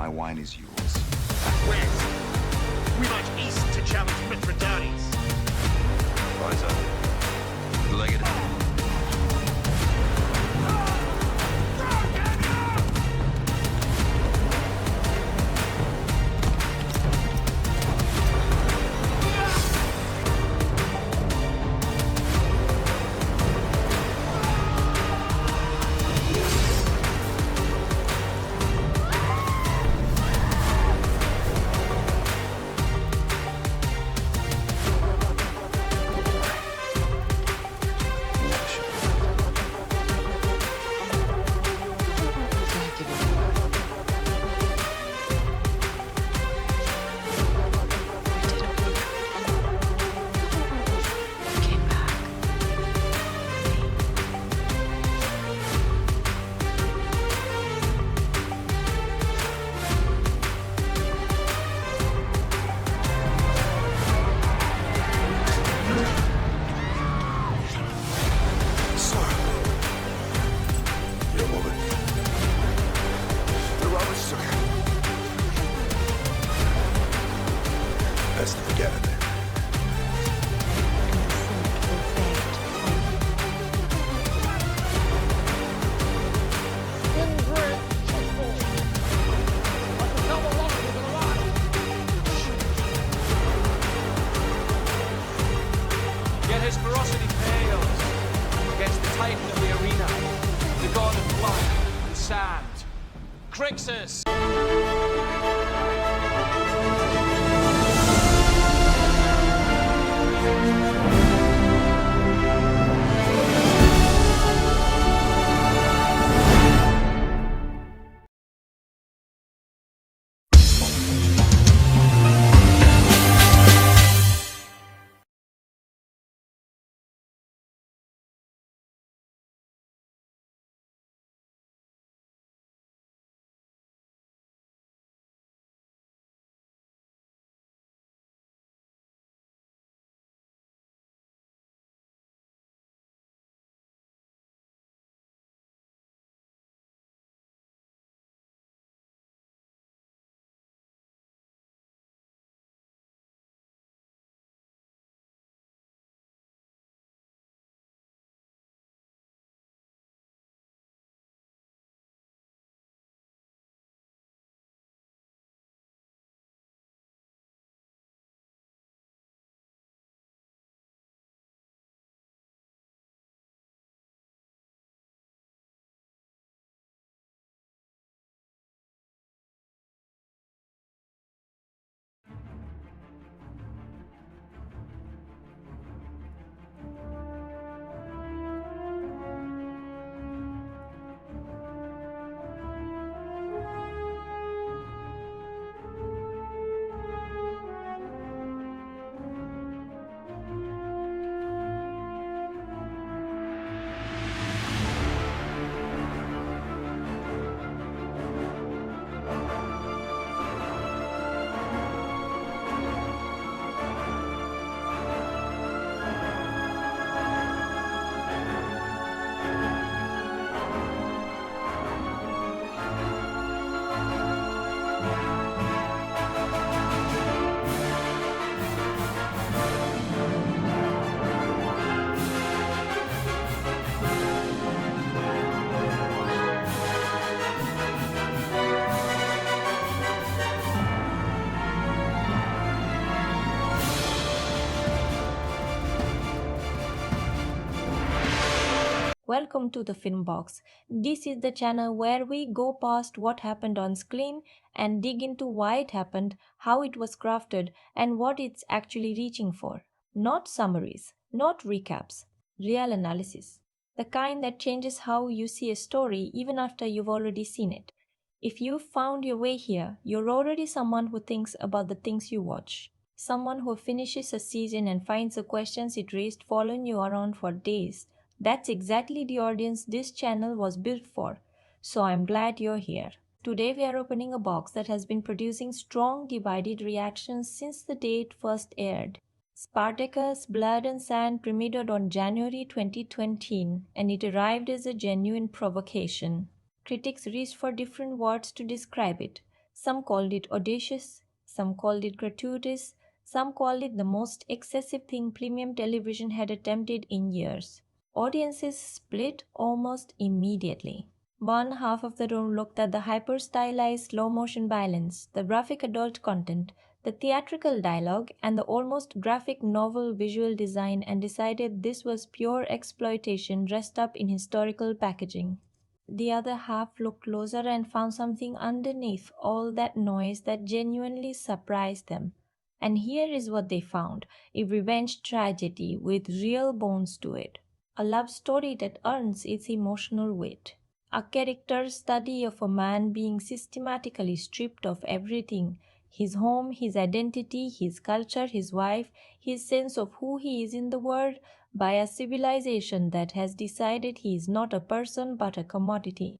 my wine is yours. West. We march east to challenge Mithridates. Eyes up. Good-legged. Best to forget it. Yet his ferocity pales against the titan of the arena, the god of blood and sand, Crixus. Welcome to the Film Box. This is the channel where we go past what happened on screen and dig into why it happened, how it was crafted, and what it's actually reaching for. Not summaries, not recaps, real analysis. The kind that changes how you see a story even after you've already seen it. If you found your way here, you're already someone who thinks about the things you watch. Someone who finishes a season and finds the questions it raised following you around for days. That's exactly the audience this channel was built for, so I'm glad you're here. Today we are opening a box that has been producing strong divided reactions since the day it first aired. Spartacus, Blood and Sand premiered on January 2020 and it arrived as a genuine provocation. Critics reached for different words to describe it. Some called it audacious, some called it gratuitous, some called it the most excessive thing premium television had attempted in years. Audiences split almost immediately. One half of the room looked at the hyper stylized slow motion violence, the graphic adult content, the theatrical dialogue, and the almost graphic novel visual design and decided this was pure exploitation dressed up in historical packaging. The other half looked closer and found something underneath all that noise that genuinely surprised them. And here is what they found: a revenge tragedy with real bones to it. A love story that earns its emotional weight. A character study of a man being systematically stripped of everything: his home, his identity, his culture, his wife, his sense of who he is in the world, by a civilization that has decided he is not a person but a commodity.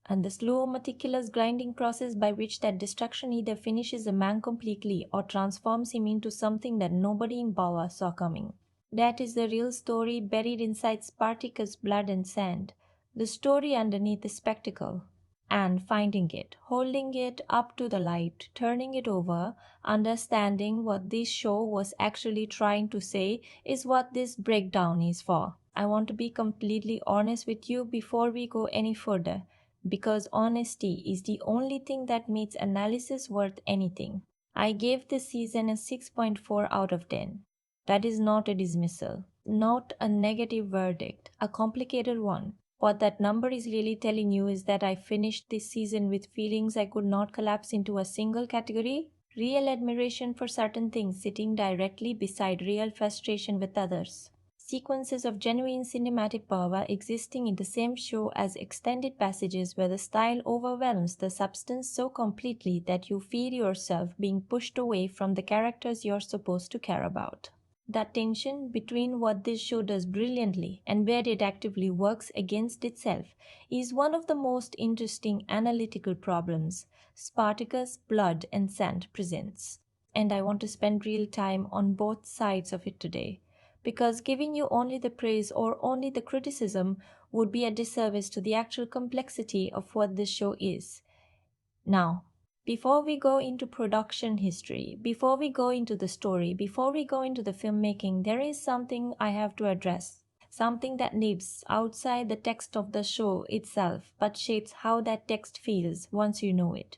And the slow, meticulous grinding process by which that destruction either finishes a man completely or transforms him into something that nobody in power saw coming. That is the real story buried inside Spartacus' blood and sand, the story underneath the spectacle. And finding it, holding it up to the light, turning it over, understanding what this show was actually trying to say is what this breakdown is for. I want to be completely honest with you before we go any further, because honesty is the only thing that makes analysis worth anything. I gave this season a 6.4 out of 10. That is not a dismissal, not a negative verdict, a complicated one. What that number is really telling you is that I finished this season with feelings I could not collapse into a single category: real admiration for certain things sitting directly beside real frustration with others. Sequences of genuine cinematic power existing in the same show as extended passages where the style overwhelms the substance so completely that you feel yourself being pushed away from the characters you're supposed to care about. That tension between what this show does brilliantly and where it actively works against itself is one of the most interesting analytical problems Spartacus, Blood and Sand presents. And I want to spend real time on both sides of it today, because giving you only the praise or only the criticism would be a disservice to the actual complexity of what this show is. Now, before we go into production history, before we go into the story, before we go into the filmmaking, there is something I have to address. Something that lives outside the text of the show itself, but shapes how that text feels once you know it.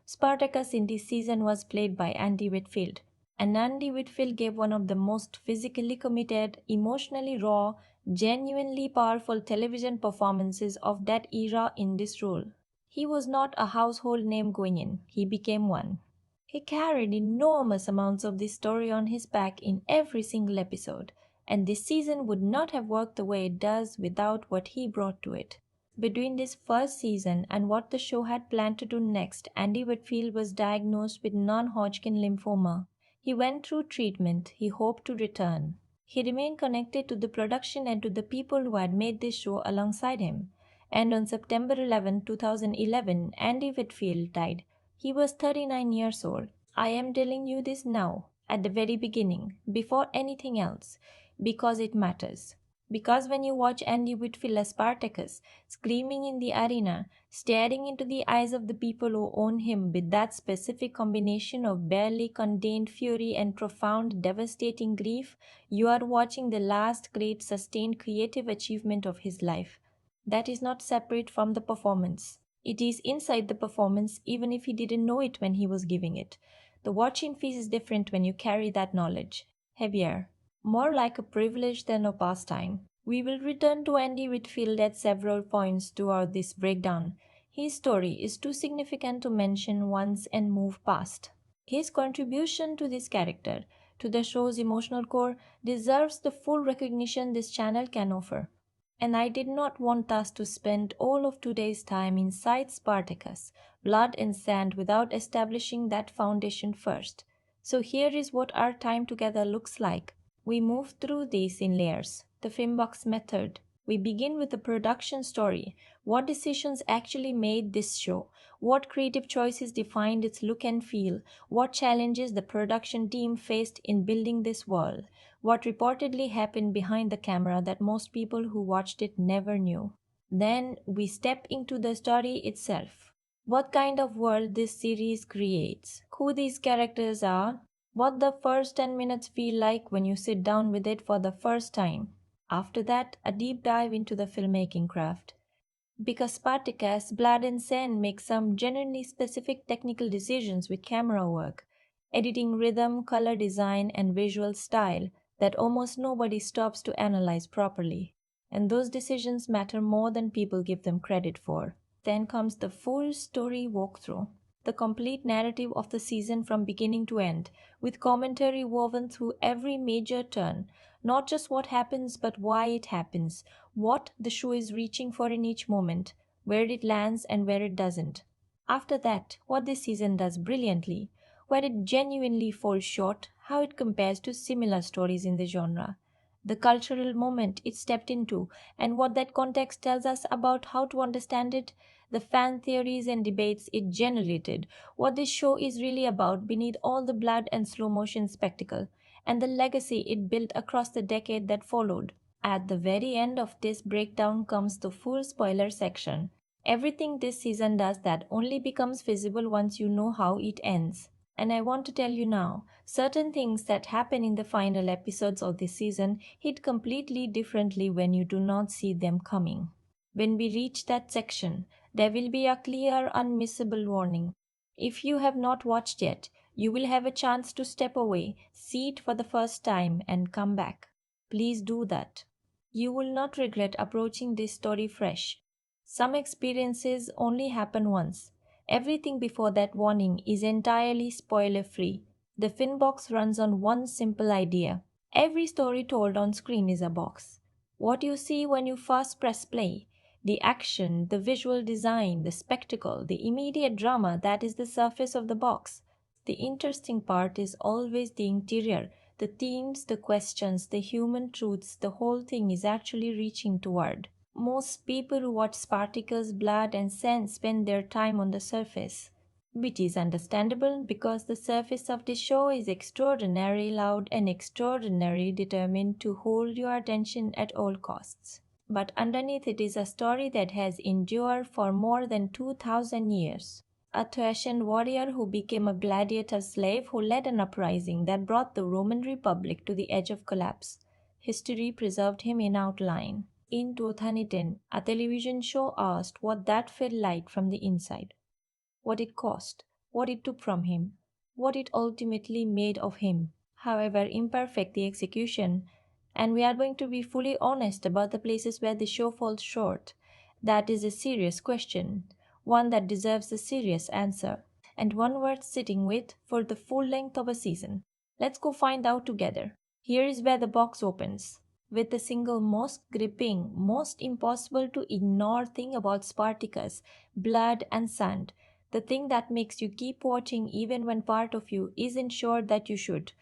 Spartacus in this season was played by Andy Whitfield, and Andy Whitfield gave one of the most physically committed, emotionally raw, genuinely powerful television performances of that era in this role. He was not a household name going in, he became one. He carried enormous amounts of this story on his back in every single episode, and this season would not have worked the way it does without what he brought to it. Between this first season and what the show had planned to do next, Andy Whitfield was diagnosed with non-Hodgkin lymphoma. He went through treatment, he hoped to return. He remained connected to the production and to the people who had made this show alongside him. And on September 11, 2011, Andy Whitfield died. He was 39 years old. I am telling you this now, at the very beginning, before anything else, because it matters. Because when you watch Andy Whitfield as Spartacus, screaming in the arena, staring into the eyes of the people who own him with that specific combination of barely contained fury and profound, devastating grief, you are watching the last great sustained creative achievement of his life. That is not separate from the performance. It is inside the performance, even if he didn't know it when he was giving it. The watching fees is different when you carry that knowledge. Heavier. More like a privilege than a pastime. We will return to Andy Whitfield at several points throughout this breakdown. His story is too significant to mention once and move past. His contribution to this character, to the show's emotional core, deserves the full recognition this channel can offer. And I did not want us to spend all of today's time inside Spartacus, Blood and Sand, without establishing that foundation first. So here is what our time together looks like. We move through these in layers. The Filmbox method. We begin with the production story. What decisions actually made this show? What creative choices defined its look and feel? What challenges the production team faced in building this world? What reportedly happened behind the camera that most people who watched it never knew? Then we step into the story itself. what kind of world this series creates, who these characters are, what the first 10 minutes feel like when you sit down with it for the first time. After that, a deep dive into the filmmaking craft. Because Spartacus, Blood and Sand make some genuinely specific technical decisions with camera work, editing rhythm, color design, and visual style that almost nobody stops to analyze properly. And those decisions matter more than people give them credit for. Then comes the full story walkthrough, the complete narrative of the season from beginning to end, with commentary woven through every major turn, not just what happens, but why it happens, what the show is reaching for in each moment, where it lands and where it doesn't. After that, what this season does brilliantly, where it genuinely falls short, how it compares to similar stories in the genre, the cultural moment it stepped into, and what that context tells us about how to understand it, the fan theories and debates it generated, what this show is really about beneath all the blood and slow motion spectacle, and the legacy it built across the decade that followed. At the very end of this breakdown comes the full spoiler section. Everything this season does that only becomes visible once you know how it ends. And I want to tell you now, certain things that happen in the final episodes of this season hit completely differently when you do not see them coming. When we reach that section, there will be a clear, unmissable warning. If you have not watched yet, you will have a chance to step away, see it for the first time, and come back. Please do that. You will not regret approaching this story fresh. Some experiences only happen once. Everything before that warning is entirely spoiler free. The Finbox runs on one simple idea. Every story told on screen is a box. What you see when you first press play, the action, the visual design, the spectacle, the immediate drama, that is the surface of the box. The interesting part is always the interior, the themes, the questions, the human truths the whole thing is actually reaching toward. Most people who watch Spartacus, Blood, and Sand spend their time on the surface, which is understandable because the surface of the show is extraordinarily loud and extraordinarily determined to hold your attention at all costs. But underneath it is a story that has endured for more than 2,000 years. A Thracian warrior who became a gladiator slave who led an uprising that brought the Roman Republic to the edge of collapse. History preserved him in outline. In 2010, a television show asked what that felt like from the inside, what it cost, what it took from him, what it ultimately made of him, however imperfect the execution. And we are going to be fully honest about the places where the show falls short. That is a serious question, one that deserves a serious answer, and one worth sitting with for the full length of a season. Let's go find out together. Here is where the box opens, with the single most gripping, most impossible to ignore thing about Spartacus, Blood and Sand, the thing that makes you keep watching even when part of you isn't sure that you should.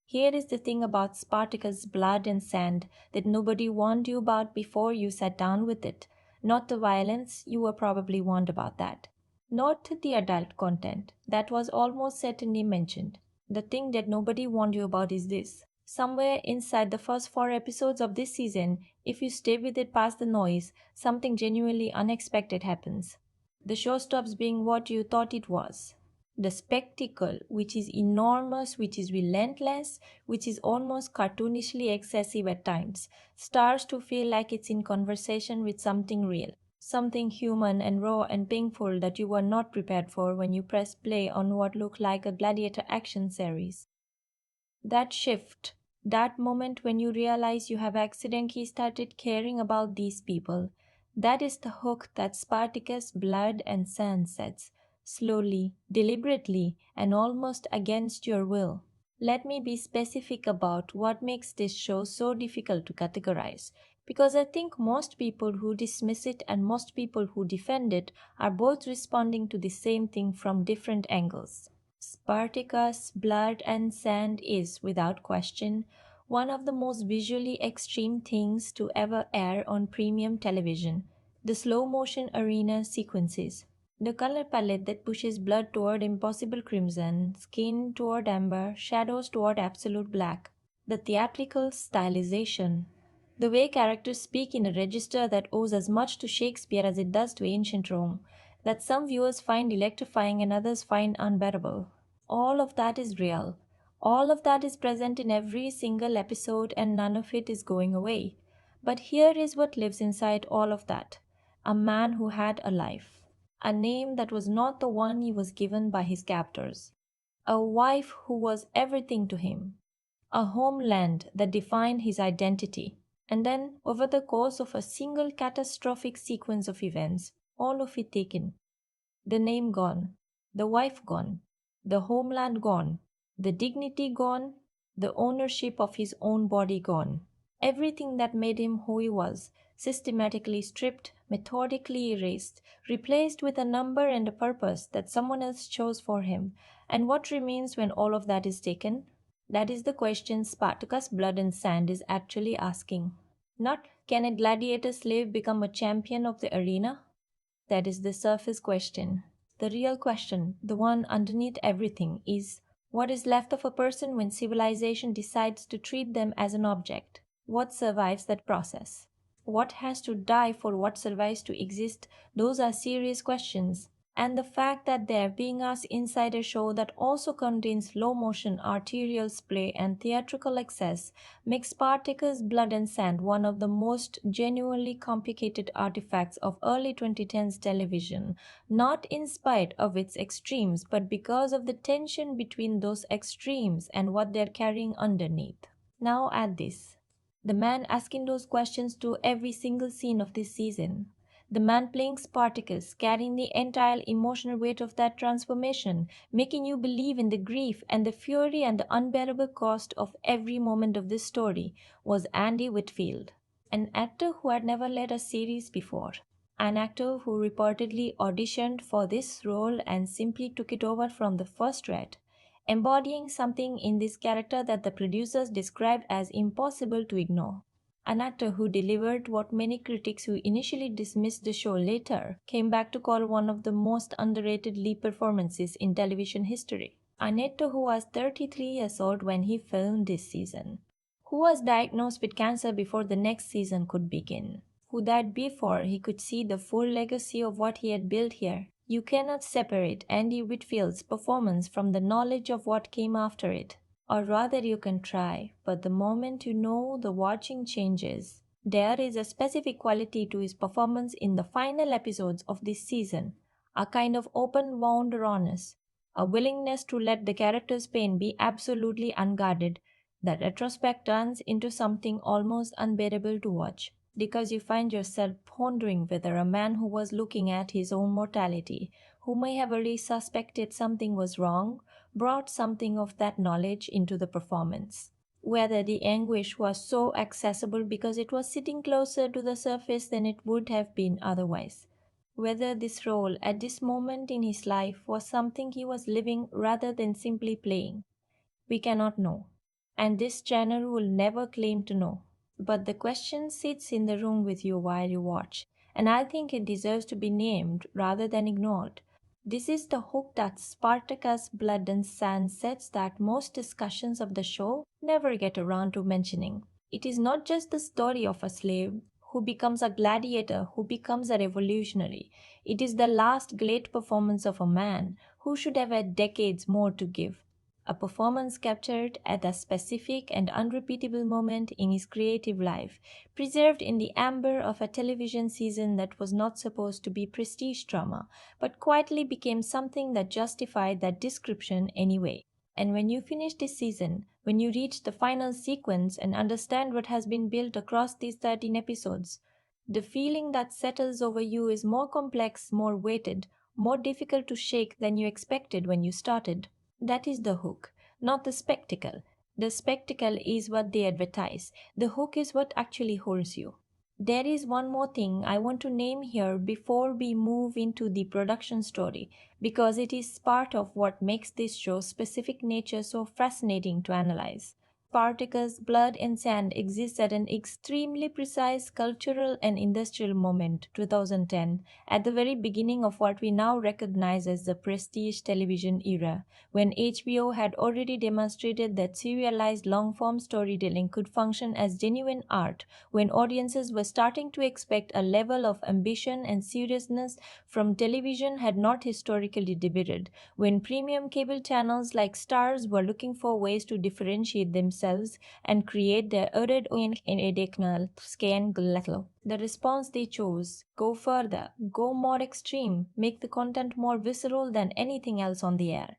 Here is the thing about Spartacus' Blood and Sand that nobody warned you about before you sat down with it. Not the violence, you were probably warned about that. Not the adult content, that was almost certainly mentioned. The thing that nobody warned you about is this. Somewhere inside the first 4 episodes of this season, if you stay with it past the noise, something genuinely unexpected happens. The show stops being what you thought it was. The spectacle, which is enormous, which is relentless, which is almost cartoonishly excessive at times, starts to feel like it's in conversation with something real, something human and raw and painful that you were not prepared for when you press play on what looked like a gladiator action series. That shift, that moment when you realize you have accidentally started caring about these people, that is the hook that Spartacus, Blood, and Sand sets, slowly, deliberately, and almost against your will. Let me be specific about what makes this show so difficult to categorize, because I think most people who dismiss it and most people who defend it are both responding to the same thing from different angles. Spartacus, Blood and Sand is, without question, one of the most visually extreme things to ever air on premium television. The slow motion arena sequences, the color palette that pushes blood toward impossible crimson, skin toward amber, shadows toward absolute black, the theatrical stylization, the way characters speak in a register that owes as much to Shakespeare as it does to ancient Rome, that some viewers find electrifying and others find unbearable. All of that is real. All of that is present in every single episode, and none of it is going away. But here is what lives inside all of that: a man who had a life, a name that was not the one he was given by his captors, a wife who was everything to him, a homeland that defined his identity. And then, over the course of a single catastrophic sequence of events, all of it taken: the name gone, the wife gone, the homeland gone, the dignity gone, the ownership of his own body gone. Everything that made him who he was, systematically stripped, methodically erased, replaced with a number and a purpose that someone else chose for him. And what remains when all of that is taken? That is the question Spartacus Blood and Sand is actually asking. Not, can a gladiator slave become a champion of the arena? That is the surface question. The real question, the one underneath everything, is what is left of a person when civilization decides to treat them as an object? What survives that process? What has to die for what survives to exist? Those are serious questions. And the fact that they are being asked inside a show that also contains slow motion arterial splay and theatrical excess makes Spartacus Blood and Sand one of the most genuinely complicated artifacts of early 2010s television, not in spite of its extremes, but because of the tension between those extremes and what they're carrying underneath. Now add this: the man asking those questions to every single scene of this season. The man playing Spartacus, carrying the entire emotional weight of that transformation, making you believe in the grief and the fury and the unbearable cost of every moment of this story, was Andy Whitfield, an actor who had never led a series before, an actor who reportedly auditioned for this role and simply took it over from the first read, embodying something in this character that the producers described as impossible to ignore. An actor who delivered what many critics who initially dismissed the show later came back to call one of the most underrated lead performances in television history. An actor who was 33 years old when he filmed this season, who was diagnosed with cancer before the next season could begin, who died before he could see the full legacy of what he had built here. You cannot separate Andy Whitfield's performance from the knowledge of what came after it. Or rather, you can try, but the moment you know, the watching changes. There is a specific quality to his performance in the final episodes of this season, a kind of open-wound rawness, a willingness to let the character's pain be absolutely unguarded, that retrospect turns into something almost unbearable to watch, because you find yourself pondering whether a man who was looking at his own mortality, who may have already suspected something was wrong, brought something of that knowledge into the performance. Whether the anguish was so accessible because it was sitting closer to the surface than it would have been otherwise. Whether this role at this moment in his life was something he was living rather than simply playing. We cannot know, and this channel will never claim to know. But the question sits in the room with you while you watch, and I think it deserves to be named rather than ignored. This is the hook that Spartacus Blood and Sand sets that most discussions of the show never get around to mentioning. It is not just the story of a slave who becomes a gladiator, who becomes a revolutionary. It is the last great performance of a man who should have had decades more to give. A performance captured at a specific and unrepeatable moment in his creative life, preserved in the amber of a television season that was not supposed to be prestige drama, but quietly became something that justified that description anyway. And when you finish this season, when you reach the final sequence and understand what has been built across these 13 episodes, the feeling that settles over you is more complex, more weighted, more difficult to shake than you expected when you started. That is the hook, not the spectacle. The spectacle is what they advertise. The hook is what actually holds you. There is one more thing I want to name here before we move into the production story, because it is part of what makes this show's specific nature so fascinating to analyze. Spartacus, Blood and Sand exists at an extremely precise cultural and industrial moment, 2010, at the very beginning of what we now recognize as the prestige television era, when HBO had already demonstrated that serialized long-form storytelling could function as genuine art, when audiences were starting to expect a level of ambition and seriousness from television had not historically debated, when premium cable channels like Stars were looking for ways to differentiate themselves and create their own educational scale. The response they chose: go further, go more extreme, make the content more visceral than anything else on the air,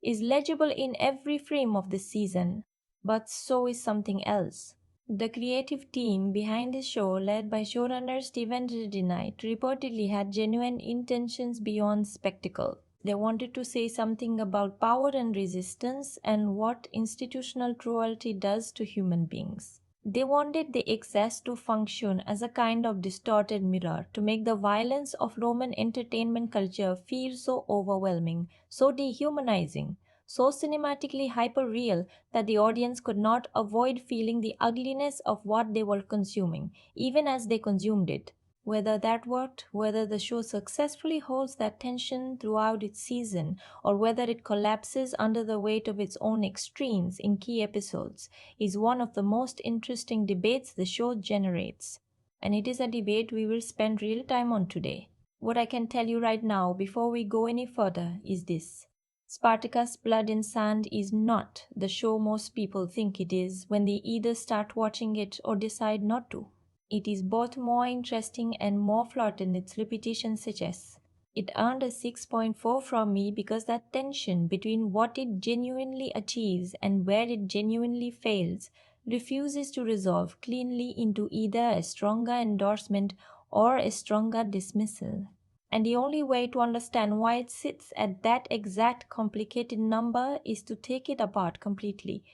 is legible in every frame of this season. But so is something else. The creative team behind the show, led by showrunner Steven Knight, reportedly had genuine intentions beyond spectacle. They wanted to say something about power and resistance and what institutional cruelty does to human beings. They wanted the excess to function as a kind of distorted mirror, to make the violence of Roman entertainment culture feel so overwhelming, so dehumanizing, so cinematically hyper-real that the audience could not avoid feeling the ugliness of what they were consuming, even as they consumed it. Whether that worked, whether the show successfully holds that tension throughout its season, or whether it collapses under the weight of its own extremes in key episodes, is one of the most interesting debates the show generates. And it is a debate we will spend real time on today. What I can tell you right now, before we go any further, is this. Spartacus Blood and Sand is not the show most people think it is when they either start watching it or decide not to. It is both more interesting and more flawed than its reputation suggests. It earned a 6.4 from me because that tension between what it genuinely achieves and where it genuinely fails refuses to resolve cleanly into either a stronger endorsement or a stronger dismissal. And the only way to understand why it sits at that exact complicated number is to take it apart completely,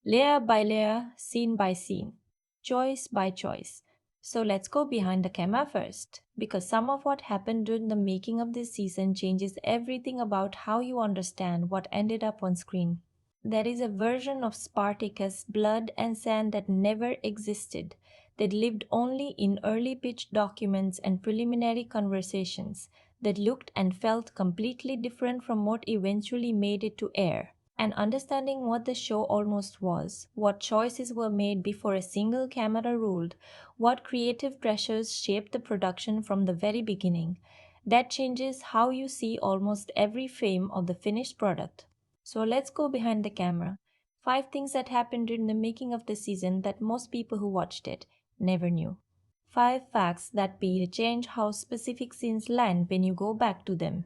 layer by layer, scene by scene, choice by choice. So let's go behind the camera first, because some of what happened during the making of this season changes everything about how you understand what ended up on screen. There is a version of Spartacus, Blood and Sand that never existed, that lived only in early pitch documents and preliminary conversations, that looked and felt completely different from what eventually made it to air. And understanding what the show almost was, what choices were made before a single camera ruled, what creative pressures shaped the production from the very beginning, that changes how you see almost every frame of the finished product. So let's go behind the camera. 5 things that happened during the making of the season that most people who watched it never knew. 5 facts that will change how specific scenes land when you go back to them.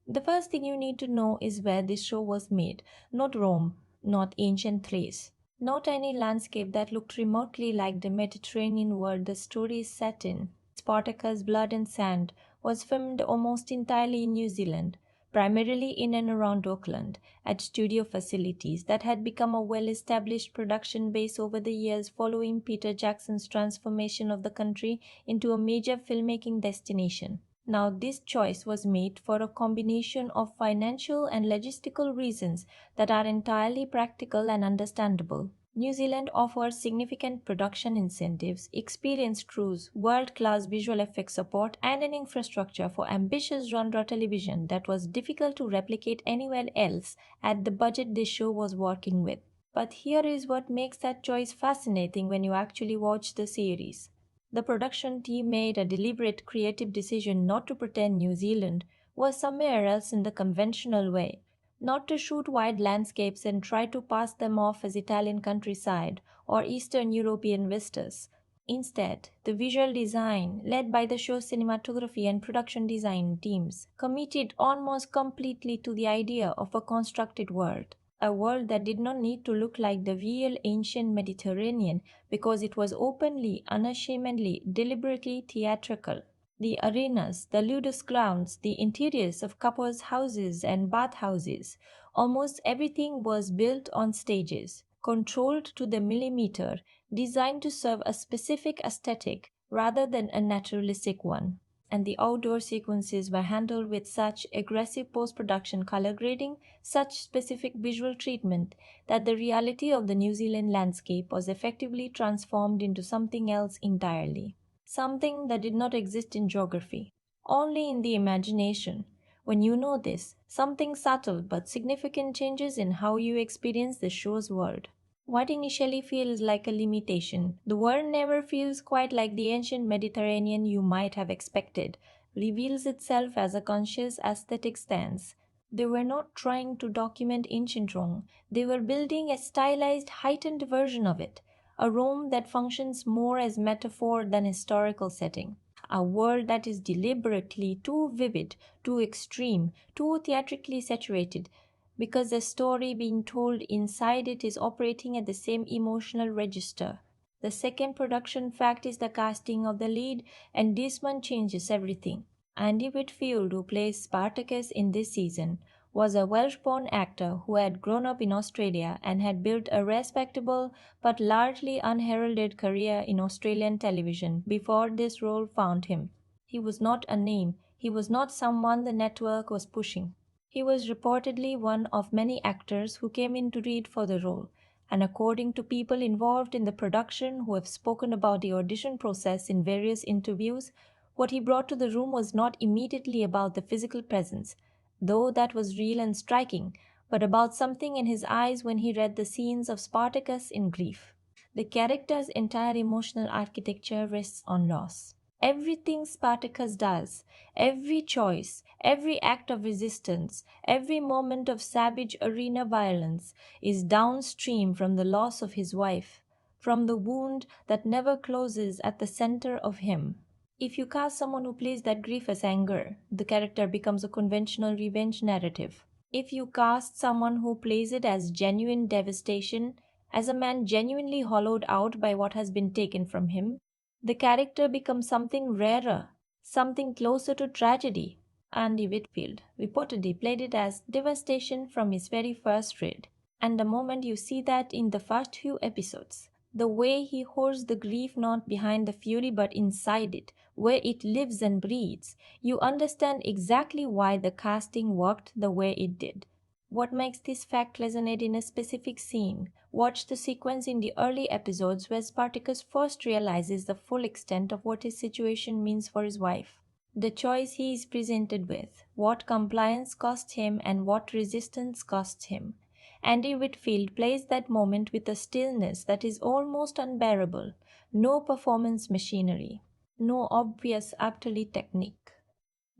The first thing you need to know is where this show was made. Not Rome, not ancient Thrace, not any landscape that looked remotely like the Mediterranean world the story is set in. Spartacus, Blood and Sand was filmed almost entirely in New Zealand, primarily in and around Auckland, at studio facilities that had become a well-established production base over the years following Peter Jackson's transformation of the country into a major filmmaking destination. Now, this choice was made for a combination of financial and logistical reasons that are entirely practical and understandable. New Zealand offers significant production incentives, experienced crews, world-class visual effects support, and an infrastructure for ambitious genre television that was difficult to replicate anywhere else at the budget this show was working with. But here is what makes that choice fascinating when you actually watch the series. The production team made a deliberate creative decision not to pretend New Zealand was somewhere else in the conventional way, not to shoot wide landscapes and try to pass them off as Italian countryside or Eastern European vistas. Instead, the visual design, led by the show's cinematography and production design teams, committed almost completely to the idea of a constructed world. A world that did not need to look like the real ancient Mediterranean because it was openly, unashamedly, deliberately theatrical. The arenas, the ludus grounds, the interiors of couples' houses and bathhouses, almost everything was built on stages, controlled to the millimeter, designed to serve a specific aesthetic rather than a naturalistic one. and the outdoor sequences were handled with such aggressive post-production color grading, such specific visual treatment, that the reality of the New Zealand landscape was effectively transformed into something else entirely. Something that did not exist in geography, only in the imagination. When you know this, something subtle but significant changes in how you experience the show's world. What initially feels like a limitation, the world never feels quite like the ancient Mediterranean you might have expected, reveals itself as a conscious aesthetic stance. They were not trying to document ancient Rome, they were building a stylized, heightened version of it, a Rome that functions more as metaphor than historical setting. A world that is deliberately too vivid, too extreme, too theatrically saturated, because the story being told inside it is operating at the same emotional register. The second production fact is the casting of the lead, and this one changes everything. Andy Whitfield, who plays Spartacus in this season, was a Welsh-born actor who had grown up in Australia and had built a respectable but largely unheralded career in Australian television before this role found him. He was not a name, he was not someone the network was pushing. He was reportedly one of many actors who came in to read for the role, and according to people involved in the production who have spoken about the audition process in various interviews, what he brought to the room was not immediately about the physical presence, though that was real and striking, but about something in his eyes when he read the scenes of Spartacus in grief. The character's entire emotional architecture rests on loss. Everything Spartacus does, every choice, every act of resistance, every moment of savage arena violence is downstream from the loss of his wife, from the wound that never closes at the center of him. If you cast someone who plays that grief as anger, the character becomes a conventional revenge narrative. If you cast someone who plays it as genuine devastation, as a man genuinely hollowed out by what has been taken from him, the character becomes something rarer, something closer to tragedy. Andy Whitfield reportedly played it as devastation from his very first read. And the moment you see that in the first few episodes, the way he hoards the grief not behind the fury but inside it, where it lives and breathes, you understand exactly why the casting worked the way it did. What makes this fact resonate in a specific scene? Watch the sequence in the early episodes where Spartacus first realizes the full extent of what his situation means for his wife. The choice he is presented with, what compliance costs him and what resistance costs him. Andy Whitfield plays that moment with a stillness that is almost unbearable. No performance machinery, no obvious utterly technique.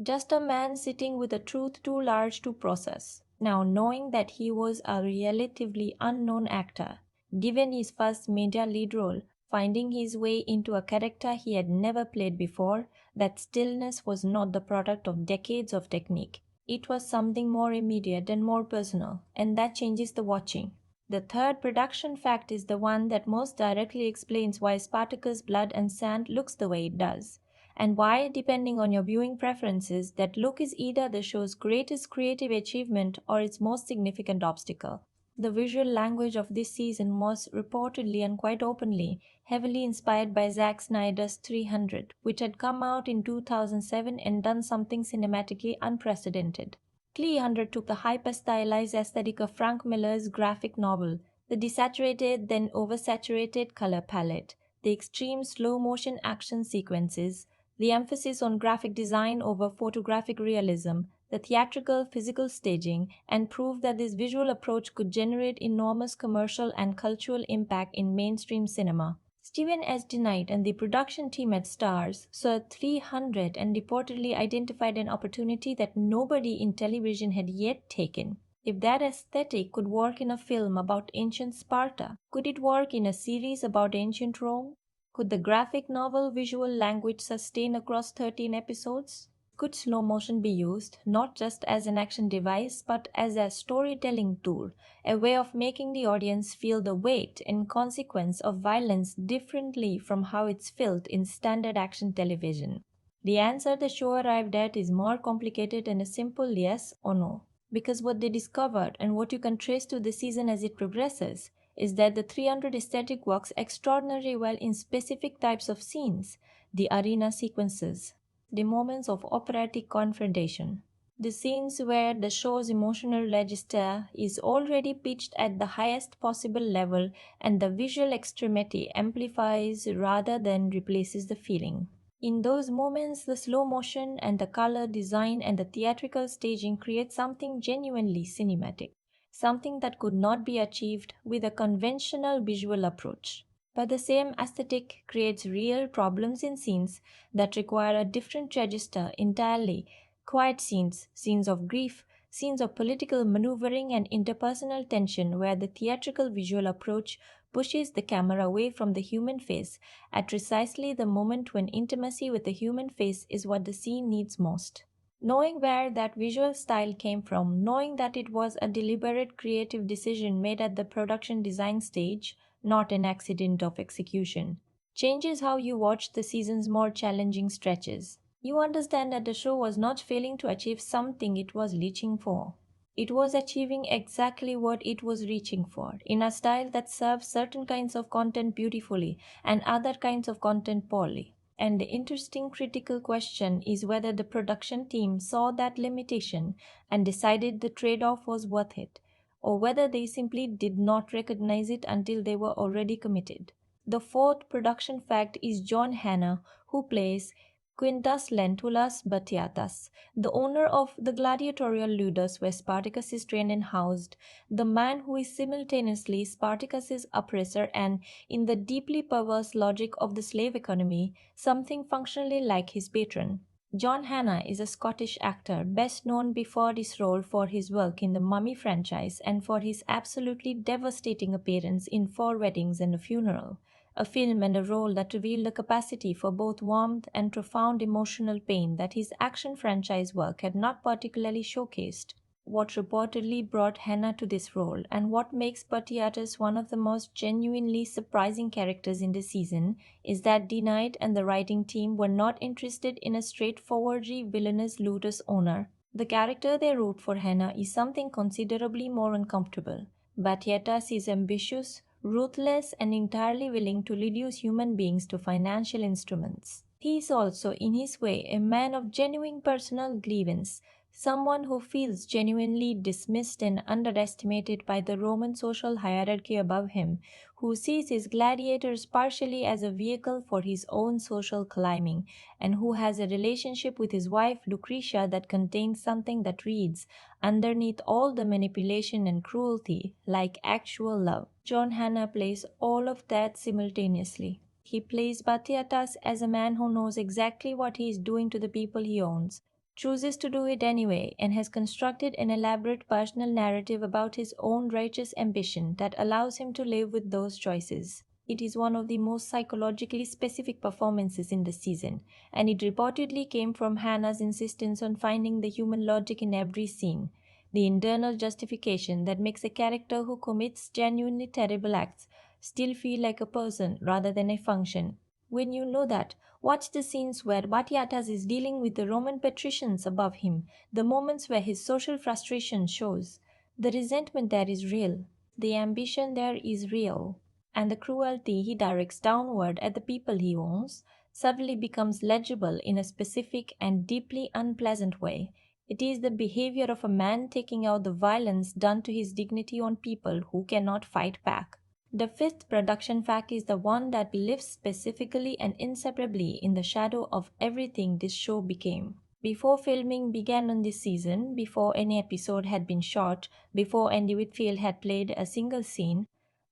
Just a man sitting with a truth too large to process. Now, knowing that he was a relatively unknown actor, given his first media lead role, finding his way into a character he had never played before, that stillness was not the product of decades of technique. It was something more immediate and more personal, and that changes the watching. The third production fact is the one that most directly explains why Spartacus' Blood and Sand looks the way it does, and why, depending on your viewing preferences, that look is either the show's greatest creative achievement or its most significant obstacle. The visual language of this season was reportedly and quite openly heavily inspired by Zack Snyder's 300, which had come out in 2007 and done something cinematically unprecedented. 300 took the hyper-stylized aesthetic of Frank Miller's graphic novel, the desaturated then oversaturated color palette, the extreme slow-motion action sequences, the emphasis on graphic design over photographic realism, the theatrical physical staging, and proved that this visual approach could generate enormous commercial and cultural impact in mainstream cinema. Steven S. Knight and the production team at Starz saw 300 and reportedly identified an opportunity that nobody in television had yet taken. If that aesthetic could work in a film about ancient Sparta, could it work in a series about ancient Rome? Could the graphic novel visual language sustain across 13 episodes? Could slow motion be used not just as an action device but as a storytelling tool, a way of making the audience feel the weight and consequence of violence differently from how it's felt in standard action television? The answer the show arrived at is more complicated than a simple yes or no, because what they discovered and what you can trace to the season as it progresses is that the 300 aesthetic works extraordinarily well in specific types of scenes, the arena sequences. the moments of operatic confrontation. The scenes where the show's emotional register is already pitched at the highest possible level and the visual extremity amplifies rather than replaces the feeling. In those moments, the slow motion and the color design and the theatrical staging create something genuinely cinematic, something that could not be achieved with a conventional visual approach. But the same aesthetic creates real problems in scenes that require a different register entirely: quiet scenes, scenes of grief, scenes of political maneuvering and interpersonal tension where the theatrical visual approach pushes the camera away from the human face at precisely the moment when intimacy with the human face is what the scene needs most. Knowing where that visual style came from, knowing that it was a deliberate creative decision made at the production design stage, not an accident of execution, changes how you watch the season's more challenging stretches. You understand that the show was not failing to achieve something it was reaching for. It was achieving exactly what it was reaching for, in a style that serves certain kinds of content beautifully and other kinds of content poorly. And the interesting critical question is whether the production team saw that limitation and decided the trade off was worth it, or whether they simply did not recognize it until they were already committed. The fourth production fact is John Hannah, who plays Quintus Lentulus Batiatus, the owner of the gladiatorial ludus where Spartacus is trained and housed, the man who is simultaneously Spartacus's oppressor and, in the deeply perverse logic of the slave economy, something functionally like his patron. John Hannah is a Scottish actor, best known before this role for his work in the Mummy franchise and for his absolutely devastating appearance in Four Weddings and a Funeral, a film and a role that revealed a capacity for both warmth and profound emotional pain that his action franchise work had not particularly showcased. What reportedly brought Hannah to this role, and what makes Batiatus one of the most genuinely surprising characters in the season, is that D. Knight and the writing team were not interested in a straightforwardly villainous ludus owner. The character they wrote for Hannah is something considerably more uncomfortable. Batiatus is ambitious, ruthless, and entirely willing to reduce human beings to financial instruments. He is also, in his way, a man of genuine personal grievance, someone who feels genuinely dismissed and underestimated by the Roman social hierarchy above him, who sees his gladiators partially as a vehicle for his own social climbing, and who has a relationship with his wife Lucretia that contains something that reads, underneath all the manipulation and cruelty, like actual love. John Hannah plays all of that simultaneously. He plays Batiatas as a man who knows exactly what he is doing to the people he owns, chooses to do it anyway, and has constructed an elaborate personal narrative about his own righteous ambition that allows him to live with those choices. It is one of the most psychologically specific performances in the season, and it reportedly came from Hannah's insistence on finding the human logic in every scene, the internal justification that makes a character who commits genuinely terrible acts still feel like a person rather than a function. When you know that, watch the scenes where Batiatas is dealing with the Roman patricians above him, the moments where his social frustration shows. The resentment there is real, the ambition there is real, and the cruelty he directs downward at the people he owns suddenly becomes legible in a specific and deeply unpleasant way. It is the behavior of a man taking out the violence done to his dignity on people who cannot fight back. The fifth production fact is the one that lives specifically and inseparably in the shadow of everything this show became. Before filming began on this season, before any episode had been shot, before Andy Whitfield had played a single scene,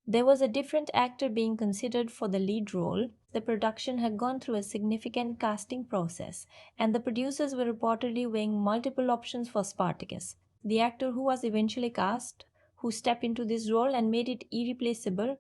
there was a different actor being considered for the lead role. The production had gone through a significant casting process, and the producers were reportedly weighing multiple options for Spartacus. The actor who was eventually cast, who stepped into this role and made it irreplaceable,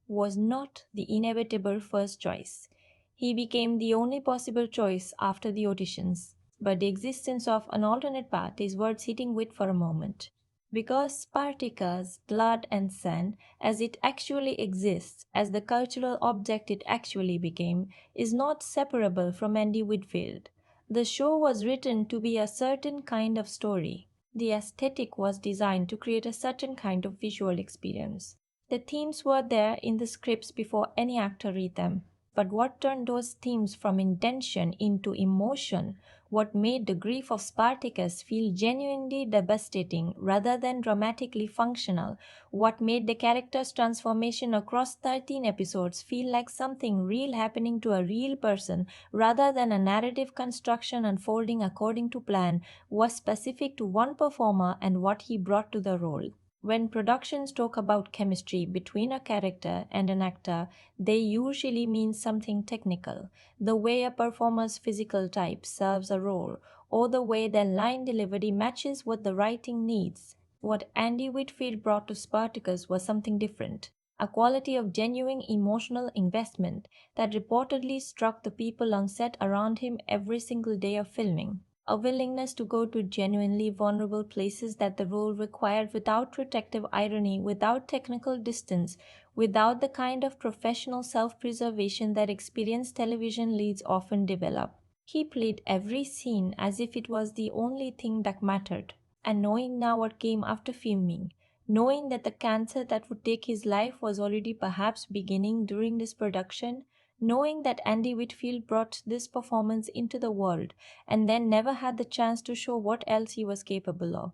was not the inevitable first choice. He became the only possible choice after the auditions. But the existence of an alternate path is worth sitting with for a moment. Because Spartacus, blood and sand, as it actually exists, as the cultural object it actually became, is not separable from Andy Whitfield. The show was written to be a certain kind of story. The aesthetic was designed to create a certain kind of visual experience. The themes were there in the scripts before any actor read them. But what turned those themes from intention into emotion? What made the grief of Spartacus feel genuinely devastating rather than dramatically functional? What made the character's transformation across 13 episodes feel like something real happening to a real person rather than a narrative construction unfolding according to plan was specific to one performer and what he brought to the role. When productions talk about chemistry between a character and an actor, they usually mean something technical, the way a performer's physical type serves a role, or the way their line delivery matches what the writing needs. What Andy Whitfield brought to Spartacus was something different, a quality of genuine emotional investment that reportedly struck the people on set around him every single day of filming. A willingness to go to genuinely vulnerable places that the role required without protective irony, without technical distance, without the kind of professional self preservation that experienced television leads often develop. He played every scene as if it was the only thing that mattered. And knowing now what came after filming, knowing that the cancer that would take his life was already perhaps beginning during this production, knowing that Andy Whitfield brought this performance into the world and then never had the chance to show what else he was capable of.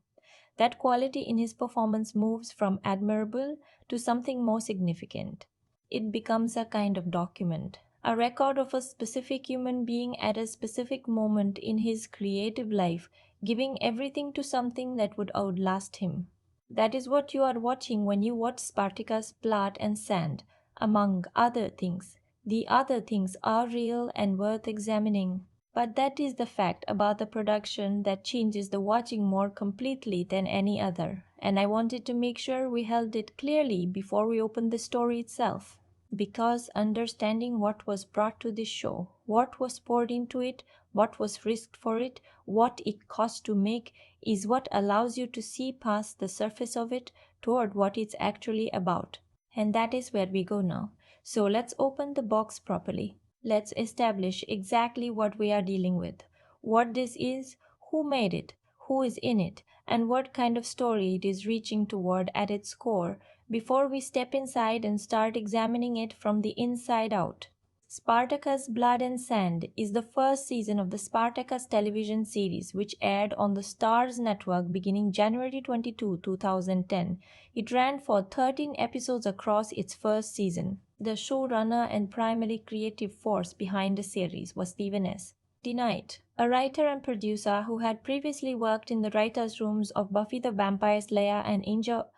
That quality in his performance moves from admirable to something more significant. It becomes a kind of document, a record of a specific human being at a specific moment in his creative life, giving everything to something that would outlast him. That is what you are watching when you watch Spartacus, Blood and Sand, among other things. The other things are real and worth examining. But that is the fact about the production that changes the watching more completely than any other, and I wanted to make sure we held it clearly before we opened the story itself. Because understanding what was brought to this show, what was poured into it, what was risked for it, what it cost to make, is what allows you to see past the surface of it toward what it's actually about. And that is where we go now. So let's open the box properly. Let's establish exactly what we are dealing with, what this is, who made it, who is in it, and what kind of story it is reaching toward at its core before we step inside and start examining it from the inside out. Spartacus Blood and Sand is the first season of the Spartacus television series which aired on the Starz network beginning January 22, 2010. It ran for 13 episodes across its first season. The showrunner and primary creative force behind the series was Stephen S. DeKnight, a writer and producer who had previously worked in the writers' rooms of Buffy the Vampire Slayer and Angel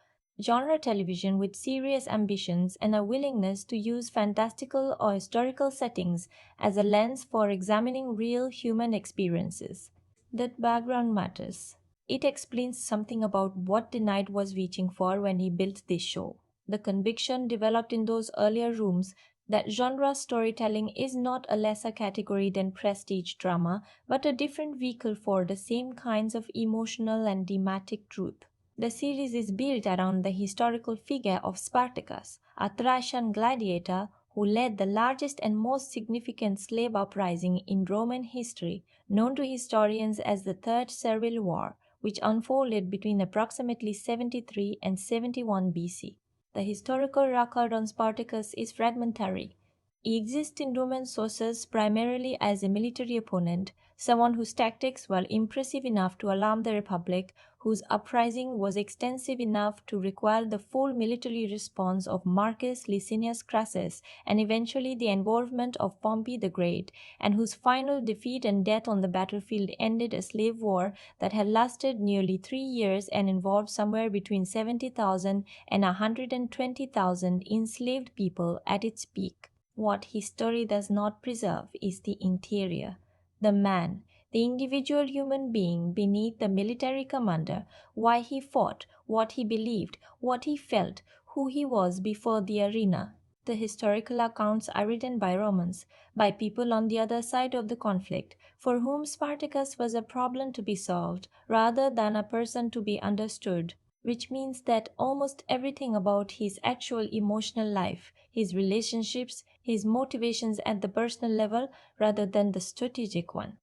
genre television with serious ambitions and a willingness to use fantastical or historical settings as a lens for examining real human experiences. That background matters. It explains something about what the Knight was reaching for when he built this show. The conviction developed in those earlier rooms that genre storytelling is not a lesser category than prestige drama, but a different vehicle for the same kinds of emotional and thematic truth. The series is built around the historical figure of Spartacus, a Thracian gladiator who led the largest and most significant slave uprising in Roman history, known to historians as the Third Servile War, which unfolded between approximately 73 and 71 BC. The historical record on Spartacus is fragmentary. He exists in Roman sources primarily as a military opponent, someone whose tactics were impressive enough to alarm the Republic, whose uprising was extensive enough to require the full military response of Marcus Licinius Crassus and eventually the involvement of Pompey the Great, and whose final defeat and death on the battlefield ended a slave war that had lasted nearly 3 years and involved somewhere between 70,000 and 120,000 enslaved people at its peak. What history does not preserve is the interior, the man, the individual human being beneath the military commander, why he fought, what he believed, what he felt, who he was before the arena. The historical accounts are written by Romans, by people on the other side of the conflict, for whom Spartacus was a problem to be solved rather than a person to be understood, which means that almost everything about his actual emotional life, his relationships, his motivations at the personal level rather than the strategic one.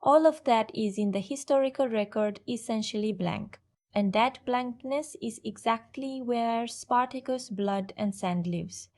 All of that is in the historical record essentially blank. And that blankness is exactly where Spartacus Blood and Sand lives.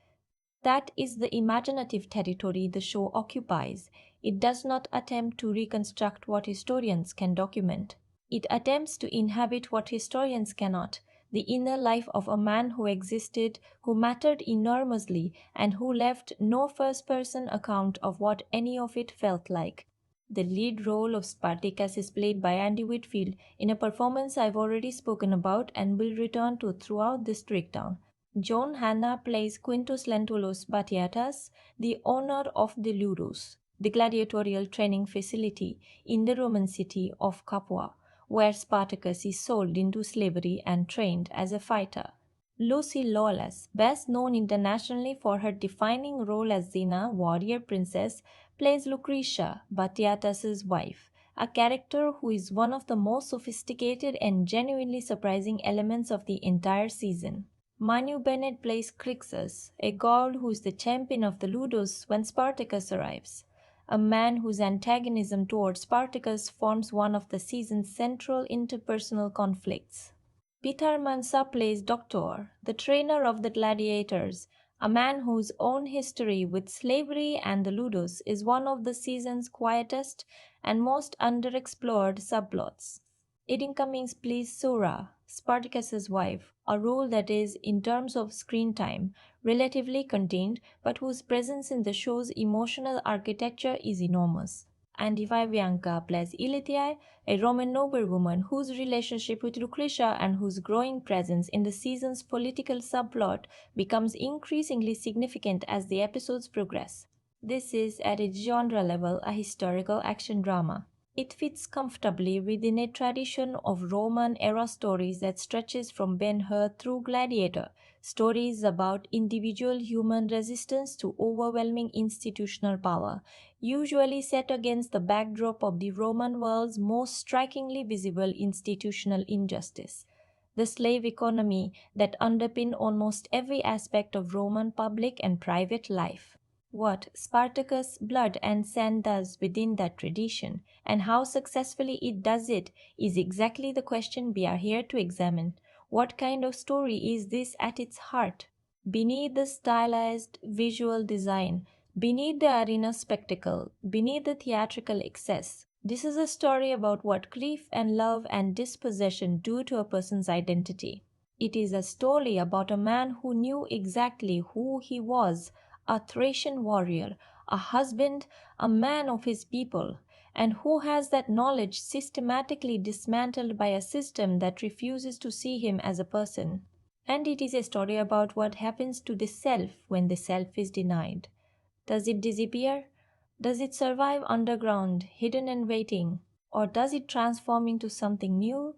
That is the imaginative territory the show occupies. It does not attempt to reconstruct what historians can document. It attempts to inhabit what historians cannot, the inner life of a man who existed, who mattered enormously, and who left no first-person account of what any of it felt like. The lead role of Spartacus is played by Andy Whitfield in a performance I've already spoken about and will return to throughout this breakdown. John Hannah plays Quintus Lentulus Batiatus, the owner of the Ludus, the gladiatorial training facility in the Roman city of Capua, where Spartacus is sold into slavery and trained as a fighter. Lucy Lawless, best known internationally for her defining role as Xena, warrior princess, plays Lucretia, Batiatus's wife, a character who is one of the most sophisticated and genuinely surprising elements of the entire season. Manu Bennett plays Crixus, a god who is the champion of the Ludus when Spartacus arrives, a man whose antagonism towards Spartacus forms one of the season's central interpersonal conflicts. Peter Mansa plays Doctor, the trainer of the gladiators, a man whose own history with slavery and the Ludus is one of the season's quietest and most underexplored subplots. Eden Cummings plays Sura, Spartacus's wife, a role that is, in terms of screen time, relatively contained, but whose presence in the show's emotional architecture is enormous. Andy Whitfield plays Ilithiae, a Roman noblewoman whose relationship with Lucretia and whose growing presence in the season's political subplot becomes increasingly significant as the episodes progress. This is, at its genre level, a historical action drama. It fits comfortably within a tradition of Roman-era stories that stretches from Ben-Hur through Gladiator, stories about individual human resistance to overwhelming institutional power, usually set against the backdrop of the Roman world's most strikingly visible institutional injustice, the slave economy that underpinned almost every aspect of Roman public and private life. What Spartacus' Blood and Sand does within that tradition, and how successfully it does it, is exactly the question we are here to examine. What kind of story is this at its heart? Beneath the stylized visual design, beneath the arena spectacle, beneath the theatrical excess, this is a story about what grief and love and dispossession do to a person's identity. It is a story about a man who knew exactly who he was, a Thracian warrior, a husband, a man of his people, and who has that knowledge systematically dismantled by a system that refuses to see him as a person. And it is a story about what happens to the self when the self is denied. Does it disappear? Does it survive underground, hidden and waiting? Or does it transform into something new?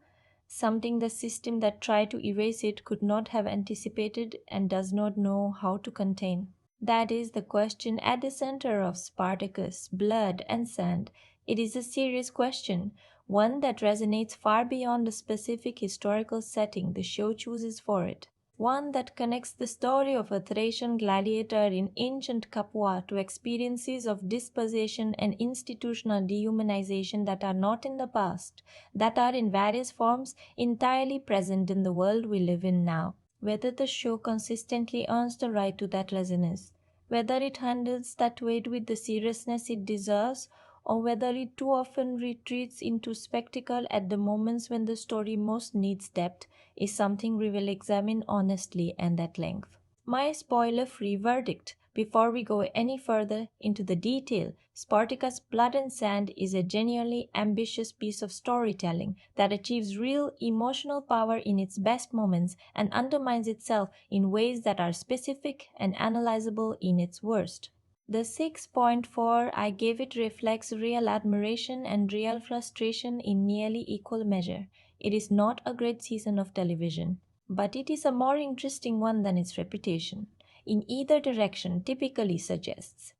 Something the system that tried to erase it could not have anticipated and does not know how to contain. That is the question at the center of Spartacus, Blood and Sand. It is a serious question, one that resonates far beyond the specific historical setting the show chooses for it. One that connects the story of a Thracian gladiator in ancient Capua to experiences of dispossession and institutional dehumanization that are not in the past, that are in various forms entirely present in the world we live in now. Whether the show consistently earns the right to that resonance, whether it handles that weight with the seriousness it deserves, or whether it too often retreats into spectacle at the moments when the story most needs depth, is something we will examine honestly and at length. My spoiler-free verdict. Before we go any further into the detail, Spartacus' Blood and Sand is a genuinely ambitious piece of storytelling that achieves real emotional power in its best moments and undermines itself in ways that are specific and analyzable in its worst. The 6.4 I gave it reflects real admiration and real frustration in nearly equal measure. It is not a great season of television, but it is a more interesting one than its reputation, in either direction, typically suggests.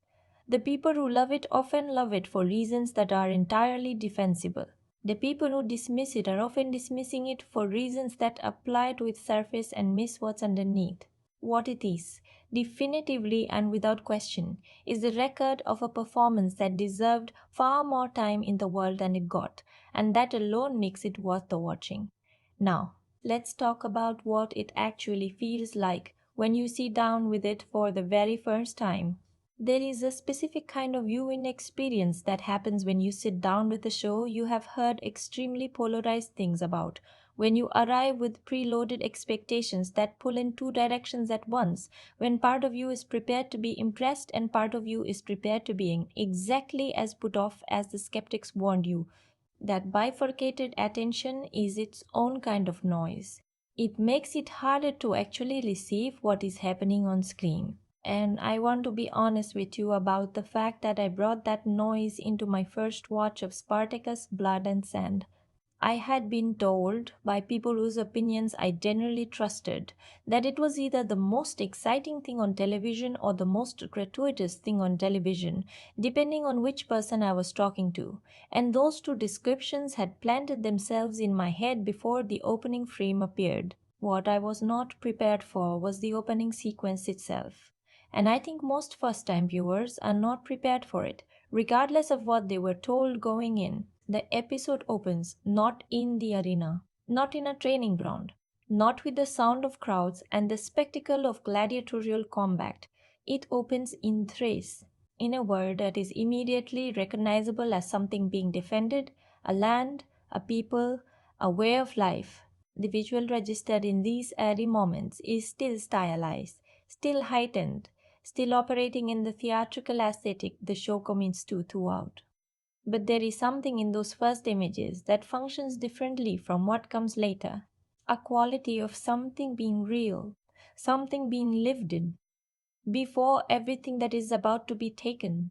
The people who love it often love it for reasons that are entirely defensible. The people who dismiss it are often dismissing it for reasons that apply to its surface and miss what's underneath. What it is, definitively and without question, is the record of a performance that deserved far more time in the world than it got, and that alone makes it worth the watching. Now, let's talk about what it actually feels like when you sit down with it for the very first time. There is a specific kind of viewing experience that happens when you sit down with a show you have heard extremely polarized things about, when you arrive with preloaded expectations that pull in two directions at once, when part of you is prepared to be impressed and part of you is prepared to be exactly as put off as the skeptics warned you. That bifurcated attention is its own kind of noise. It makes it harder to actually receive what is happening on screen. And I want to be honest with you about the fact that I brought that noise into my first watch of Spartacus, Blood and Sand. I had been told by people whose opinions I generally trusted that it was either the most exciting thing on television or the most gratuitous thing on television, depending on which person I was talking to, and those two descriptions had planted themselves in my head before the opening frame appeared. What I was not prepared for was the opening sequence itself. And I think most first time viewers are not prepared for it, regardless of what they were told going in. The episode opens not in the arena, not in a training ground, not with the sound of crowds and the spectacle of gladiatorial combat. It opens in Thrace, in a world that is immediately recognizable as something being defended, a land, a people, a way of life. The visual register in these early moments is still stylized, still heightened, still operating in the theatrical aesthetic the show commits to throughout. But there is something in those first images that functions differently from what comes later. A quality of something being real, something being lived in, before everything that is about to be taken.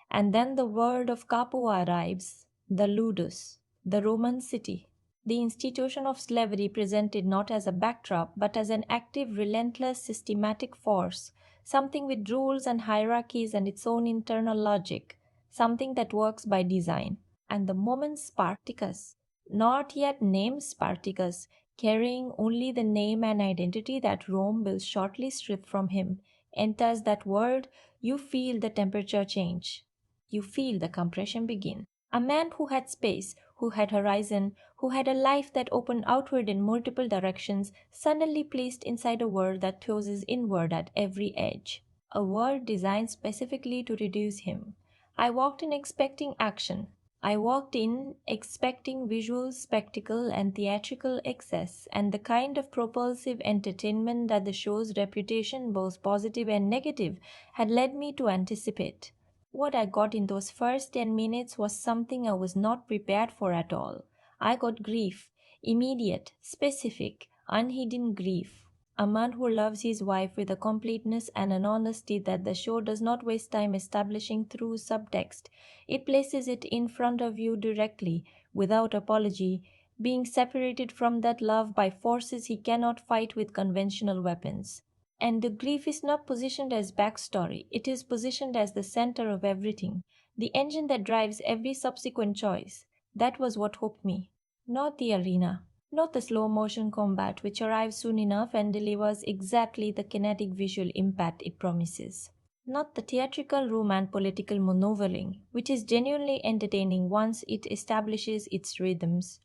And then the world of Capua arrives, the Ludus, the Roman city, the institution of slavery presented not as a backdrop but as an active, relentless, systematic force, something with rules and hierarchies and its own internal logic, something that works by design. And the moment Spartacus, not yet named Spartacus, carrying only the name and identity that Rome will shortly strip from him, enters that world, you feel the temperature change. You feel the compression begin. A man who had space, who had horizon, who had a life that opened outward in multiple directions, suddenly placed inside a world that closes inward at every edge. A world designed specifically to reduce him. I walked in expecting action. I walked in expecting visual spectacle and theatrical excess and the kind of propulsive entertainment that the show's reputation, both positive and negative, had led me to anticipate. What I got in those first 10 minutes was something I was not prepared for at all. I got grief, immediate, specific, unhidden grief. A man who loves his wife with a completeness and an honesty that the show does not waste time establishing through subtext. It places it in front of you directly, without apology, being separated from that love by forces he cannot fight with conventional weapons. And the grief is not positioned as backstory, it is positioned as the center of everything, the engine that drives every subsequent choice. That was what hooked me. Not the arena, not the slow motion combat which arrives soon enough and delivers exactly the kinetic visual impact it promises. Not the theatrical room and political maneuvering, which is genuinely entertaining once it establishes its rhythms.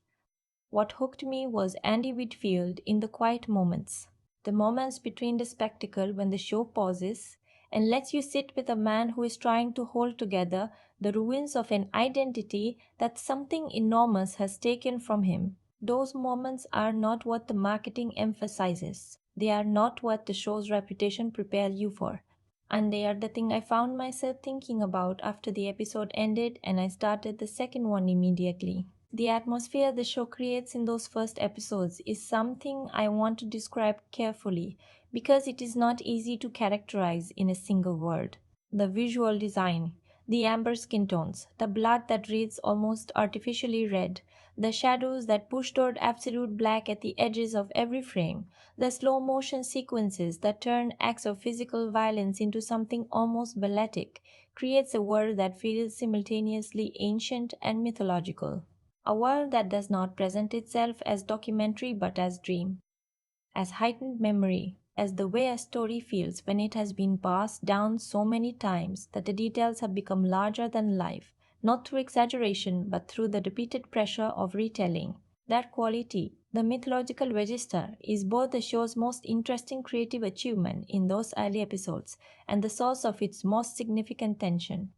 What hooked me was Andy Whitfield in the quiet moments. The moments between the spectacle when the show pauses and lets you sit with a man who is trying to hold together the ruins of an identity that something enormous has taken from him. Those moments are not what the marketing emphasizes. They are not what the show's reputation prepares you for. And they are the thing I found myself thinking about after the episode ended and I started the second one immediately. The atmosphere the show creates in those first episodes is something I want to describe carefully because it is not easy to characterize in a single word. The visual design, the amber skin tones, the blood that reads almost artificially red, the shadows that push toward absolute black at the edges of every frame, the slow motion sequences that turn acts of physical violence into something almost balletic, creates a world that feels simultaneously ancient and mythological. A world that does not present itself as documentary but as dream, as heightened memory, as the way a story feels when it has been passed down so many times that the details have become larger than life, not through exaggeration but through the repeated pressure of retelling. That quality, The mythological register is both the show's most interesting creative achievement in those early episodes and the source of its most significant tension,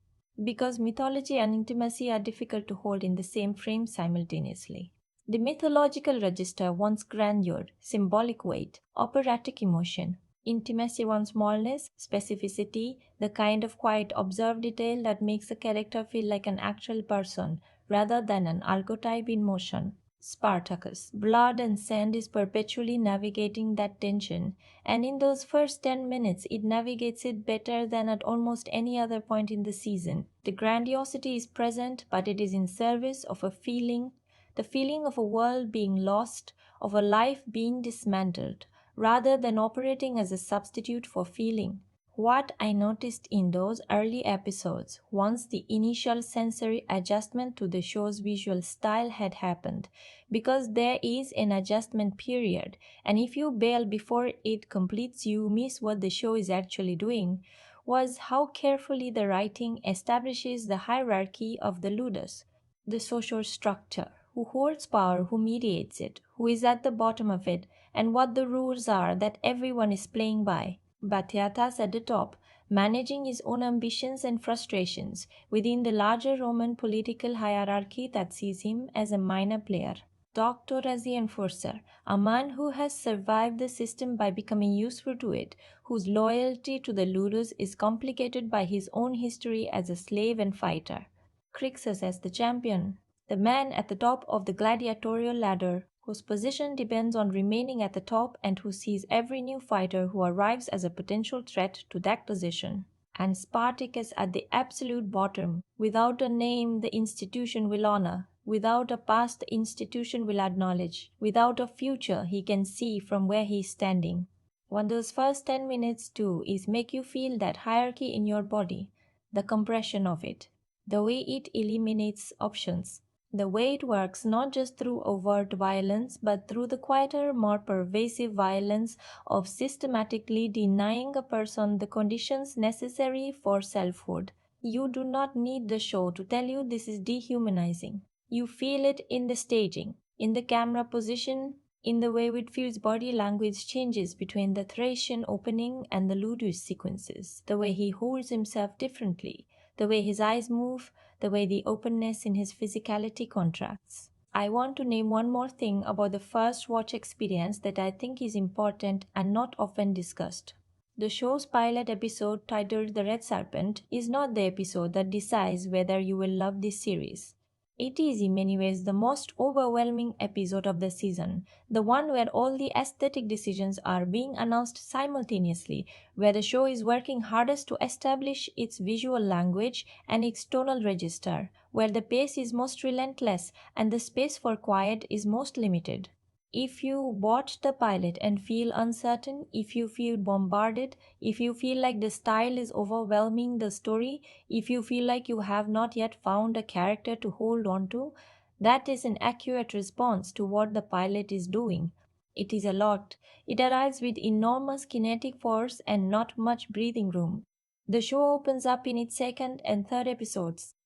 because mythology and intimacy are difficult to hold in the same frame simultaneously. The mythological register wants grandeur, symbolic weight, operatic emotion. Intimacy wants smallness, specificity, the kind of quiet observed detail that makes a character feel like an actual person rather than an archetype in motion. Spartacus, blood and sand, is perpetually navigating that tension, and in those first 10 minutes, it navigates it better than at almost any other point in the season. The grandiosity is present, but it is in service of a feeling, the feeling of a world being lost, of a life being dismantled, rather than operating as a substitute for feeling. What I noticed in those early episodes, once the initial sensory adjustment to the show's visual style had happened, because there is an adjustment period, and if you bail before it completes, you miss what the show is actually doing, was how carefully the writing establishes the hierarchy of the ludus, the social structure, who holds power, who mediates it, who is at the bottom of it, and what the rules are that everyone is playing by. Batiatas at the top, managing his own ambitions and frustrations within the larger Roman political hierarchy that sees him as a minor player. Doctor as the enforcer, a man who has survived the system by becoming useful to it, whose loyalty to the ludus is complicated by his own history as a slave and fighter. Crixus as the champion, the man at the top of the gladiatorial ladder, whose position depends on remaining at the top and who sees every new fighter who arrives as a potential threat to that position. And Spartacus at the absolute bottom, without a name the institution will honor, without a past the institution will acknowledge, without a future he can see from where he is standing. What those first 10 minutes do is make you feel that hierarchy in your body, the compression of it, the way it eliminates options, the way it works not just through overt violence but through the quieter, more pervasive violence of systematically denying a person the conditions necessary for selfhood. You do not need the show to tell you this is dehumanizing. You feel it in the staging, in the camera position, in the way Whitfield's body language changes between the Thracian opening and the ludus sequences, the way he holds himself differently, the way his eyes move, the way the openness in his physicality contracts. I want to name one more thing about the first watch experience that I think is important and not often discussed. The show's pilot episode, titled The Red Serpent, is not the episode that decides whether you will love this series. It is in many ways the most overwhelming episode of the season, the one where all the aesthetic decisions are being announced simultaneously, where the show is working hardest to establish its visual language and its tonal register, where the pace is most relentless and the space for quiet is most limited. If you watch the pilot and feel uncertain, if you feel bombarded, if you feel like the style is overwhelming the story, if you feel like you have not yet found a character to hold on to, that is an accurate response to what the pilot is doing. It is a lot. It arrives with enormous kinetic force and not much breathing room. The show opens up in its second and third episodes.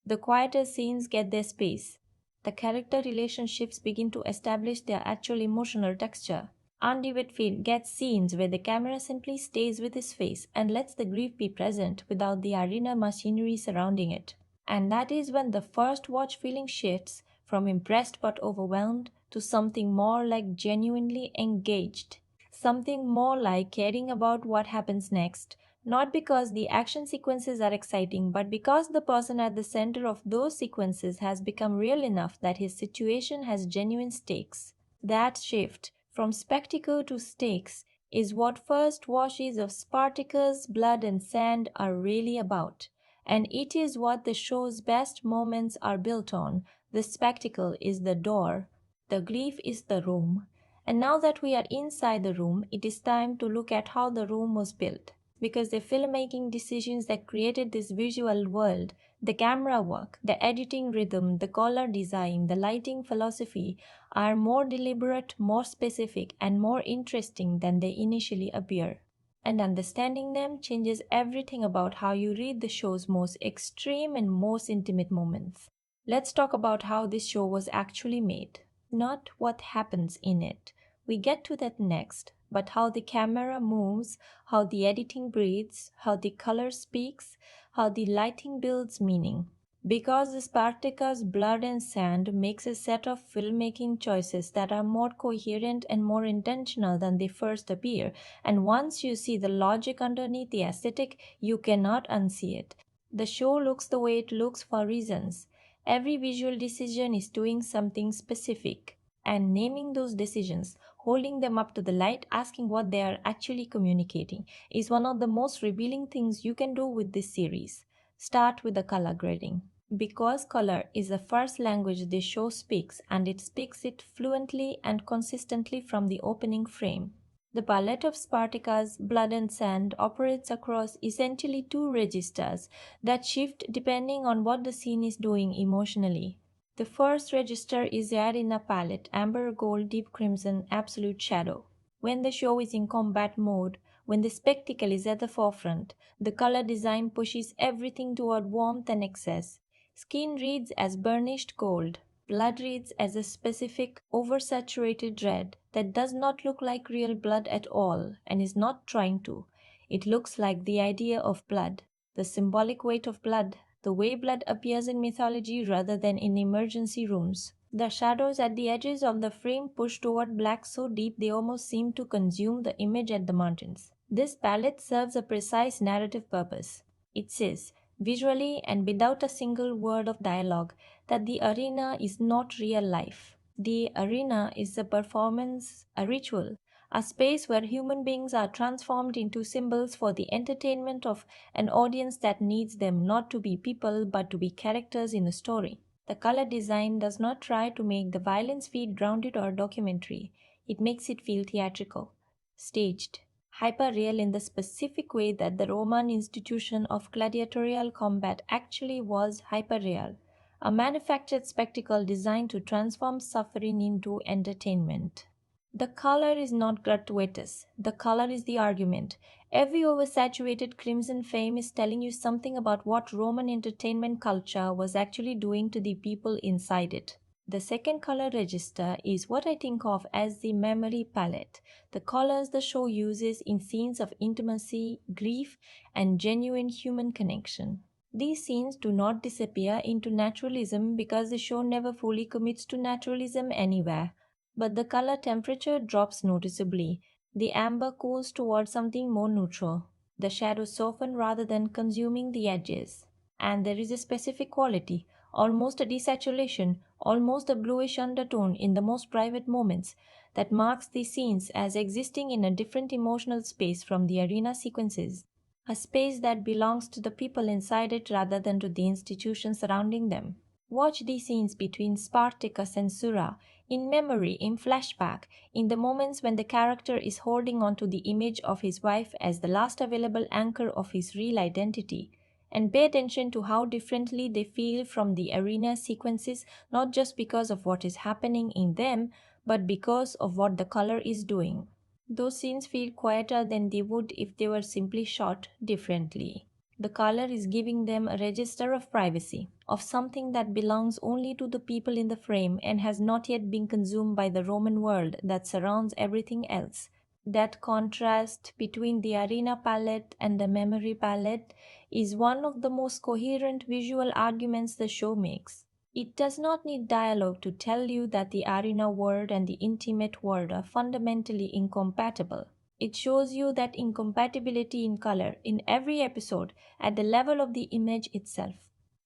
The quieter scenes get their space. The character relationships begin to establish their actual emotional texture. Andy Whitfield gets scenes where the camera simply stays with his face and lets the grief be present without the arena machinery surrounding it. And that is when the first watch feeling shifts from impressed but overwhelmed to something more like genuinely engaged. Something more like caring about what happens next, not because the action sequences are exciting, but because the person at the center of those sequences has become real enough that his situation has genuine stakes. That shift from spectacle to stakes is what first washes of Spartacus, blood and sand are really about. And it is what the show's best moments are built on. The spectacle is the door. The grief is the room. And now that we are inside the room, it is time to look at how the room was built. Because the filmmaking decisions that created this visual world, the camera work, the editing rhythm, the color design, the lighting philosophy are more deliberate, more specific, and more interesting than they initially appear. And understanding them changes everything about how you read the show's most extreme and most intimate moments. Let's talk about how this show was actually made. not what happens in it. We get to that next, but how the camera moves, how the editing breathes, how the color speaks, how the lighting builds meaning. Because the Spartacus Blood and Sand makes a set of filmmaking choices that are more coherent and more intentional than they first appear, and once you see the logic underneath the aesthetic, you cannot unsee it. The show looks the way it looks for reasons. Every visual decision is doing something specific, and naming those decisions, holding them up to the light, asking what they are actually communicating, is one of the most revealing things you can do with this series. Start with the color grading. Because color is the first language the show speaks, and it speaks it fluently and consistently from the opening frame. The palette of Spartacus, Blood and Sand operates across essentially two registers that shift depending on what the scene is doing emotionally. The first register is the arena palette, amber gold, deep crimson, absolute shadow. When the show is in combat mode, when the spectacle is at the forefront, the color design pushes everything toward warmth and excess. Skin reads as burnished gold. Blood reads as a specific, oversaturated red that does not look like real blood at all and is not trying to. It looks like the idea of blood, the symbolic weight of blood, the way blood appears in mythology rather than in emergency rooms. The shadows at the edges of the frame push toward black so deep they almost seem to consume the image at the margins. This palette serves a precise narrative purpose. It says, visually and without a single word of dialogue, that the arena is not real life. The arena is a performance, a ritual, a space where human beings are transformed into symbols for the entertainment of an audience that needs them not to be people but to be characters in a story. The color design does not try to make the violence feel grounded or documentary. It makes it feel theatrical, staged, hyper-real in the specific way that the Roman institution of gladiatorial combat actually was hyper-real, a manufactured spectacle designed to transform suffering into entertainment. The color is not gratuitous. The color is the argument. Every oversaturated crimson frame is telling you something about what Roman entertainment culture was actually doing to the people inside it. The second color register is what I think of as the memory palette, the colors the show uses in scenes of intimacy, grief, and genuine human connection. These scenes do not disappear into naturalism because the show never fully commits to naturalism anywhere, but the color temperature drops noticeably. The amber cools towards something more neutral. The shadows soften rather than consuming the edges. And there is a specific quality, almost a desaturation, almost a bluish undertone in the most private moments, that marks these scenes as existing in a different emotional space from the arena sequences. A space that belongs to the people inside it rather than to the institutions surrounding them. Watch these scenes between Spartacus and Sura, in memory, in flashback, in the moments when the character is holding on to the image of his wife as the last available anchor of his real identity. And pay attention to how differently they feel from the arena sequences, not just because of what is happening in them, but because of what the color is doing. Those scenes feel quieter than they would if they were simply shot differently. The color is giving them a register of privacy, of something that belongs only to the people in the frame and has not yet been consumed by the Roman world that surrounds everything else. That contrast between the arena palette and the memory palette is one of the most coherent visual arguments the show makes. It does not need dialogue to tell you that the arena world and the intimate world are fundamentally incompatible. It shows you that incompatibility in color in every episode at the level of the image itself.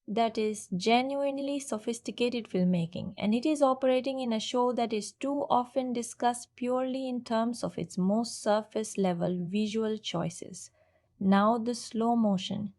That is genuinely sophisticated filmmaking, and it is operating in a show that is too often discussed purely in terms of its most surface level visual choices. Now, the slow motion.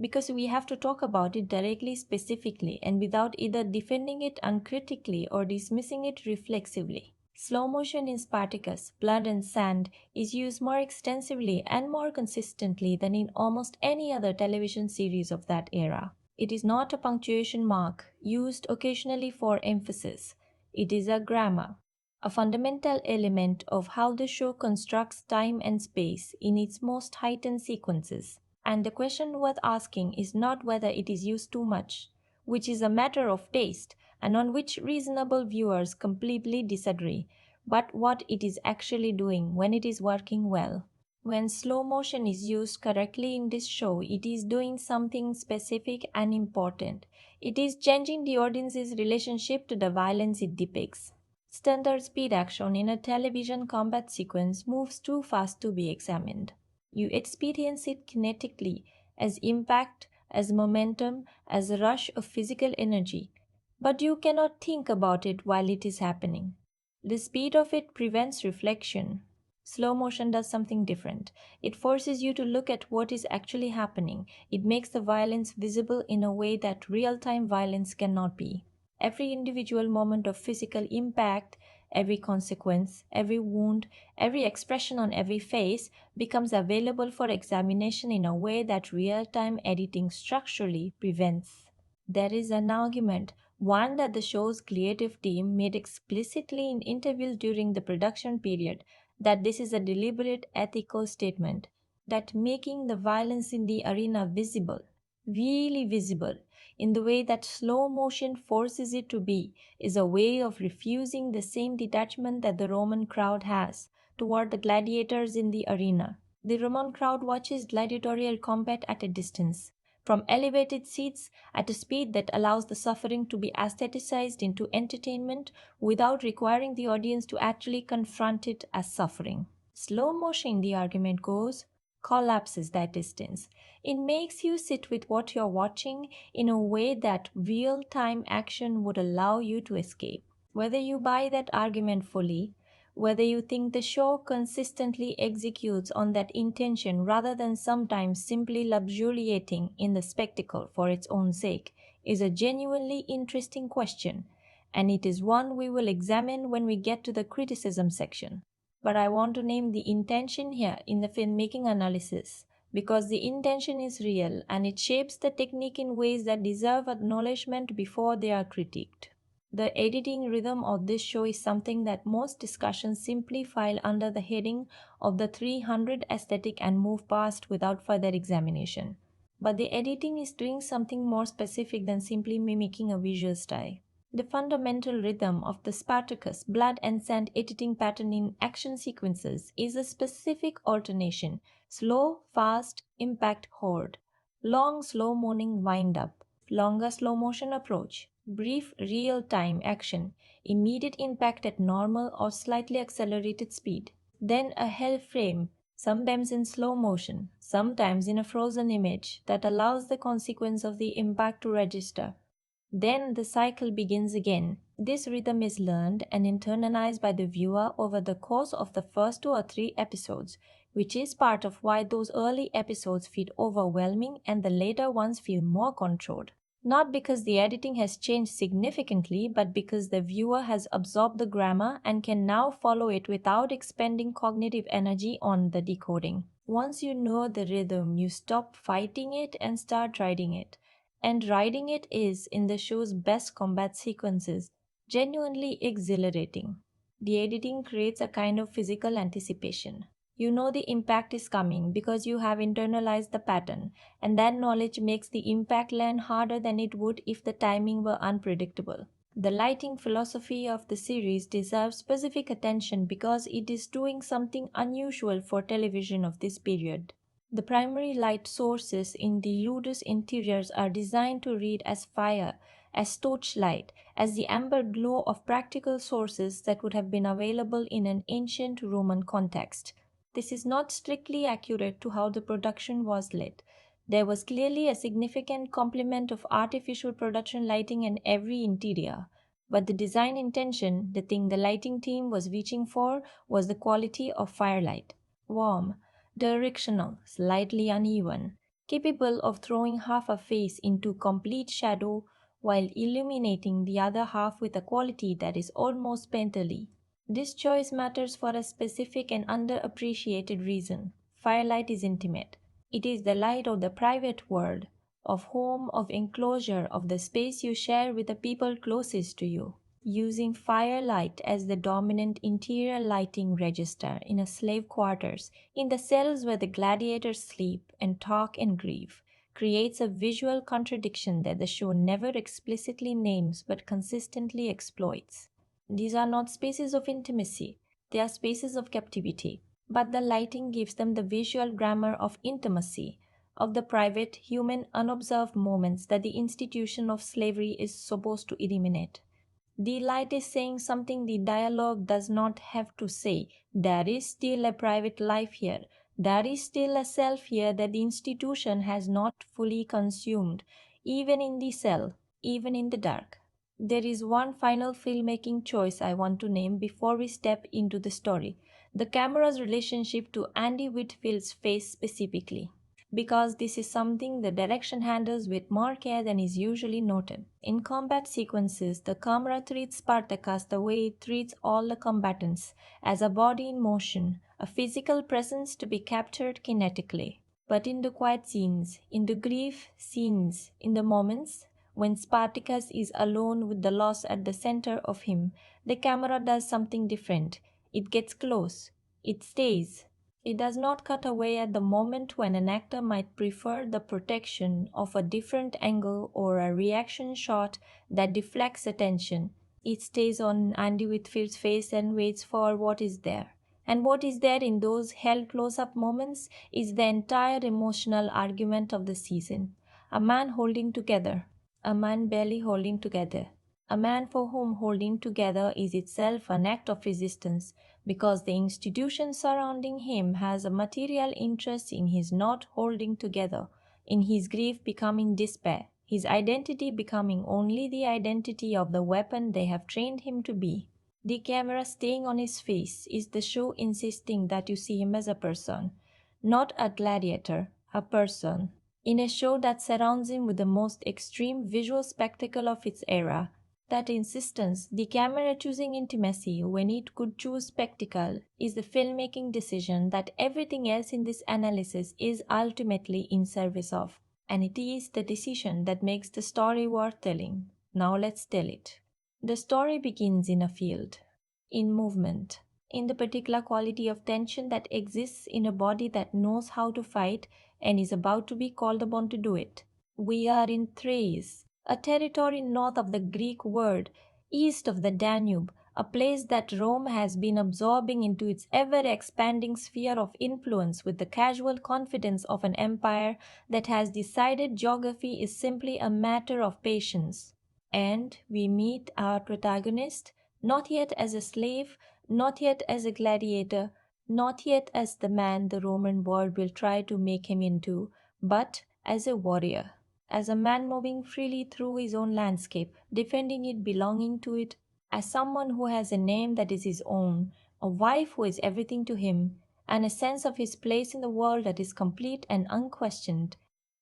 Because we have to talk about it directly, specifically, and without either defending it uncritically or dismissing it reflexively. Slow motion in Spartacus, Blood and Sand is used more extensively and more consistently than in almost any other television series of that era. It is not a punctuation mark used occasionally for emphasis. It is a grammar, a fundamental element of how the show constructs time and space in its most heightened sequences. And the question worth asking is not whether it is used too much, which is a matter of taste, and on which reasonable viewers completely disagree, but what it is actually doing when it is working well. When slow motion is used correctly in this show, it is doing something specific and important. It is changing the audience's relationship to the violence it depicts. Standard speed action in a television combat sequence moves too fast to be examined. You experience it kinetically, as impact, as momentum, as a rush of physical energy, but you cannot think about it while it is happening. The speed of it prevents reflection. Slow motion does something different. It forces you to look at what is actually happening. It makes the violence visible in a way that real-time violence cannot be. Every individual moment of physical impact, every consequence, every wound, every expression on every face becomes available for examination in a way that real-time editing structurally prevents. There is an argument, one that the show's creative team made explicitly in interviews during the production period, that this is a deliberate ethical statement, that making the violence in the arena visible, really visible, in the way that slow motion forces it to be, is a way of refusing the same detachment that the Roman crowd has toward the gladiators in the arena. The Roman crowd watches gladiatorial combat at a distance, from elevated seats at a speed that allows the suffering to be aestheticized into entertainment without requiring the audience to actually confront it as suffering. Slow motion, the argument goes, collapses that distance. It makes you sit with what you're watching in a way that real-time action would allow you to escape. Whether you buy that argument fully, whether you think the show consistently executes on that intention rather than sometimes simply luxuriating in the spectacle for its own sake, is a genuinely interesting question, and it is one we will examine when we get to the criticism section. But I want to name the intention here in the filmmaking analysis, because the intention is real and it shapes the technique in ways that deserve acknowledgement before they are critiqued. The editing rhythm of this show is something that most discussions simply file under the heading of the 300 aesthetic and move past without further examination. But the editing is doing something more specific than simply mimicking a visual style. The fundamental rhythm of the Spartacus blood and sand editing pattern in action sequences is a specific alternation: slow, fast, impact, horde; long, slow moaning wind up; longer slow motion approach; brief real-time action; immediate impact at normal or slightly accelerated speed; then a hell frame, sometimes in slow motion, sometimes in a frozen image that allows the consequence of the impact to register. Then the cycle begins again. This rhythm is learned and internalized by the viewer over the course of the first 2 or 3 episodes, which is part of why those early episodes feel overwhelming and the later ones feel more controlled. Not because the editing has changed significantly, but because the viewer has absorbed the grammar and can now follow it without expending cognitive energy on the decoding. Once you know the rhythm, you stop fighting it and start riding it. And riding it is, in the show's best combat sequences, genuinely exhilarating. The editing creates a kind of physical anticipation. You know the impact is coming because you have internalized the pattern, and that knowledge makes the impact land harder than it would if the timing were unpredictable. The lighting philosophy of the series deserves specific attention because it is doing something unusual for television of this period. The primary light sources in the Ludus interiors are designed to read as fire, as torchlight, as the amber glow of practical sources that would have been available in an ancient Roman context. This is not strictly accurate to how the production was lit. There was clearly a significant complement of artificial production lighting in every interior. But the design intention, the thing the lighting team was reaching for, was the quality of firelight. Warm, directional, slightly uneven, capable of throwing half a face into complete shadow while illuminating the other half with a quality that is almost painterly. This choice matters for a specific and underappreciated reason. Firelight is intimate. It is the light of the private world, of home, of enclosure, of the space you share with the people closest to you. Using firelight as the dominant interior lighting register in a slave quarters, in the cells where the gladiators sleep and talk and grieve, creates a visual contradiction that the show never explicitly names but consistently exploits. These are not spaces of intimacy, they are spaces of captivity, but the lighting gives them the visual grammar of intimacy, of the private, human, unobserved moments that the institution of slavery is supposed to eliminate. The light is saying something the dialogue does not have to say. There is still a private life here. There is still a self here that the institution has not fully consumed, even in the cell, even in the dark. There is one final filmmaking choice I want to name before we step into the story: the camera's relationship to Andy Whitfield's face specifically, because this is something the direction handles with more care than is usually noted. In combat sequences, the camera treats Spartacus the way it treats all the combatants, as a body in motion, a physical presence to be captured kinetically. But in the quiet scenes, in the grief scenes, in the moments when Spartacus is alone with the loss at the center of him, the camera does something different. It gets close. It stays. It does not cut away at the moment when an actor might prefer the protection of a different angle or a reaction shot that deflects attention. It stays on Andy Whitfield's face and waits for what is there. And what is there in those held close-up moments is the entire emotional argument of the season. A man holding together, a man barely holding together, a man for whom holding together is itself an act of resistance, because the institution surrounding him has a material interest in his not holding together, in his grief becoming despair, his identity becoming only the identity of the weapon they have trained him to be. The camera staying on his face is the show insisting that you see him as a person, not a gladiator, a person. In a show that surrounds him with the most extreme visual spectacle of its era, that insistence, the camera choosing intimacy when it could choose spectacle, is the filmmaking decision that everything else in this analysis is ultimately in service of. And it is the decision that makes the story worth telling. Now let's tell it. The story begins in a field, in movement, in the particular quality of tension that exists in a body that knows how to fight and is about to be called upon to do it. We are in Thrace, a territory north of the Greek world, east of the Danube, a place that Rome has been absorbing into its ever-expanding sphere of influence with the casual confidence of an empire that has decided geography is simply a matter of patience. And we meet our protagonist, not yet as a slave, not yet as a gladiator, not yet as the man the Roman world will try to make him into, but as a warrior, as a man moving freely through his own landscape, defending it belonging to it, as someone who has a name that is his own, a wife who is everything to him, and a sense of his place in the world that is complete and unquestioned.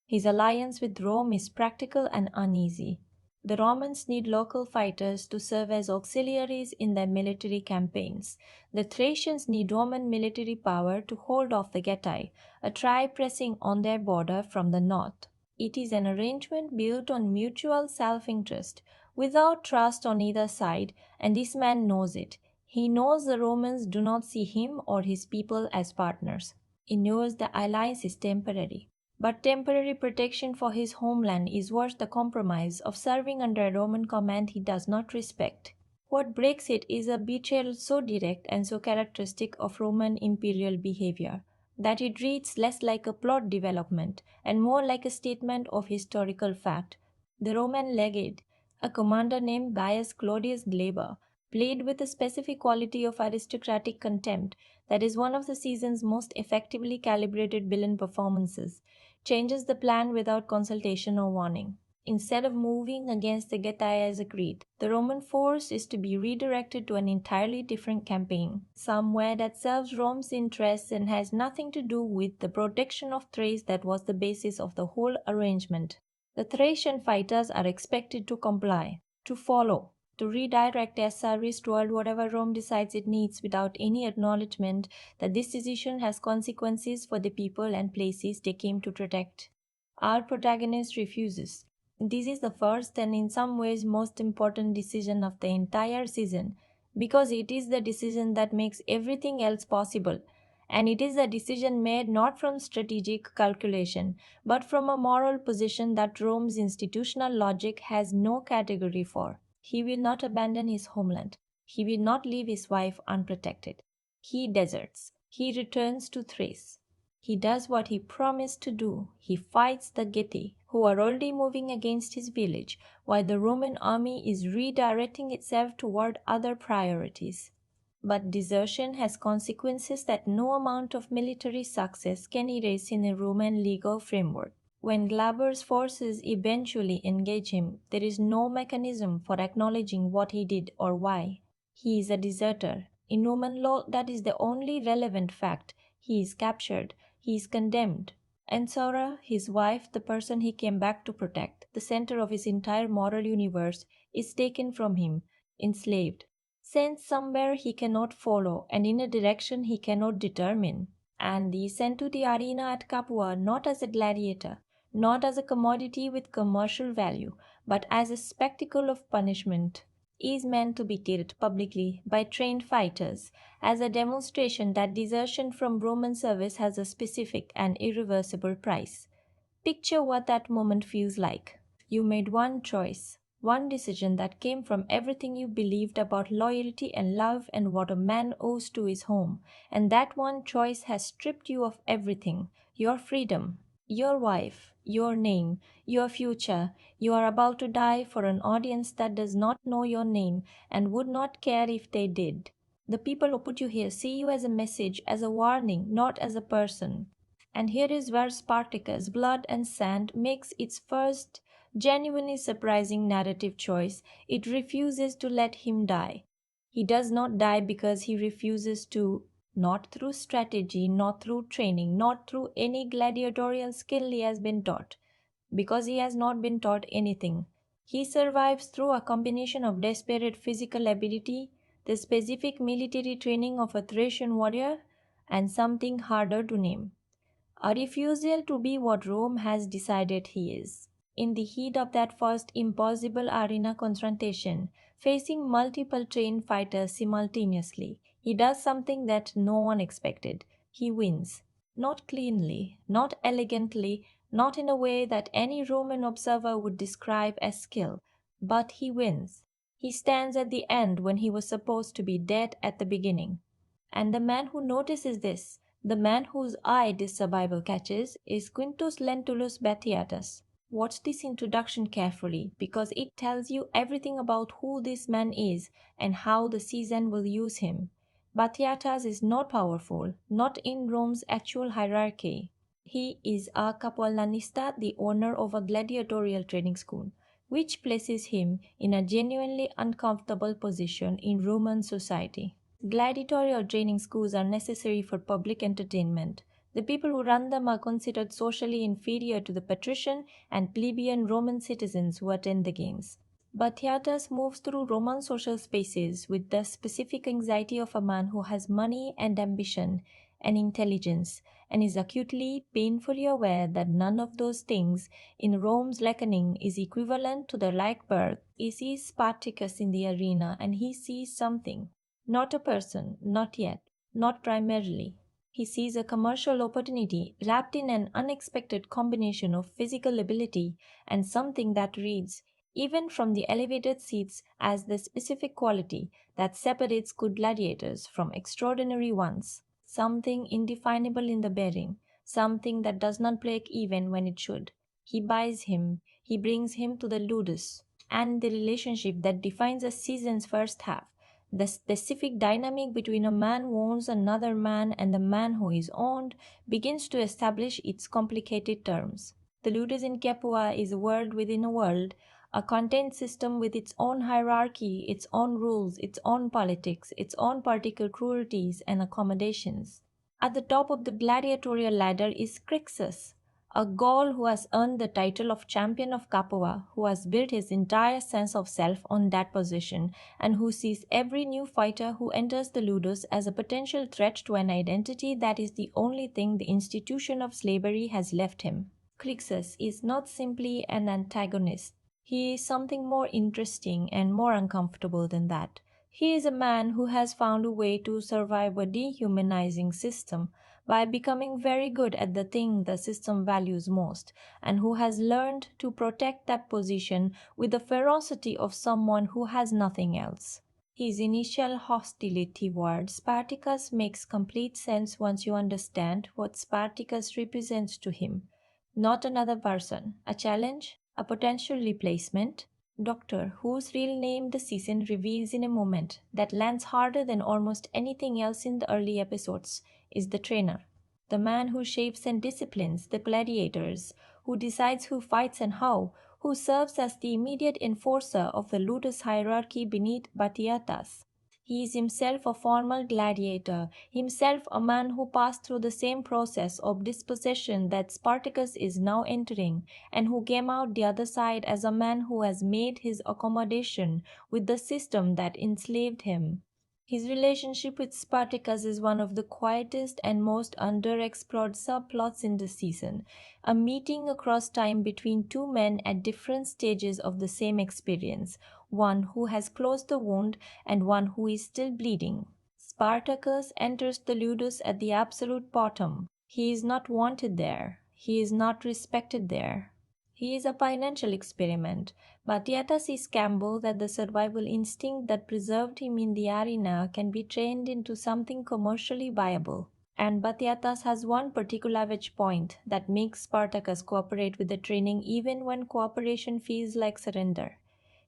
His alliance with Rome is practical and uneasy. The Romans need local fighters to serve as auxiliaries in their military campaigns. The Thracians need Roman military power to hold off the Getae, a tribe pressing on their border from the north. It is an arrangement built on mutual self-interest, without trust on either side, and this man knows it. He knows the Romans do not see him or his people as partners. He knows the alliance is temporary. But temporary protection for his homeland is worth the compromise of serving under a Roman command he does not respect. What breaks it is a betrayal so direct and so characteristic of Roman imperial behavior that it reads less like a plot development and more like a statement of historical fact. The Roman legate, a commander named Gaius Claudius Glaber, played with a specific quality of aristocratic contempt that is one of the season's most effectively calibrated villain performances, changes the plan without consultation or warning. Instead of moving against the Getae as agreed, the Roman force is to be redirected to an entirely different campaign, somewhere that serves Rome's interests and has nothing to do with the protection of Thrace that was the basis of the whole arrangement. The Thracian fighters are expected to comply, to follow, to redirect their service toward whatever Rome decides it needs without any acknowledgement that this decision has consequences for the people and places they came to protect. Our protagonist refuses. This is the first and in some ways most important decision of the entire season, because it is the decision that makes everything else possible, and it is a decision made not from strategic calculation, but from a moral position that Rome's institutional logic has no category for. He will not abandon his homeland. He will not leave his wife unprotected. He deserts. He returns to Thrace. He does what he promised to do. He fights the Getae, who are already moving against his village, while the Roman army is redirecting itself toward other priorities. But desertion has consequences that no amount of military success can erase in a Roman legal framework. When Glaber's forces eventually engage him, there is no mechanism for acknowledging what he did or why. He is a deserter. In Roman law, that is the only relevant fact. He is captured. He is condemned. And Sora, his wife, the person he came back to protect, the center of his entire moral universe, is taken from him, enslaved, sent somewhere he cannot follow and in a direction he cannot determine. And he sent to the arena at Capua not as a gladiator, not as a commodity with commercial value, but as a spectacle of punishment, is meant to be killed publicly by trained fighters, as a demonstration that desertion from Roman service has a specific and irreversible price. Picture what that moment feels like. You made one choice, one decision that came from everything you believed about loyalty and love and what a man owes to his home, and that one choice has stripped you of everything: your freedom, your wife, your name, your future. You are about to die for an audience that does not know your name and would not care if they did. The people who put you here see you as a message, as a warning, not as a person. And here is where Spartacus, Blood and Sand, makes its first genuinely surprising narrative choice. It refuses to let him die. He does not die because he refuses to, not through strategy, not through training, not through any gladiatorial skill he has been taught, because he has not been taught anything. He survives through a combination of desperate physical ability, the specific military training of a Thracian warrior, and something harder to name: a refusal to be what Rome has decided he is. In the heat of that first impossible arena confrontation, facing multiple trained fighters simultaneously, he does something that no one expected. He wins. Not cleanly, not elegantly, not in a way that any Roman observer would describe as skill, but he wins. He stands at the end when he was supposed to be dead at the beginning. And the man who notices this, the man whose eye this survival catches, is Quintus Lentulus Batiatus. Watch this introduction carefully because it tells you everything about who this man is and how the season will use him. Batiatus is not powerful, not in Rome's actual hierarchy. He is a Capuanista, the owner of a gladiatorial training school, which places him in a genuinely uncomfortable position in Roman society. Gladiatorial training schools are necessary for public entertainment. The people who run them are considered socially inferior to the patrician and plebeian Roman citizens who attend the games. Batiatus moves through Roman social spaces with the specific anxiety of a man who has money and ambition and intelligence, and is acutely, painfully aware that none of those things in Rome's reckoning is equivalent to the like birth. He sees Spartacus in the arena, and he sees something. Not a person, not yet, not primarily. He sees a commercial opportunity wrapped in an unexpected combination of physical ability and something that reads, even from the elevated seats, as the specific quality that separates good gladiators from extraordinary ones. Something indefinable in the bearing, something that does not break even when it should. He buys him, he brings him to the ludus, and the relationship that defines a season's first half. The specific dynamic between a man who owns another man and the man who is owned begins to establish its complicated terms. The ludus in Capua is a world within a world, a content system with its own hierarchy, its own rules, its own politics, its own particular cruelties and accommodations. At the top of the gladiatorial ladder is Crixus, a Gaul who has earned the title of champion of Capua, who has built his entire sense of self on that position, and who sees every new fighter who enters the ludus as a potential threat to an identity that is the only thing the institution of slavery has left him. Crixus is not simply an antagonist. He is something more interesting and more uncomfortable than that. He is a man who has found a way to survive a dehumanizing system by becoming very good at the thing the system values most, and who has learned to protect that position with the ferocity of someone who has nothing else. His initial hostility toward Spartacus makes complete sense once you understand what Spartacus represents to him. Not another person, a challenge, a potential replacement. Doctor, whose real name the season reveals in a moment that lands harder than almost anything else in the early episodes, is the trainer. The man who shapes and disciplines the gladiators, who decides who fights and how, who serves as the immediate enforcer of the ludus hierarchy beneath Batiatas. He is himself a former gladiator, himself a man who passed through the same process of dispossession that Spartacus is now entering, and who came out the other side as a man who has made his accommodation with the system that enslaved him. His relationship with Spartacus is one of the quietest and most underexplored subplots in the season, a meeting across time between two men at different stages of the same experience, one who has closed the wound and one who is still bleeding. Spartacus enters the ludus at the absolute bottom. He is not wanted there. He is not respected there. He is a financial experiment, but yet as is gamble that the survival instinct that preserved him in the arena can be trained into something commercially viable. And Batiatas has one particular wedge point that makes Spartacus cooperate with the training even when cooperation feels like surrender.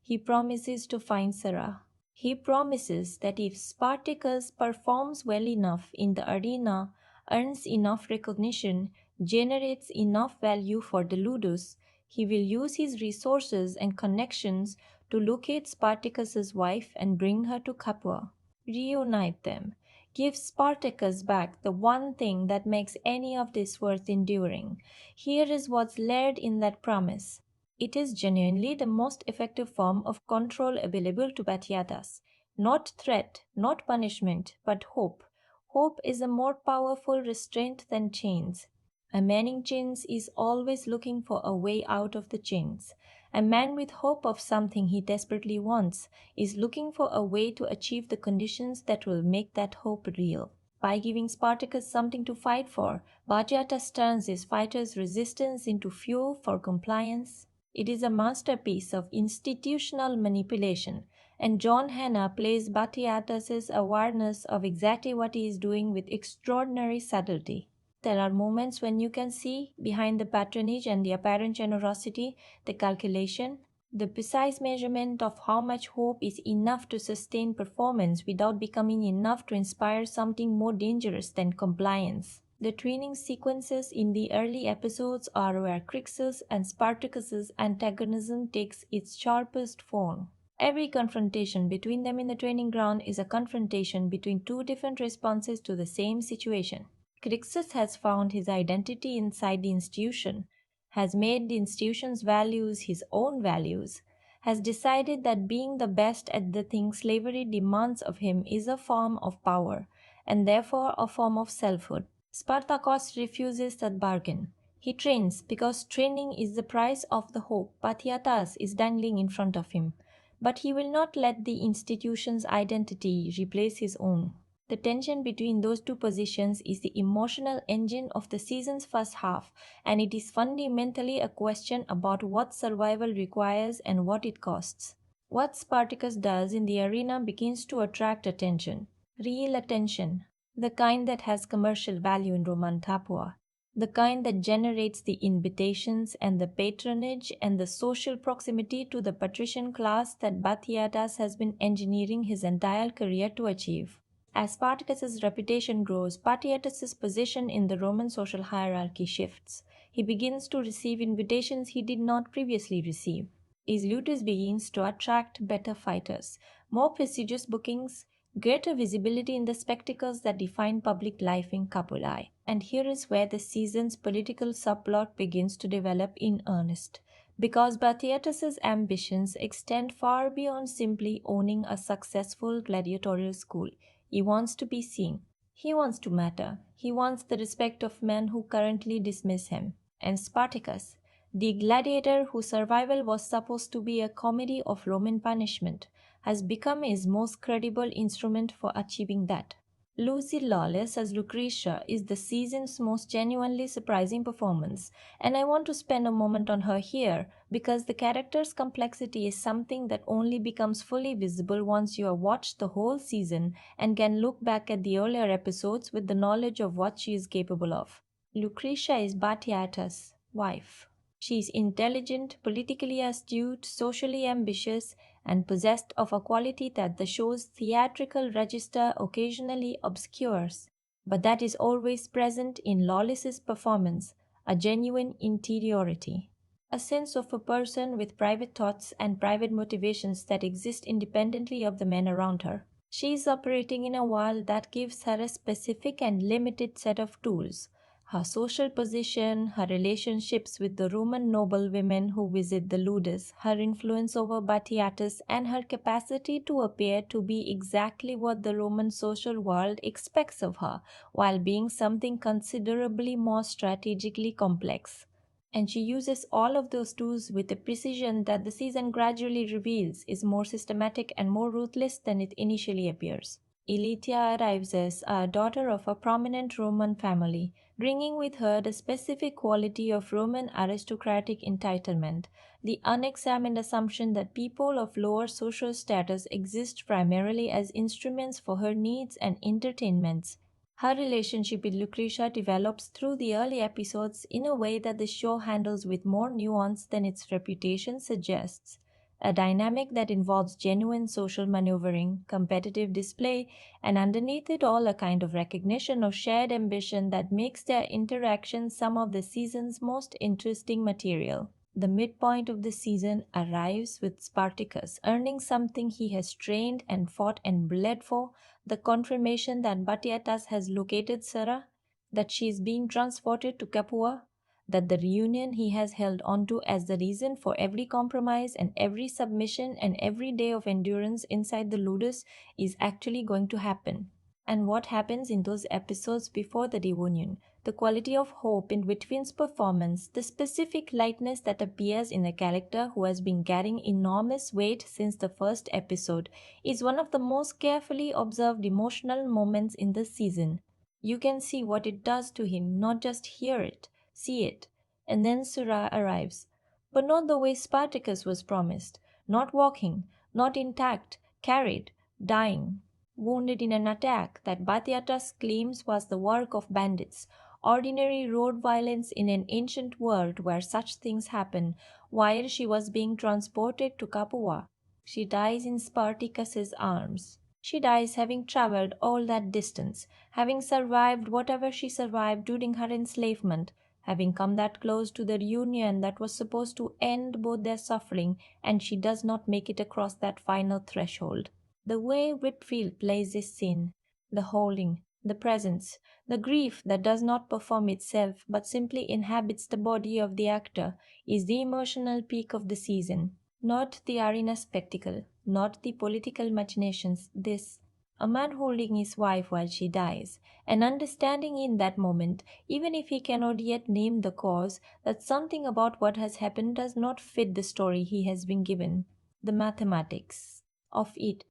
He promises to find Sarah. He promises that if Spartacus performs well enough in the arena, earns enough recognition, generates enough value for the ludus, he will use his resources and connections to locate Spartacus's wife and bring her to Capua. Reunite them. Give Spartacus back the one thing that makes any of this worth enduring. Here is what's layered in that promise. It is genuinely the most effective form of control available to Batiatas. Not threat, not punishment, but hope. Hope is a more powerful restraint than chains. A man in chains is always looking for a way out of the chains. A man with hope of something he desperately wants is looking for a way to achieve the conditions that will make that hope real. By giving Spartacus something to fight for, Batiatas turns his fighters' resistance into fuel for compliance. It is a masterpiece of institutional manipulation, and John Hannah plays Batiatas' awareness of exactly what he is doing with extraordinary subtlety. There are moments when you can see, behind the patronage and the apparent generosity, the calculation, the precise measurement of how much hope is enough to sustain performance without becoming enough to inspire something more dangerous than compliance. The training sequences in the early episodes are where Crixus and Spartacus's antagonism takes its sharpest form. Every confrontation between them in the training ground is a confrontation between two different responses to the same situation. Crixus has found his identity inside the institution, has made the institution's values his own values, has decided that being the best at the thing slavery demands of him is a form of power, and therefore a form of selfhood. Spartacus refuses that bargain. He trains because training is the price of the hope Batiatas is dangling in front of him, but he will not let the institution's identity replace his own. The tension between those two positions is the emotional engine of the season's first half, and it is fundamentally a question about what survival requires and what it costs. What Spartacus does in the arena begins to attract attention. Real attention. The kind that has commercial value in Roman Capua. The kind that generates the invitations and the patronage and the social proximity to the patrician class that Batiatas has been engineering his entire career to achieve. As Spartacus's reputation grows, Batiatus's position in the Roman social hierarchy shifts. He begins to receive invitations he did not previously receive. His ludus begins to attract better fighters, more prestigious bookings, greater visibility in the spectacles that define public life in Capulae. And here is where the season's political subplot begins to develop in earnest. Because Batiatus's ambitions extend far beyond simply owning a successful gladiatorial school. He wants to be seen. He wants to matter. He wants the respect of men who currently dismiss him. And Spartacus, the gladiator whose survival was supposed to be a comedy of Roman punishment, has become his most credible instrument for achieving that. Lucy Lawless as Lucretia is the season's most genuinely surprising performance, and I want to spend a moment on her here because the character's complexity is something that only becomes fully visible once you have watched the whole season and can look back at the earlier episodes with the knowledge of what she is capable of. Lucretia is Batiata's wife. She is intelligent, politically astute, socially ambitious, and possessed of a quality that the show's theatrical register occasionally obscures, but that is always present in Lawless's performance, a genuine interiority. A sense of a person with private thoughts and private motivations that exist independently of the men around her. She is operating in a world that gives her a specific and limited set of tools. Her social position, her relationships with the Roman noble women who visit the Ludus, her influence over Batiatus, and her capacity to appear to be exactly what the Roman social world expects of her, while being something considerably more strategically complex. And she uses all of those tools with a precision that the season gradually reveals is more systematic and more ruthless than it initially appears. Ilitia arrives as a daughter of a prominent Roman family, bringing with her the specific quality of Roman aristocratic entitlement, the unexamined assumption that people of lower social status exist primarily as instruments for her needs and entertainments. Her relationship with Lucretia develops through the early episodes in a way that the show handles with more nuance than its reputation suggests. A dynamic that involves genuine social maneuvering, competitive display, and underneath it all a kind of recognition of shared ambition that makes their interactions some of the season's most interesting material. The midpoint of the season arrives with Spartacus earning something he has trained and fought and bled for, the confirmation that Batiatas has located Sarah, that she is being transported to Capua, that the reunion he has held onto as the reason for every compromise and every submission and every day of endurance inside the Ludus is actually going to happen. And what happens in those episodes before the reunion, the quality of hope in Whitfield's performance, the specific lightness that appears in a character who has been carrying enormous weight since the first episode, is one of the most carefully observed emotional moments in the season. You can see what it does to him, not just hear it, see it. And then Surah arrives, but not the way Spartacus was promised, not walking, not intact, carried, dying, wounded in an attack that Batiatas claims was the work of bandits, ordinary road violence in an ancient world where such things happen, while she was being transported to Capua. She dies in Spartacus's arms. She dies having traveled all that distance, having survived whatever she survived during her enslavement, having come that close to the reunion that was supposed to end both their suffering, and she does not make it across that final threshold. The way Whitfield plays this scene, the holding, the presence, the grief that does not perform itself but simply inhabits the body of the actor, is the emotional peak of the season. Not the arena spectacle, not the political machinations, this. A man holding his wife while she dies, and understanding in that moment, even if he cannot yet name the cause, that something about what has happened does not fit the story he has been given. The mathematics of it,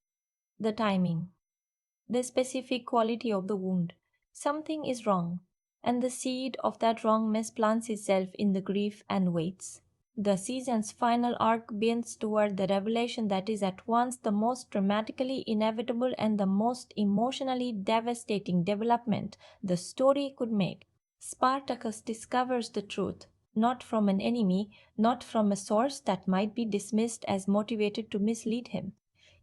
the timing, the specific quality of the wound. Something is wrong, and the seed of that wrongness plants itself in the grief and waits. The season's final arc bends toward the revelation that is at once the most dramatically inevitable and the most emotionally devastating development the story could make. Spartacus discovers the truth, not from an enemy, not from a source that might be dismissed as motivated to mislead him.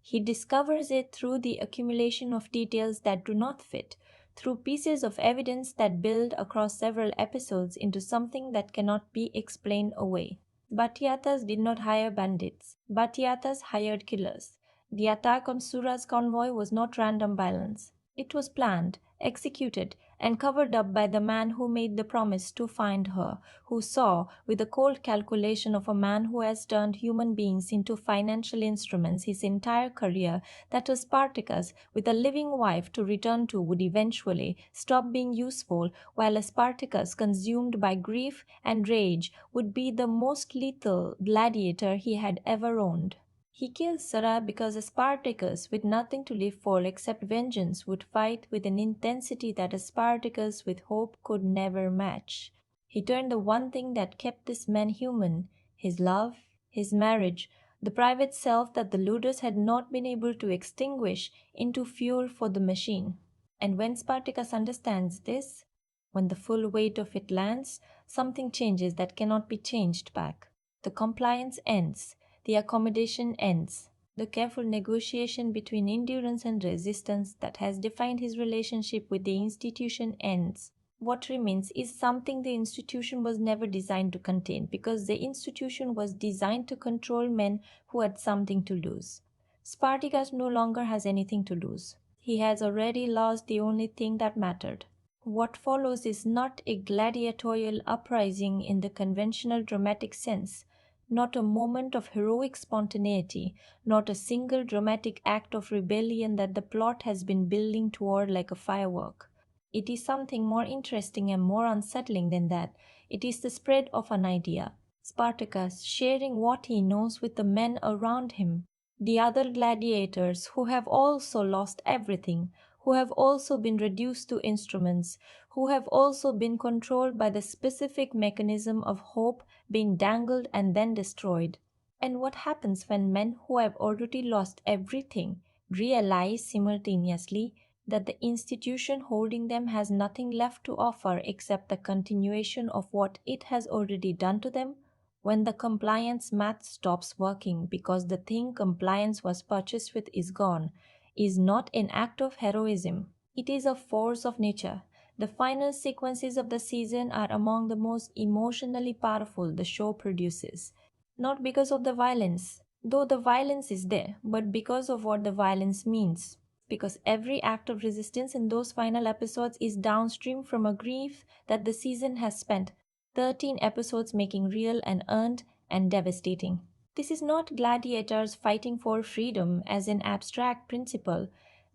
He discovers it through the accumulation of details that do not fit, through pieces of evidence that build across several episodes into something that cannot be explained away. Batiatas did not hire bandits. Batiatas hired killers. The attack on Sura's convoy was not random violence. It was planned, executed, and covered up by the man who made the promise to find her, who saw, with the cold calculation of a man who has turned human beings into financial instruments his entire career, that a Spartacus with a living wife to return to would eventually stop being useful, while a Spartacus consumed by grief and rage would be the most lethal gladiator he had ever owned. He kills Sarah because Spartacus, with nothing to live for except vengeance, would fight with an intensity that a Spartacus with hope could never match. He turned the one thing that kept this man human, his love, his marriage, the private self that the looters had not been able to extinguish, into fuel for the machine. And when Spartacus understands this, when the full weight of it lands, something changes that cannot be changed back. The compliance ends. The accommodation ends. The careful negotiation between endurance and resistance that has defined his relationship with the institution ends. What remains is something the institution was never designed to contain, because the institution was designed to control men who had something to lose. Spartacus no longer has anything to lose. He has already lost the only thing that mattered. What follows is not a gladiatorial uprising in the conventional dramatic sense, not a moment of heroic spontaneity, not a single dramatic act of rebellion that the plot has been building toward like a firework. It is something more interesting and more unsettling than that. It is the spread of an idea. Spartacus sharing what he knows with the men around him, the other gladiators who have also lost everything, who have also been reduced to instruments, who have also been controlled by the specific mechanism of hope being dangled and then destroyed. And what happens when men who have already lost everything realize simultaneously that the institution holding them has nothing left to offer except the continuation of what it has already done to them? When the compliance math stops working because the thing compliance was purchased with is gone, is not an act of heroism. It is a force of nature. The final sequences of the season are among the most emotionally powerful the show produces. Not because of the violence, though the violence is there, but because of what the violence means. Because every act of resistance in those final episodes is downstream from a grief that the season has spent 13 episodes making real and earned and devastating. This is not gladiators fighting for freedom as an abstract principle.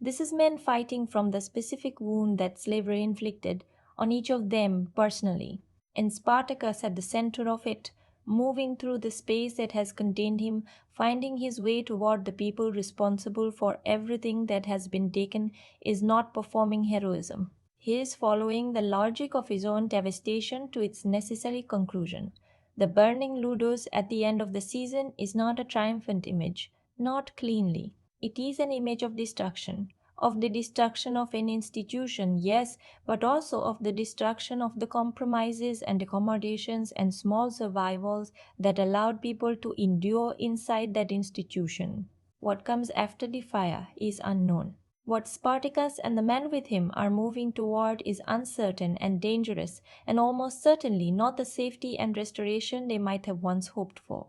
This is men fighting from the specific wound that slavery inflicted on each of them personally, and Spartacus at the center of it, moving through the space that has contained him, finding his way toward the people responsible for everything that has been taken, is not performing heroism. He is following the logic of his own devastation to its necessary conclusion. The burning Ludus at the end of the season is not a triumphant image, not cleanly. It is an image of the destruction of an institution, yes, but also of the destruction of the compromises and accommodations and small survivals that allowed people to endure inside that institution. What comes after the fire is unknown. What Spartacus and the men with him are moving toward is uncertain and dangerous, and almost certainly not the safety and restoration they might have once hoped for.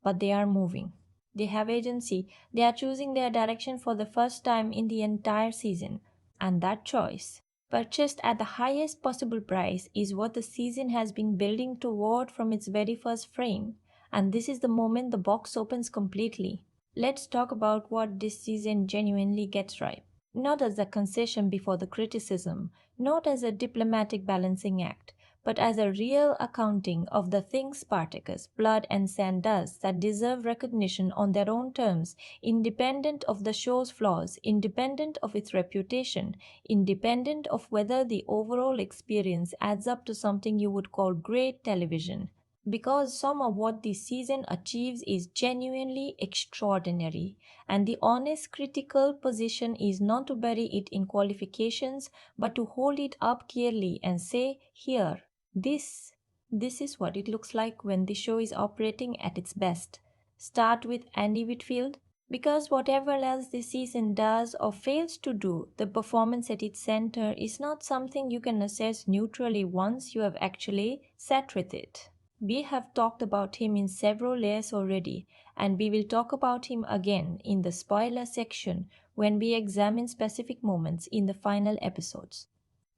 But they are moving. They have agency. They are choosing their direction for the first time in the entire season. And that choice, purchased at the highest possible price, is what the season has been building toward from its very first frame. And this is the moment the box opens completely. Let's talk about what this season genuinely gets right. Not as a concession before the criticism, not as a diplomatic balancing act, but as a real accounting of the things Spartacus, blood and sand does that deserve recognition on their own terms, independent of the show's flaws, independent of its reputation, independent of whether the overall experience adds up to something you would call great television. Because some of what this season achieves is genuinely extraordinary, and the honest critical position is not to bury it in qualifications, but to hold it up clearly and say, here, this is what it looks like when the show is operating at its best. Start with Andy Whitfield, because whatever else this season does or fails to do, the performance at its center is not something you can assess neutrally once you have actually sat with it. We have talked about him in several layers already, and we will talk about him again in the spoiler section when we examine specific moments in the final episodes.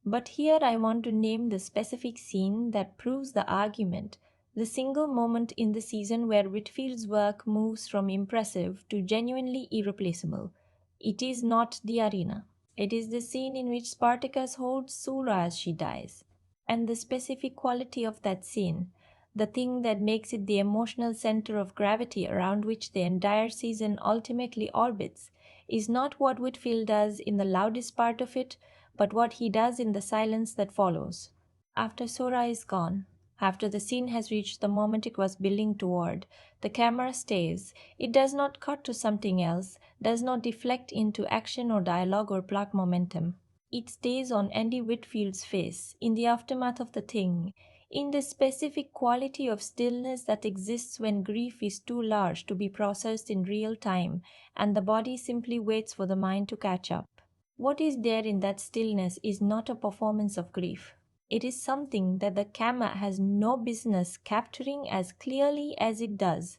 But here I want to name the specific scene that proves the argument, the single moment in the season where Whitfield's work moves from impressive to genuinely irreplaceable. It is not the arena. It is the scene in which Spartacus holds Sula as she dies. And the specific quality of that scene, the thing that makes it the emotional center of gravity around which the entire season ultimately orbits, is not what Whitfield does in the loudest part of it, but what he does in the silence that follows. After Sora is gone, after the scene has reached the moment it was building toward, the camera stays. It does not cut to something else, does not deflect into action or dialogue or plot momentum. It stays on Andy Whitfield's face, in the aftermath of the thing, in the specific quality of stillness that exists when grief is too large to be processed in real time and the body simply waits for the mind to catch up. What is there in that stillness is not a performance of grief. It is something that the camera has no business capturing as clearly as it does.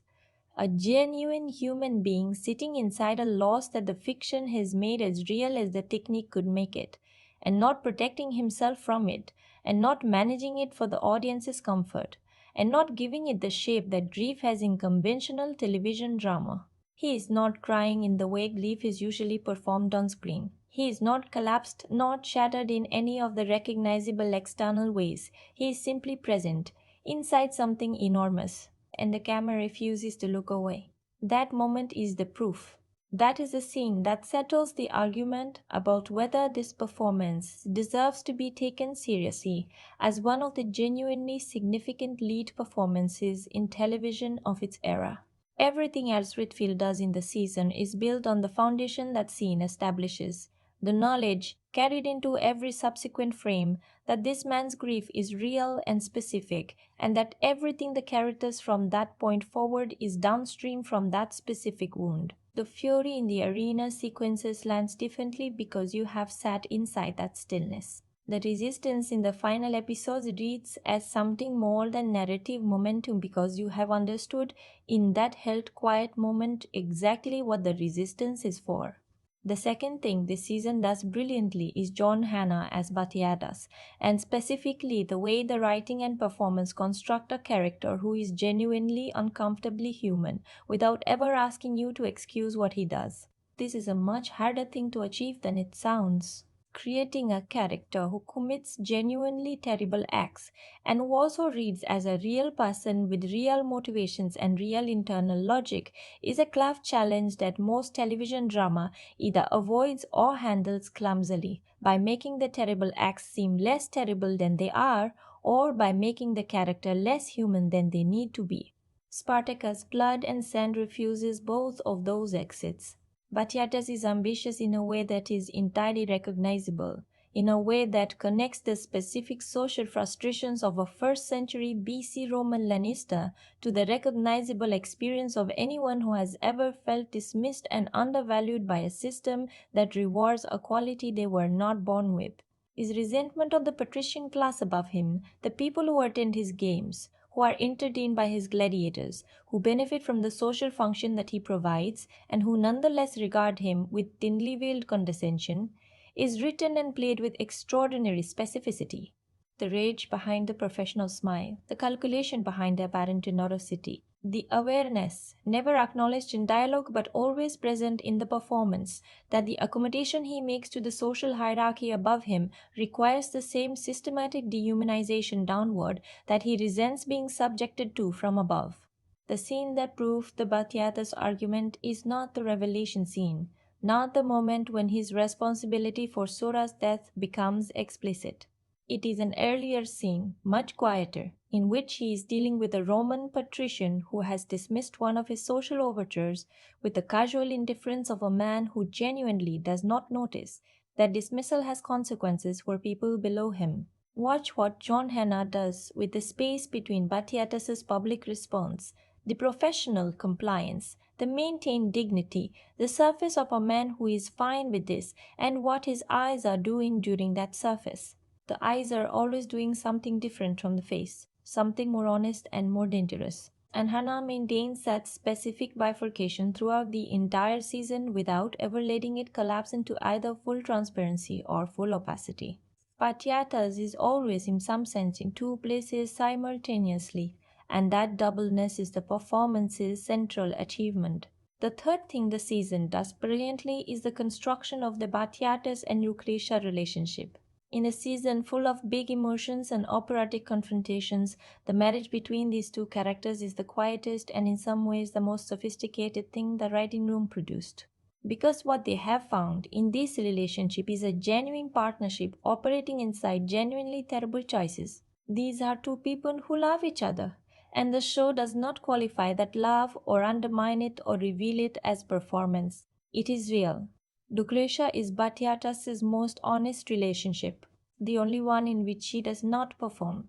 A genuine human being sitting inside a loss that the fiction has made as real as the technique could make it, and not protecting himself from it, and not managing it for the audience's comfort, and not giving it the shape that grief has in conventional television drama. He is not crying in the way grief is usually performed on screen. He is not collapsed, not shattered in any of the recognizable external ways. He is simply present, inside something enormous, and the camera refuses to look away. That moment is the proof. That is the scene that settles the argument about whether this performance deserves to be taken seriously as one of the genuinely significant lead performances in television of its era. Everything else Whitfield does in the season is built on the foundation that scene establishes. The knowledge, carried into every subsequent frame, that this man's grief is real and specific, and that everything the characters from that point forward is downstream from that specific wound. The fury in the arena sequences lands differently because you have sat inside that stillness. The resistance in the final episodes reads as something more than narrative momentum because you have understood in that held quiet moment exactly what the resistance is for. The second thing this season does brilliantly is John Hannah as Batiatas, and specifically the way the writing and performance construct a character who is genuinely uncomfortably human without ever asking you to excuse what he does. This is a much harder thing to achieve than it sounds. Creating a character who commits genuinely terrible acts and who also reads as a real person with real motivations and real internal logic is a craft challenge that most television drama either avoids or handles clumsily by making the terrible acts seem less terrible than they are or by making the character less human than they need to be. Spartacus' Blood and Sand refuses both of those exits. Batiatas is ambitious in a way that is entirely recognizable, in a way that connects the specific social frustrations of a 1st century BC Roman Lanista to the recognizable experience of anyone who has ever felt dismissed and undervalued by a system that rewards a quality they were not born with. His resentment of the patrician class above him, the people who attend his games, who are entertained by his gladiators, who benefit from the social function that he provides, and who nonetheless regard him with thinly veiled condescension, is written and played with extraordinary specificity. The rage behind the professional smile, the calculation behind the apparent generosity, the awareness, never acknowledged in dialogue but always present in the performance, that the accommodation he makes to the social hierarchy above him requires the same systematic dehumanization downward that he resents being subjected to from above. The scene that proved the Batiatas argument is not the revelation scene, not the moment when his responsibility for Sora's death becomes explicit. It is an earlier scene, much quieter, in which he is dealing with a Roman patrician who has dismissed one of his social overtures with the casual indifference of a man who genuinely does not notice that dismissal has consequences for people below him. Watch what John Hannah does with the space between Batiatas' public response, the professional compliance, the maintained dignity, the surface of a man who is fine with this, and what his eyes are doing during that surface. The eyes are always doing something different from the face, something more honest and more dangerous. And Hannah maintains that specific bifurcation throughout the entire season without ever letting it collapse into either full transparency or full opacity. Batiatas is always in some sense in two places simultaneously, and that doubleness is the performance's central achievement. The third thing the season does brilliantly is the construction of the Batiatas and Lucretia relationship. In a season full of big emotions and operatic confrontations, the marriage between these two characters is the quietest and in some ways the most sophisticated thing the writing room produced. Because what they have found in this relationship is a genuine partnership operating inside genuinely terrible choices. These are two people who love each other, and the show does not qualify that love or undermine it or reveal it as performance. It is real. Lucretia is Batiatas' most honest relationship, the only one in which she does not perform.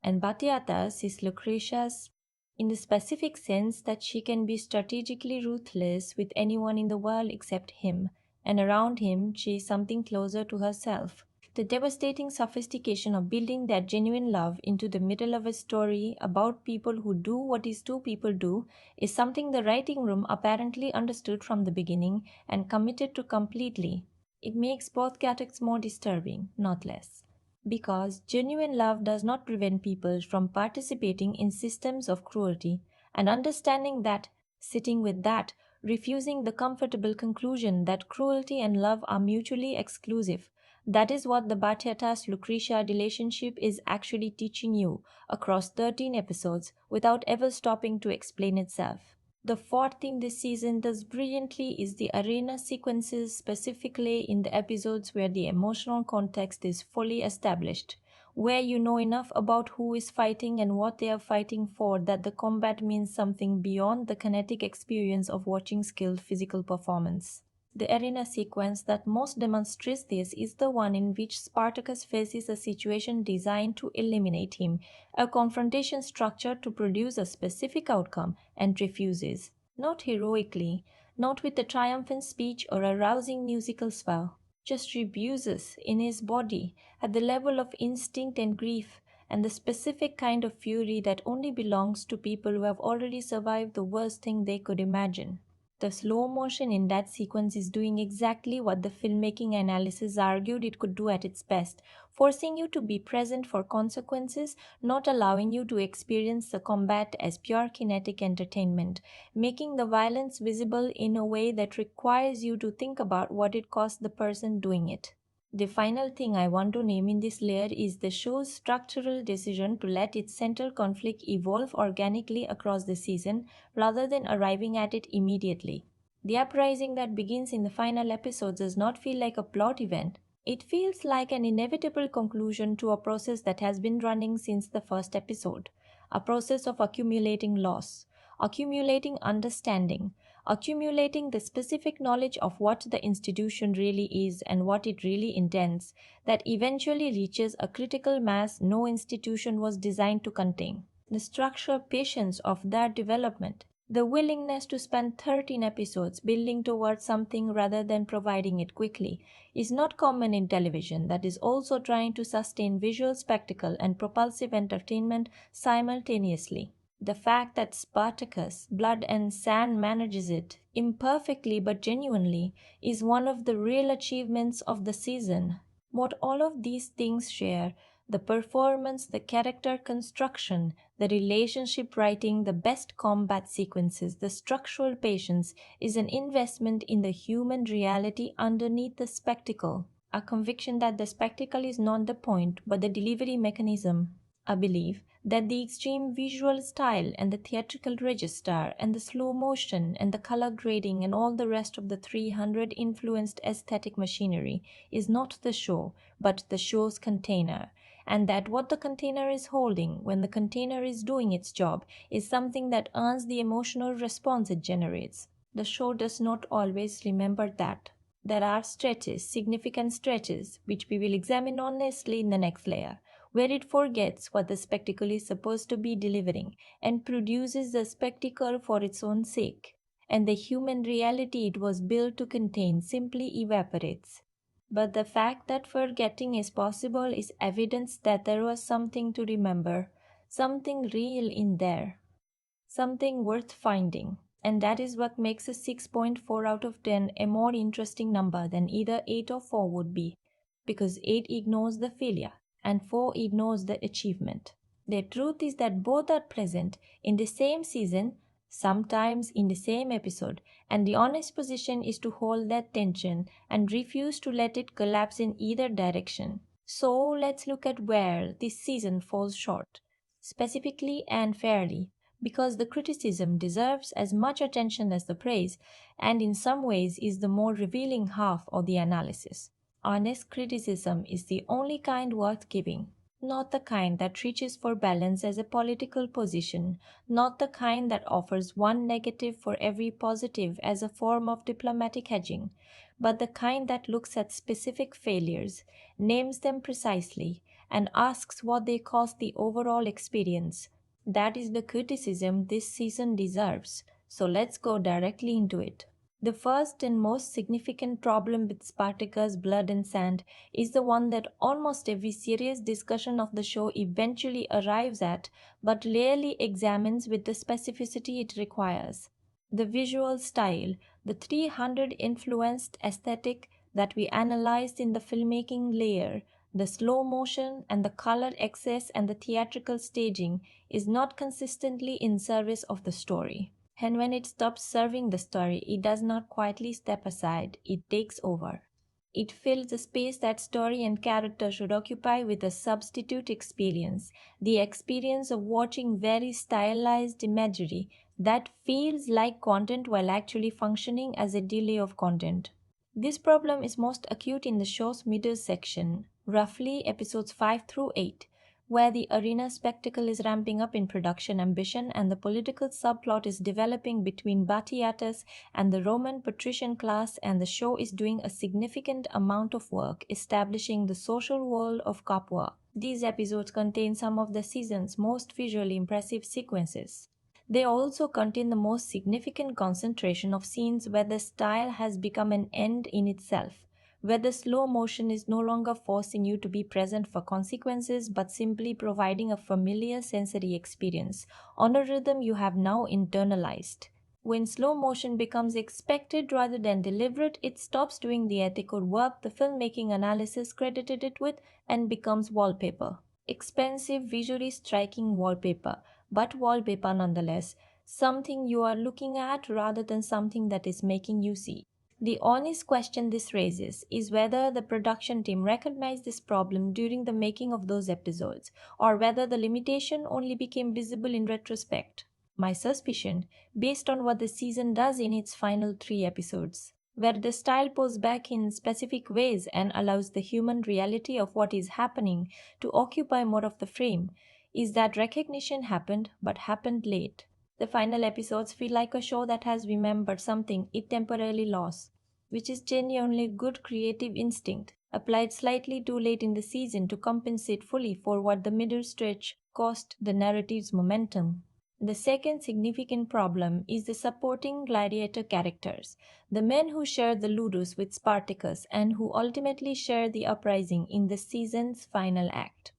And Batiatas is Lucretia's in the specific sense that she can be strategically ruthless with anyone in the world except him, and around him she is something closer to herself. The devastating sophistication of building that genuine love into the middle of a story about people who do what these two people do is something the writing room apparently understood from the beginning and committed to completely. It makes both characters more disturbing, not less. Because genuine love does not prevent people from participating in systems of cruelty, and understanding that, sitting with that, refusing the comfortable conclusion that cruelty and love are mutually exclusive. That is what the Batiatas Lucretia relationship is actually teaching you across 13 episodes without ever stopping to explain itself. The fourth thing this season does brilliantly is the arena sequences, specifically in the episodes where the emotional context is fully established, where you know enough about who is fighting and what they are fighting for that the combat means something beyond the kinetic experience of watching skilled physical performance. The arena sequence that most demonstrates this is the one in which Spartacus faces a situation designed to eliminate him, a confrontation structured to produce a specific outcome, and refuses. Not heroically, not with a triumphant speech or a rousing musical swell, just refuses in his body at the level of instinct and grief, and the specific kind of fury that only belongs to people who have already survived the worst thing they could imagine. The slow motion in that sequence is doing exactly what the filmmaking analysis argued it could do at its best, forcing you to be present for consequences, not allowing you to experience the combat as pure kinetic entertainment, making the violence visible in a way that requires you to think about what it cost the person doing it. The final thing I want to name in this layer is the show's structural decision to let its central conflict evolve organically across the season rather than arriving at it immediately. The uprising that begins in the final episode does not feel like a plot event. It feels like an inevitable conclusion to a process that has been running since the first episode, a process of accumulating loss, accumulating understanding, accumulating the specific knowledge of what the institution really is and what it really intends, that eventually reaches a critical mass no institution was designed to contain. The structural patience of that development, the willingness to spend 13 episodes building towards something rather than providing it quickly, is not common in television that is also trying to sustain visual spectacle and propulsive entertainment simultaneously. The fact that Spartacus, Blood and Sand manages it, imperfectly but genuinely, is one of the real achievements of the season. What all of these things share, the performance, the character construction, the relationship writing, the best combat sequences, the structural patience, is an investment in the human reality underneath the spectacle. A conviction that the spectacle is not the point but the delivery mechanism. A belief that the extreme visual style and the theatrical register and the slow motion and the color grading and all the rest of the 300 influenced aesthetic machinery is not the show but the show's container, and that what the container is holding when the container is doing its job is something that earns the emotional response it generates. The show does not always remember that. There are stretches, significant stretches, which we will examine honestly in the next layer, where it forgets what the spectacle is supposed to be delivering and produces the spectacle for its own sake, and the human reality it was built to contain simply evaporates. But the fact that forgetting is possible is evidence that there was something to remember, something real in there, something worth finding. And that is what makes a 6.4 out of 10 a more interesting number than either 8 or 4 would be, because 8 ignores the failure and 4 ignores the achievement. The truth is that both are present in the same season, sometimes in the same episode, and the honest position is to hold that tension and refuse to let it collapse in either direction. So let's look at where this season falls short, specifically and fairly, because the criticism deserves as much attention as the praise, and in some ways is the more revealing half of the analysis. Honest criticism is the only kind worth giving, not the kind that reaches for balance as a political position, not the kind that offers one negative for every positive as a form of diplomatic hedging, but the kind that looks at specific failures, names them precisely, and asks what they cost the overall experience. That is the criticism this season deserves. So let's go directly into it. The first and most significant problem with Spartacus' Blood and Sand is the one that almost every serious discussion of the show eventually arrives at, but rarely examines with the specificity it requires. The visual style, the 300 influenced aesthetic that we analyzed in the filmmaking layer, the slow motion and the color excess and the theatrical staging is not consistently in service of the story. And when it stops serving the story, it does not quietly step aside, it takes over. It fills the space that story and character should occupy with a substitute experience, the experience of watching very stylized imagery that feels like content while actually functioning as a delay of content. This problem is most acute in the show's middle section, roughly episodes 5 through 8, where the arena spectacle is ramping up in production ambition and the political subplot is developing between Batiatus and the Roman patrician class, and the show is doing a significant amount of work establishing the social world of Capua. These episodes contain some of the season's most visually impressive sequences. They also contain the most significant concentration of scenes where the style has become an end in itself, where the slow motion is no longer forcing you to be present for consequences but simply providing a familiar sensory experience on a rhythm you have now internalized. When slow motion becomes expected rather than deliberate, it stops doing the ethical work the filmmaking analysis credited it with and becomes wallpaper. Expensive, visually striking wallpaper, but wallpaper nonetheless, something you are looking at rather than something that is making you see. The honest question this raises is whether the production team recognized this problem during the making of those episodes, or whether the limitation only became visible in retrospect. My suspicion, based on what the season does in its final 3 episodes, where the style pulls back in specific ways and allows the human reality of what is happening to occupy more of the frame, is that recognition happened but happened late. The final episodes feel like a show that has remembered something it temporarily lost, which is genuinely good creative instinct, applied slightly too late in the season to compensate fully for what the middle stretch cost the narrative's momentum. The second significant problem is the supporting gladiator characters, the men who share the ludus with Spartacus and who ultimately share the uprising in the season's final act.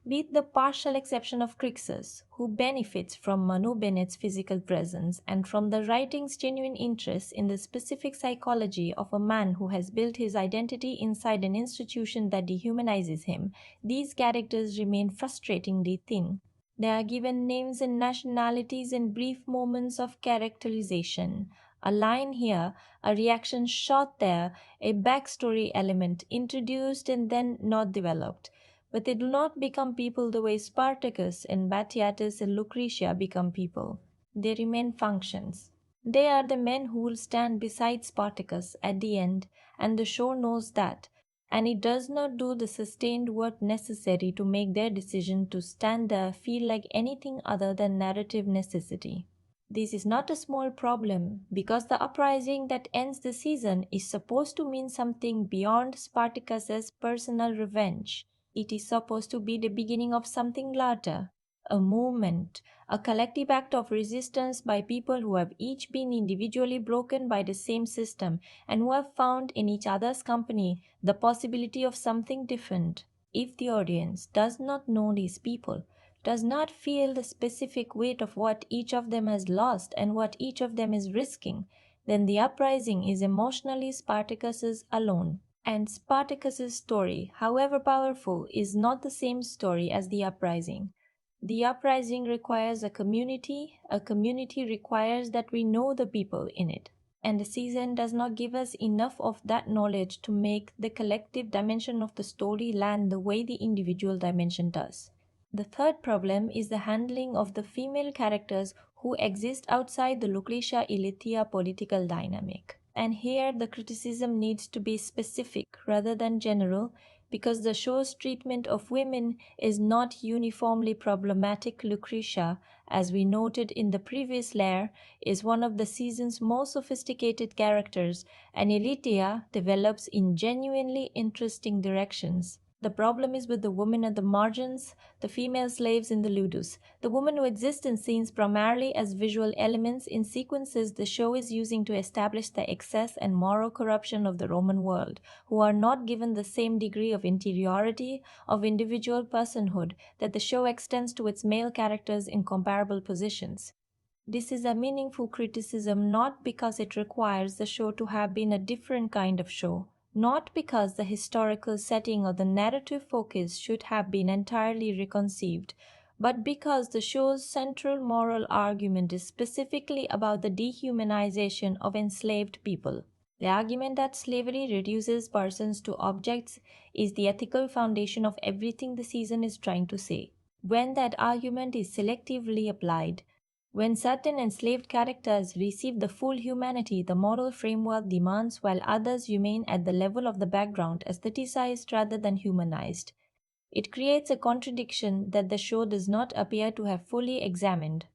With the partial exception of Crixus, who benefits from Manu Bennett's physical presence and from the writing's genuine interest in the specific psychology of a man who has built his identity inside an institution that dehumanizes him, these characters remain frustratingly thin. They are given names and nationalities and brief moments of characterization. A line here, a reaction shot there, a backstory element introduced and then not developed. But they do not become people the way Spartacus and Batiatus and Lucretia become people. They remain functions. They are the men who will stand beside Spartacus at the end, and the show knows that, and it does not do the sustained work necessary to make their decision to stand there feel like anything other than narrative necessity. This is not a small problem, because the uprising that ends the season is supposed to mean something beyond Spartacus's personal revenge. It is supposed to be the beginning of something larger, a movement, a collective act of resistance by people who have each been individually broken by the same system and who have found in each other's company the possibility of something different. If the audience does not know these people, does not feel the specific weight of what each of them has lost and what each of them is risking, then the uprising is emotionally Spartacus's alone. And Spartacus's story, however powerful, is not the same story as the uprising. The uprising requires a community requires that we know the people in it. and the season does not give us enough of that knowledge to make the collective dimension of the story land the way the individual dimension does. The third problem is the handling of the female characters who exist outside the Lucretia Ilithia political dynamic. And here the criticism needs to be specific rather than general, because the show's treatment of women is not uniformly problematic. Lucretia, as we noted in the previous layer, is one of the season's most sophisticated characters, and Ilithia develops in genuinely interesting directions. The problem is with the women at the margins, the female slaves in the ludus, the women who exist in scenes primarily as visual elements in sequences the show is using to establish the excess and moral corruption of the Roman world, who are not given the same degree of interiority, of individual personhood that the show extends to its male characters in comparable positions. This is a meaningful criticism not because it requires the show to have been a different kind of show, not because the historical setting or the narrative focus should have been entirely reconceived, but because the show's central moral argument is specifically about the dehumanization of enslaved people. The argument that slavery reduces persons to objects is the ethical foundation of everything the season is trying to say. When that argument is selectively applied, when certain enslaved characters receive the full humanity the moral framework demands while others remain at the level of the background, aestheticized rather than humanized, it creates a contradiction that the show does not appear to have fully examined.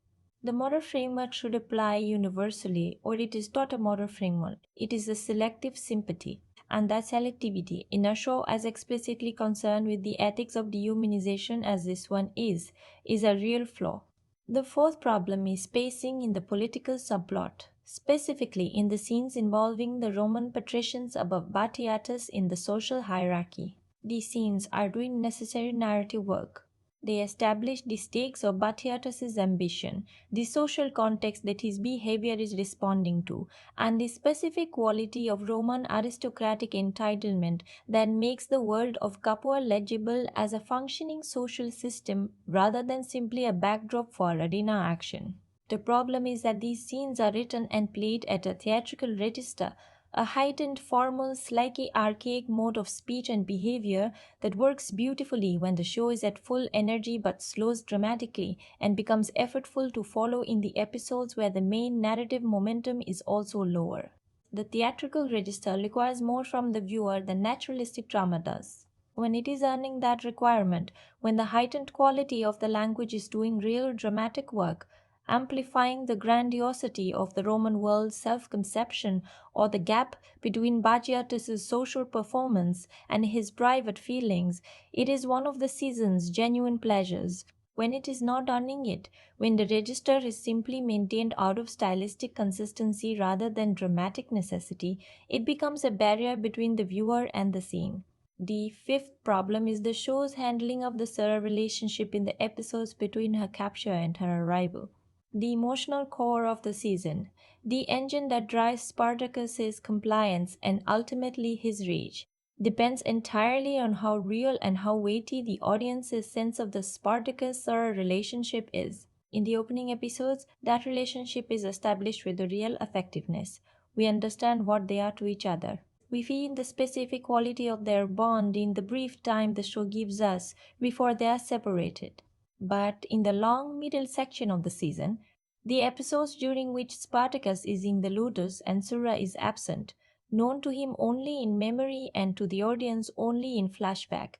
The moral framework should apply universally, or it is not a moral framework. It is a selective sympathy. And that selectivity, in a show as explicitly concerned with the ethics of dehumanization as this one is a real flaw. The fourth problem is pacing in the political subplot, specifically in the scenes involving the Roman patricians above Batiatus in the social hierarchy. These scenes are doing necessary narrative work. They establish the stakes of Batiatus's ambition, the social context that his behavior is responding to, and the specific quality of Roman aristocratic entitlement that makes the world of Capua legible as a functioning social system rather than simply a backdrop for arena action. The problem is that these scenes are written and played at a theatrical register, a heightened, formal, slightly archaic mode of speech and behavior that works beautifully when the show is at full energy but slows dramatically and becomes effortful to follow in the episodes where the main narrative momentum is also lower. The theatrical register requires more from the viewer than naturalistic drama does. When it is earning that requirement, when the heightened quality of the language is doing real dramatic work, amplifying the grandiosity of the Roman world's self-conception or the gap between Batiatus's social performance and his private feelings, it is one of the season's genuine pleasures. When it is not earning it, when the register is simply maintained out of stylistic consistency rather than dramatic necessity, it becomes a barrier between the viewer and the scene. The fifth problem is the show's handling of the Sarah relationship in the episodes between her capture and her arrival. The emotional core of the season, the engine that drives Spartacus's compliance and ultimately his rage, depends entirely on how real and how weighty the audience's sense of the Spartacus-Sarah relationship is. In the opening episodes, that relationship is established with a real effectiveness. We understand what they are to each other. We feel the specific quality of their bond in the brief time the show gives us before they are separated. But in the long middle section of the season, the episodes during which Spartacus is in the ludus and Sura is absent, known to him only in memory and to the audience only in flashback,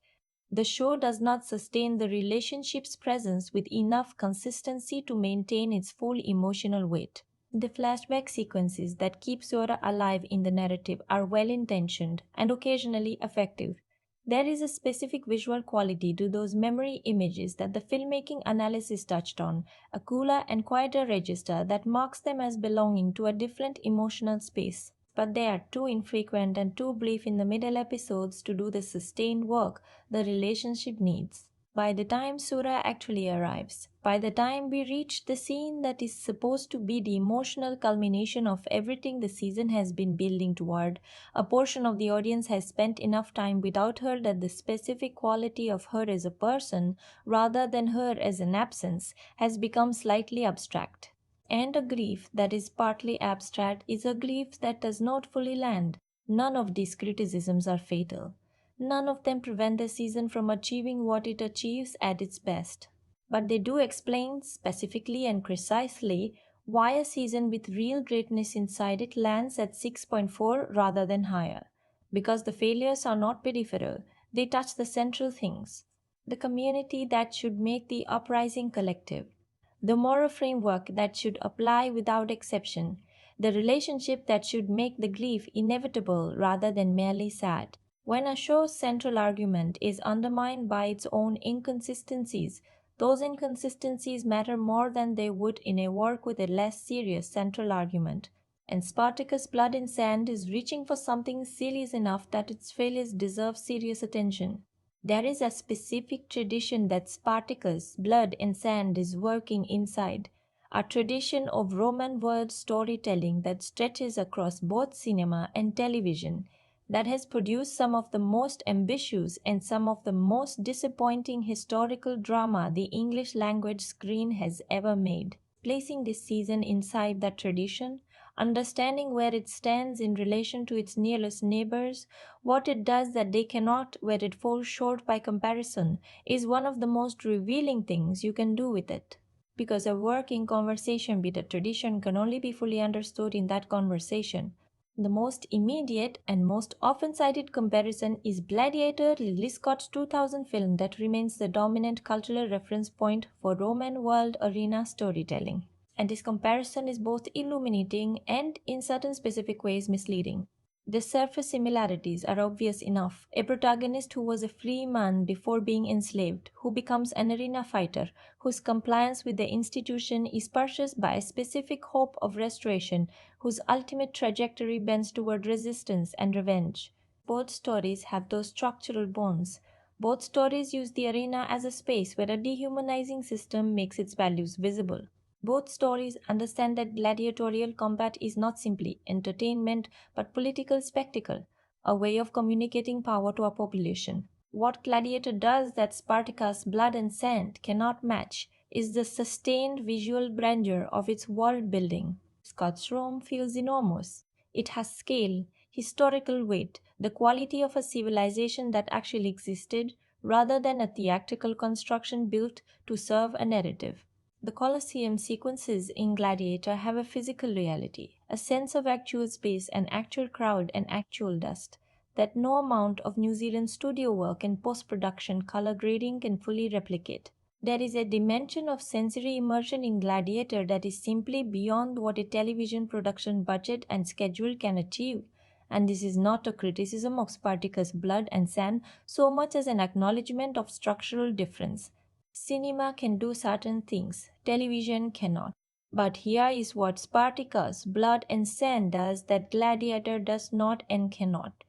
the show does not sustain the relationship's presence with enough consistency to maintain its full emotional weight. The flashback sequences that keep Sora alive in the narrative are well-intentioned and occasionally effective. There is a specific visual quality to those memory images that the filmmaking analysis touched on, a cooler and quieter register that marks them as belonging to a different emotional space. But they are too infrequent and too brief in the middle episodes to do the sustained work the relationship needs. By the time Sura actually arrives, by the time we reach the scene that is supposed to be the emotional culmination of everything the season has been building toward, a portion of the audience has spent enough time without her that the specific quality of her as a person, rather than her as an absence, has become slightly abstract. and a grief that is partly abstract is a grief that does not fully land. None of these criticisms are fatal. None of them prevent the season from achieving what it achieves at its best. But they do explain specifically and precisely why a season with real greatness inside it lands at 6.4 rather than higher. Because the failures are not peripheral, they touch the central things. The community that should make the uprising collective, the moral framework that should apply without exception, the relationship that should make the grief inevitable rather than merely sad. When a show's central argument is undermined by its own inconsistencies, those inconsistencies matter more than they would in a work with a less serious central argument. And Spartacus' Blood and Sand is reaching for something serious enough that its failures deserve serious attention. There is a specific tradition that Spartacus, Blood and Sand is working inside, a tradition of Roman world storytelling that stretches across both cinema and television, that has produced some of the most ambitious and some of the most disappointing historical drama the English language screen has ever made. Placing this season inside that tradition, understanding where it stands in relation to its nearest neighbors, what it does that they cannot, where it falls short by comparison, is one of the most revealing things you can do with it. Because a work in conversation with a tradition can only be fully understood in that conversation. The most immediate and most often cited comparison is Gladiator, Ridley Scott's 2000 film that remains the dominant cultural reference point for Roman world arena storytelling. And this comparison is both illuminating and, in certain specific ways, misleading. The surface similarities are obvious enough. A protagonist who was a free man before being enslaved, who becomes an arena fighter, whose compliance with the institution is purchased by a specific hope of restoration, whose ultimate trajectory bends toward resistance and revenge. Both stories have those structural bonds. Both stories use the arena as a space where a dehumanizing system makes its values visible. Both stories understand that gladiatorial combat is not simply entertainment but political spectacle, a way of communicating power to a population. What Gladiator does that Spartacus' Blood and Sand cannot match is the sustained visual grandeur of its world building. Scott's Rome feels enormous. It has scale, historical weight, the quality of a civilization that actually existed rather than a theatrical construction built to serve a narrative. The Colosseum sequences in Gladiator have a physical reality, a sense of actual space, an actual crowd, and actual dust, that no amount of New Zealand studio work and post-production color grading can fully replicate. There is a dimension of sensory immersion in Gladiator that is simply beyond what a television production budget and schedule can achieve. And this is not a criticism of Spartacus' Blood and Sand so much as an acknowledgement of structural difference. Cinema can do certain things, television cannot. But here is what Spartacus, Blood and Sand does that Gladiator does not and cannot.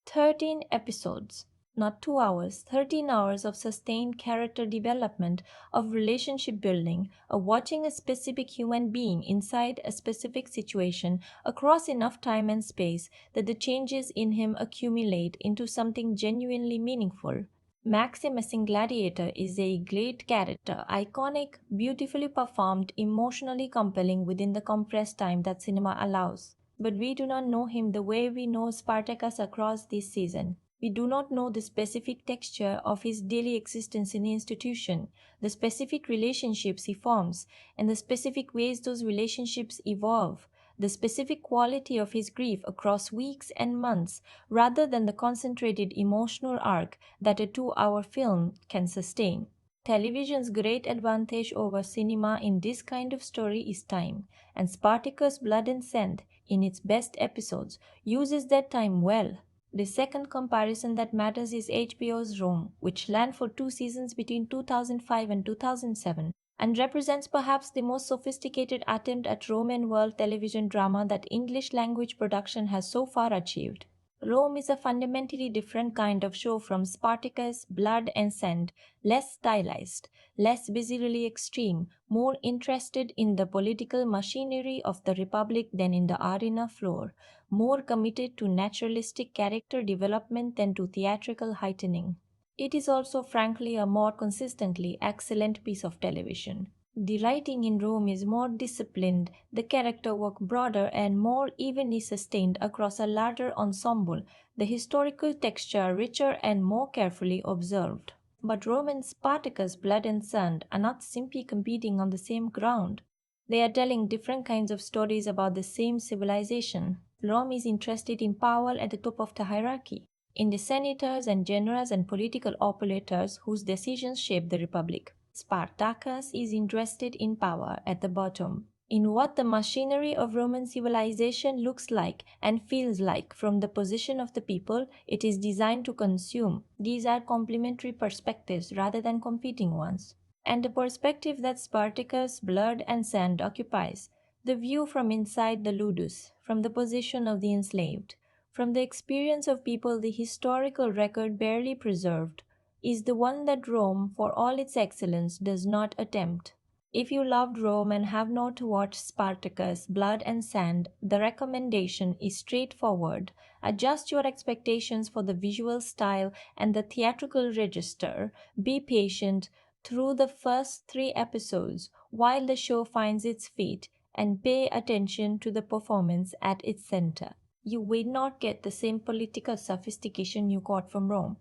13 episodes, not 2 hours, 13 hours of sustained character development, of relationship building, of watching a specific human being inside a specific situation across enough time and space that the changes in him accumulate into something genuinely meaningful. Maximus in Gladiator is a great character, iconic, beautifully performed, emotionally compelling within the compressed time that cinema allows. But we do not know him the way we know Spartacus across this season. We do not know the specific texture of his daily existence in the institution, the specific relationships he forms, and the specific ways those relationships evolve, the specific quality of his grief across weeks and months, rather than the concentrated emotional arc that a 2-hour film can sustain. Television's great advantage over cinema in this kind of story is time, and Spartacus' Blood and Sand, in its best episodes, uses that time well. The second comparison that matters is HBO's Rome, which ran for 2 seasons between 2005 and 2007, and represents perhaps the most sophisticated attempt at Roman world television drama that English language production has so far achieved. Rome is a fundamentally different kind of show from Spartacus, Blood and Sand, less stylized, less visually extreme, more interested in the political machinery of the Republic than in the arena floor, more committed to naturalistic character development than to theatrical heightening. It is also frankly a more consistently excellent piece of television. The writing in Rome is more disciplined, the character work broader and more evenly sustained across a larger ensemble, the historical texture richer and more carefully observed. But Rome and Spartacus, Blood and Sand, are not simply competing on the same ground. They are telling different kinds of stories about the same civilization. Rome is interested in power at the top of the hierarchy, in the senators and generals and political operators whose decisions shape the republic. Spartacus is interested in power at the bottom, in what the machinery of Roman civilization looks like and feels like from the position of the people it is designed to consume. These are complementary perspectives rather than competing ones. And the perspective that Spartacus, Blood and Sand occupies, the view from inside the ludus, from the position of the enslaved, from the experience of people the historical record barely preserved, is the one that Rome, for all its excellence, does not attempt. If you loved Rome and have not watched Spartacus, Blood and Sand, the recommendation is straightforward. Adjust your expectations for the visual style and the theatrical register. Be patient through the first 3 episodes while the show finds its feet, and pay attention to the performance at its center. You will not get the same political sophistication you got from Rome,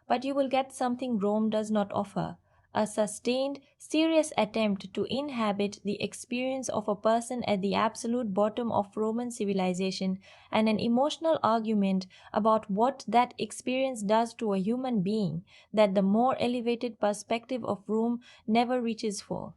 but you will get something Rome does not offer: a sustained, serious attempt to inhabit the experience of a person at the absolute bottom of Roman civilization, and an emotional argument about what that experience does to a human being that the more elevated perspective of Rome never reaches for.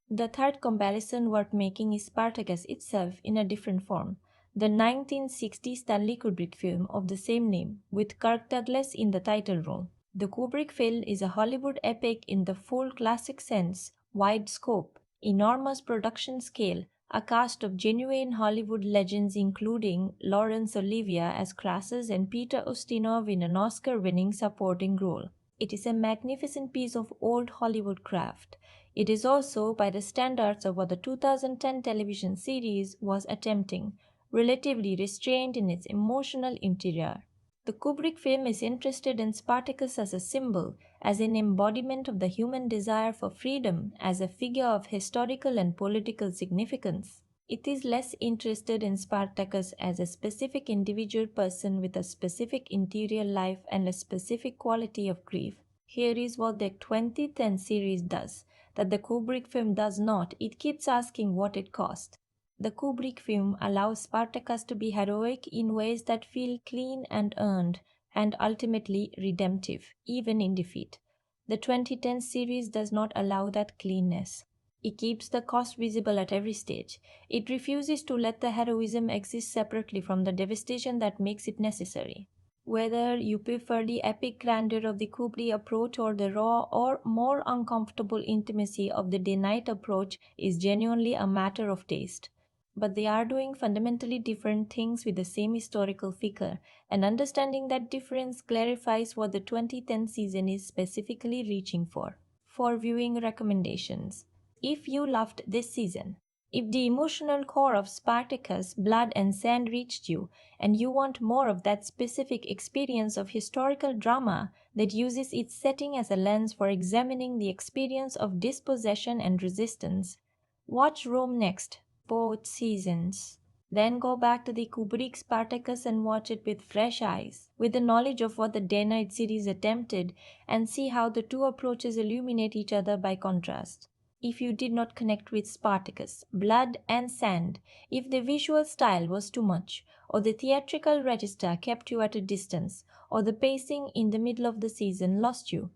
The third comparison worth making is Spartacus itself in a different form. The 1960 Stanley Kubrick film of the same name, with Kirk Douglas in the title role. The Kubrick film is a Hollywood epic in the full classic sense: wide scope, enormous production scale, a cast of genuine Hollywood legends including Laurence Olivier as Crassus and Peter Ustinov in an Oscar-winning supporting role. It is a magnificent piece of old Hollywood craft. It is also, by the standards of what the 2010 television series was attempting, relatively restrained in its emotional interior. The Kubrick film is interested in Spartacus as a symbol, as an embodiment of the human desire for freedom, as a figure of historical and political significance. It is less interested in Spartacus as a specific individual person with a specific interior life and a specific quality of grief. Here is what the 2010 series does, that the Kubrick film does not. It keeps asking what it cost. The Kubrick film allows Spartacus to be heroic in ways that feel clean and earned, and ultimately redemptive, even in defeat. The 2010 series does not allow that cleanness. It keeps the cost visible at every stage. It refuses to let the heroism exist separately from the devastation that makes it necessary. Whether you prefer the epic grandeur of the Kubrick approach or the raw or more uncomfortable intimacy of the Day Night approach is genuinely a matter of taste. But they are doing fundamentally different things with the same historical figure, and understanding that difference clarifies what the 2010 season is specifically reaching for. For viewing recommendations, if you loved this season, if the emotional core of Spartacus, Blood and Sand reached you, and you want more of that specific experience of historical drama that uses its setting as a lens for examining the experience of dispossession and resistance, watch Rome next, both seasons. Then go back to the Kubrick Spartacus and watch it with fresh eyes, with the knowledge of what the Day Night series attempted, and see how the two approaches illuminate each other by contrast. If you did not connect with Spartacus, Blood and Sand, if the visual style was too much, or the theatrical register kept you at a distance, or the pacing in the middle of the season lost you,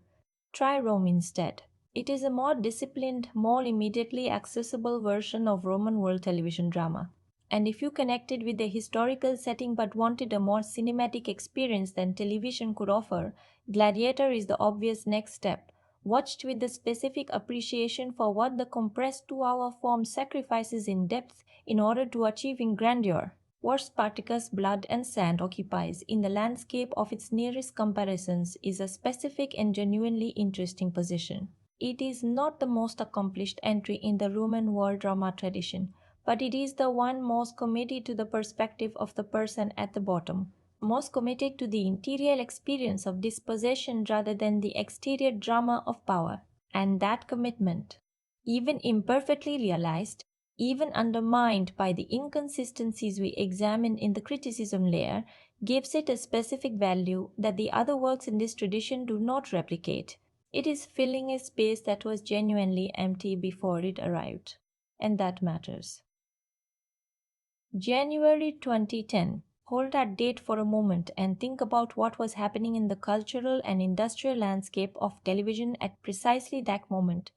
try Rome instead. It is a more disciplined, more immediately accessible version of Roman world television drama. And if you connected with the historical setting but wanted a more cinematic experience than television could offer, Gladiator is the obvious next step, watched with the specific appreciation for what the compressed 2-hour form sacrifices in depth in order to achieve in grandeur. What Spartacus, Blood and Sand occupies in the landscape of its nearest comparisons is a specific and genuinely interesting position. It is not the most accomplished entry in the Roman world drama tradition, but it is the one most committed to the perspective of the person at the bottom, most committed to the interior experience of dispossession rather than the exterior drama of power. And that commitment, even imperfectly realized, even undermined by the inconsistencies we examine in the criticism layer, gives it a specific value that the other works in this tradition do not replicate. It is filling a space that was genuinely empty before it arrived. And that matters. January 2010. Hold that date for a moment and think about what was happening in the cultural and industrial landscape of television at precisely that moment.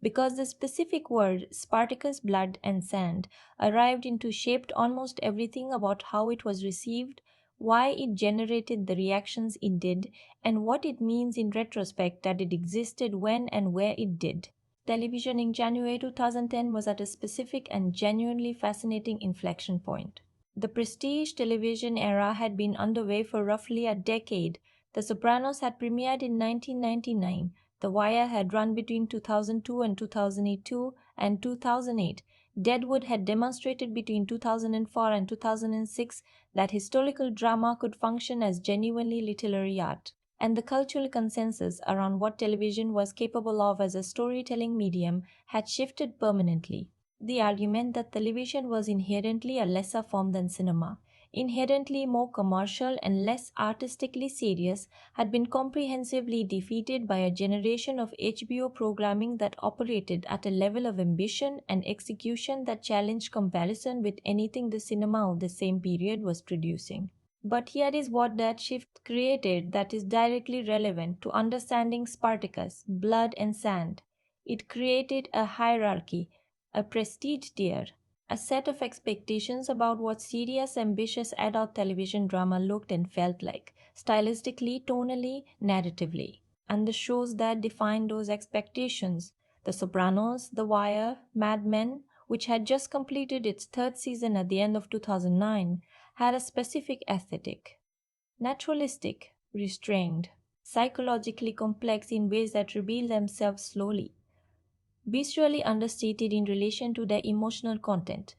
Because the specific word Spartacus, blood, and sand arrived into shaped almost everything about how it was received, why it generated the reactions it did, and what it means in retrospect that it existed when and where it did. Television in January 2010 was at a specific and genuinely fascinating inflection point. The prestige television era had been underway for roughly a decade. The Sopranos had premiered in 1999. The Wire had run between 2002 and 2002 and 2008. Deadwood had demonstrated between 2004 and 2006 that historical drama could function as genuinely literary art, and the cultural consensus around what television was capable of as a storytelling medium had shifted permanently. The argument that television was inherently a lesser form than cinema, inherently more commercial and less artistically serious, had been comprehensively defeated by a generation of HBO programming that operated at a level of ambition and execution that challenged comparison with anything the cinema of the same period was producing. But here is what that shift created that is directly relevant to understanding Spartacus, blood and sand. It created a hierarchy, a prestige tier, a set of expectations about what serious, ambitious adult television drama looked and felt like, stylistically, tonally, narratively. And the shows that defined those expectations, The Sopranos, The Wire, Mad Men, which had just completed its third season at the end of 2009, had a specific aesthetic. Naturalistic, restrained, psychologically complex in ways that reveal themselves slowly, visually understated in relation to their emotional content.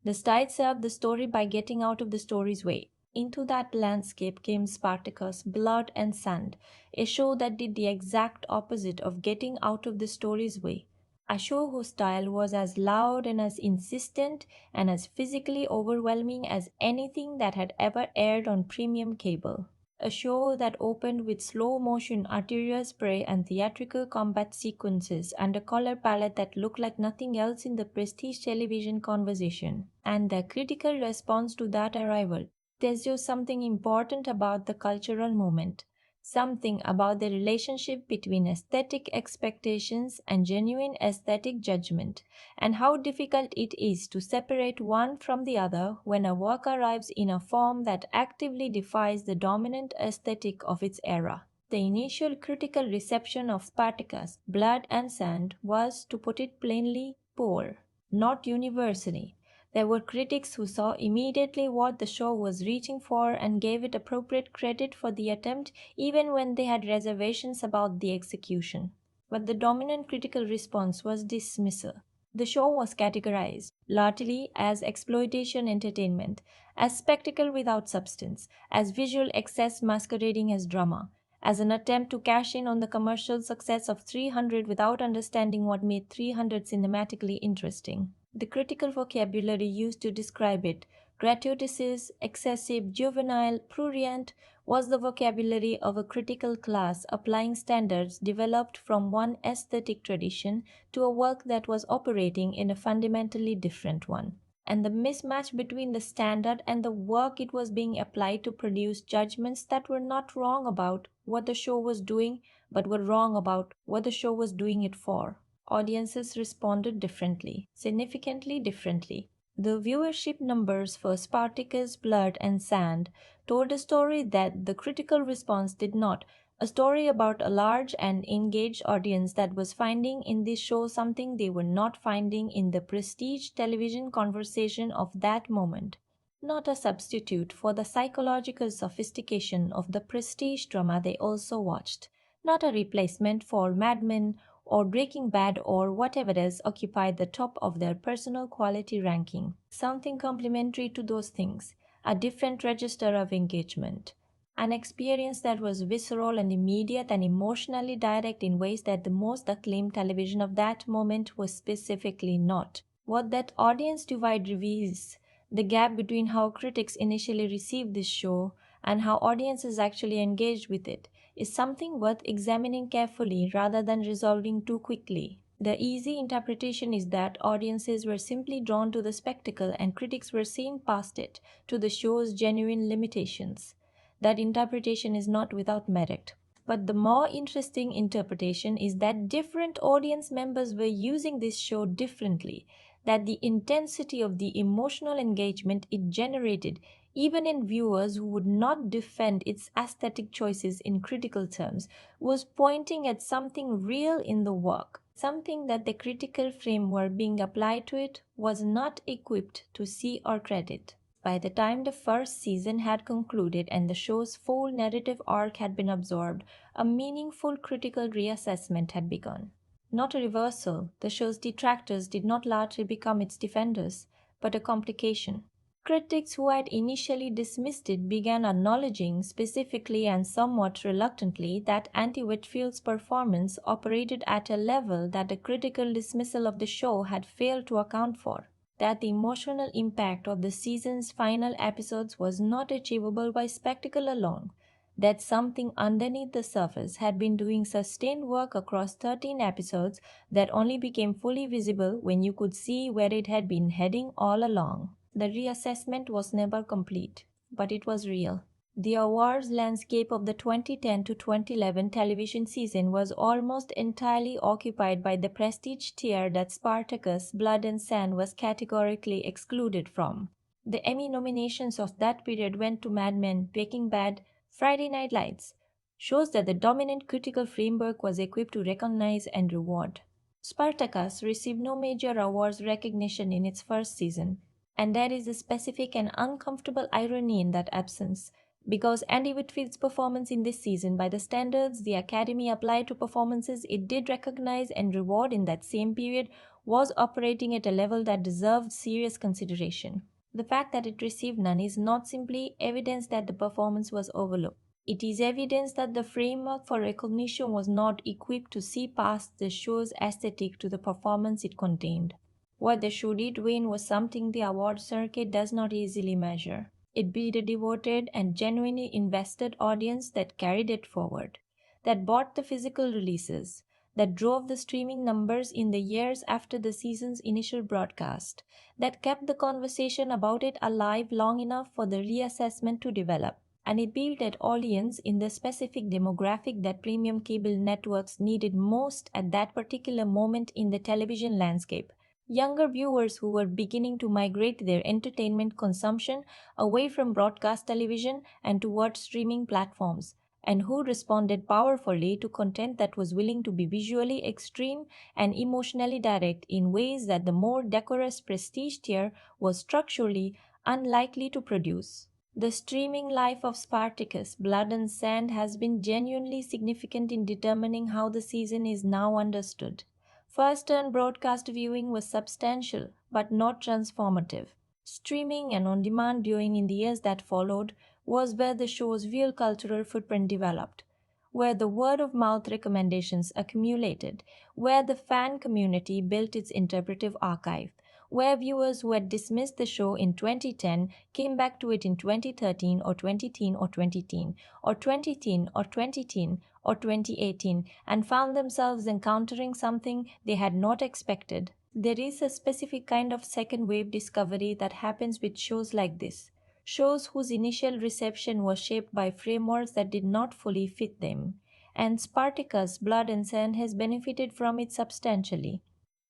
The style served the story by getting out of the story's way. Into that landscape came Spartacus, Blood and Sand, a show that did the exact opposite of getting out of the story's way. A show whose style was as loud and as insistent and as physically overwhelming as anything that had ever aired on premium cable. A show that opened with slow motion arterial spray and theatrical combat sequences and a color palette that looked like nothing else in the prestige television conversation. And the critical response to that arrival tells you something important about the cultural moment, something about the relationship between aesthetic expectations and genuine aesthetic judgment, and how difficult it is to separate one from the other when a work arrives in a form that actively defies the dominant aesthetic of its era. The initial critical reception of Spartacus, Blood and Sand was, to put it plainly, poor, not universally. There were critics who saw immediately what the show was reaching for and gave it appropriate credit for the attempt, even when they had reservations about the execution. But the dominant critical response was dismissal. The show was categorized largely as exploitation entertainment, as spectacle without substance, as visual excess masquerading as drama, as an attempt to cash in on the commercial success of 300 without understanding what made 300 cinematically interesting. The critical vocabulary used to describe it, gratuitous, excessive, juvenile, prurient, was the vocabulary of a critical class applying standards developed from one aesthetic tradition to a work that was operating in a fundamentally different one. And the mismatch between the standard and the work it was being applied to produce judgments that were not wrong about what the show was doing, but were wrong about what the show was doing it for. Audiences responded differently, significantly differently. The viewership numbers for Spartacus, Blood and Sand told a story that the critical response did not, a story about a large and engaged audience that was finding in this show something they were not finding in the prestige television conversation of that moment. Not a substitute for the psychological sophistication of the prestige drama they also watched. Not a replacement for Mad Men or Breaking Bad or whatever else occupied the top of their personal quality ranking. Something complementary to those things, a different register of engagement. An experience that was visceral and immediate and emotionally direct in ways that the most acclaimed television of that moment was specifically not. What that audience divide reveals the gap between how critics initially received this show and how audiences actually engaged with it is something worth examining carefully rather than resolving too quickly. The easy interpretation is that audiences were simply drawn to the spectacle and critics were seeing past it, to the show's genuine limitations. That interpretation is not without merit. But the more interesting interpretation is that different audience members were using this show differently, that the intensity of the emotional engagement it generated, even in viewers who would not defend its aesthetic choices in critical terms, was pointing at something real in the work, something that the critical framework being applied to it was not equipped to see or credit. By the time the first season had concluded and the show's full narrative arc had been absorbed, a meaningful critical reassessment had begun. Not a reversal, the show's detractors did not largely become its defenders, but a complication. Critics who had initially dismissed it began acknowledging, specifically and somewhat reluctantly, that Andy Whitfield's performance operated at a level that the critical dismissal of the show had failed to account for, that the emotional impact of the season's final episodes was not achievable by spectacle alone, that something underneath the surface had been doing sustained work across 13 episodes that only became fully visible when you could see where it had been heading all along. The reassessment was never complete, but it was real. The awards landscape of the 2010 to 2011 television season was almost entirely occupied by the prestige tier that Spartacus, Blood and Sand was categorically excluded from. The Emmy nominations of that period went to Mad Men, Breaking Bad, Friday Night Lights, shows that the dominant critical framework was equipped to recognize and reward. Spartacus received no major awards recognition in its first season, and there is a specific and uncomfortable irony in that absence, because Andy Whitfield's performance in this season, by the standards the Academy applied to performances it did recognize and reward in that same period, was operating at a level that deserved serious consideration. The fact that it received none is not simply evidence that the performance was overlooked. It is evidence that the framework for recognition was not equipped to see past the show's aesthetic to the performance it contained. What the show did win was something the award circuit does not easily measure. It beat a devoted and genuinely invested audience that carried it forward, that bought the physical releases, that drove the streaming numbers in the years after the season's initial broadcast, that kept the conversation about it alive long enough for the reassessment to develop. And it built that audience in the specific demographic that premium cable networks needed most at that particular moment in the television landscape. Younger viewers who were beginning to migrate their entertainment consumption away from broadcast television and towards streaming platforms, and who responded powerfully to content that was willing to be visually extreme and emotionally direct in ways that the more decorous prestige tier was structurally unlikely to produce. The streaming life of Spartacus, Blood and Sand has been genuinely significant in determining how the season is now understood. First-turn broadcast viewing was substantial, but not transformative. Streaming and on-demand viewing in the years that followed was where the show's real cultural footprint developed, where the word-of-mouth recommendations accumulated, where the fan community built its interpretive archive, where viewers who had dismissed the show in 2010 came back to it in 2013 or 2010 or 2010 or 2010 or 2010 or 2018 and found themselves encountering something they had not expected. There is a specific kind of second wave discovery that happens with shows like this, shows whose initial reception was shaped by frameworks that did not fully fit them, and Spartacus, Blood and Sand has benefited from it substantially.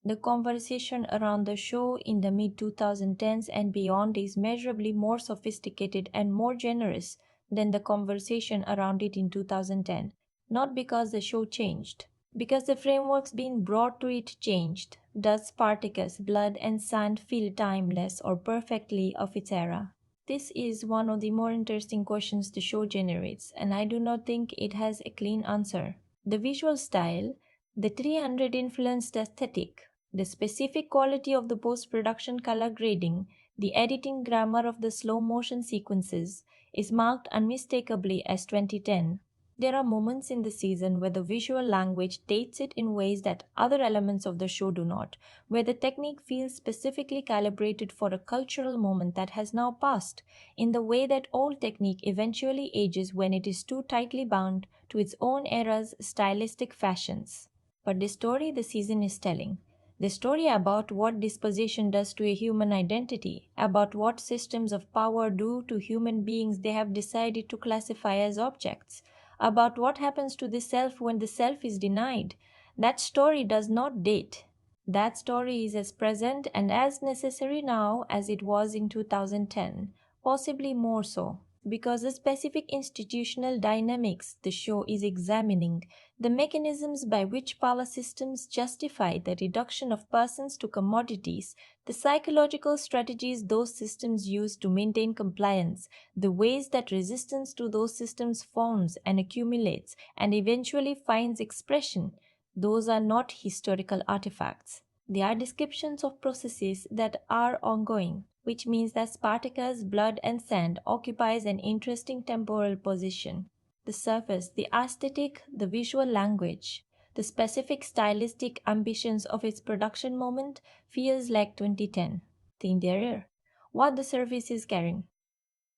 The conversation around the show in the mid-2010s and beyond is measurably more sophisticated and more generous than the conversation around it in 2010, not because the show changed, because the frameworks being brought to it changed. Does Spartacus, Blood and Sand feel timeless or perfectly of its era? This is one of the more interesting questions the show generates, and I do not think it has a clean answer. The visual style, the 300 influenced aesthetic, The specific quality of the post-production color grading, the editing grammar of the slow motion sequences, is marked unmistakably as 2010. There are moments in the season where the visual language dates it in ways that other elements of the show do not, where the technique feels specifically calibrated for a cultural moment that has now passed, in the way that all technique eventually ages when it is too tightly bound to its own era's stylistic fashions. But the story the season is telling, the story about what disposition does to a human identity, about what systems of power do to human beings they have decided to classify as objects, about what happens to the self when the self is denied, that story does not date. That story is as present and as necessary now as it was in 2010, possibly more so, because the specific institutional dynamics the show is examining, the mechanisms by which power systems justify the reduction of persons to commodities, the psychological strategies those systems use to maintain compliance, the ways that resistance to those systems forms and accumulates and eventually finds expression, those are not historical artifacts. They are descriptions of processes that are ongoing, which means that Spartacus' blood and sand occupies an interesting temporal position. The surface, the aesthetic, the visual language, the specific stylistic ambitions of its production moment feels like 2010. The interior, what the surface is carrying,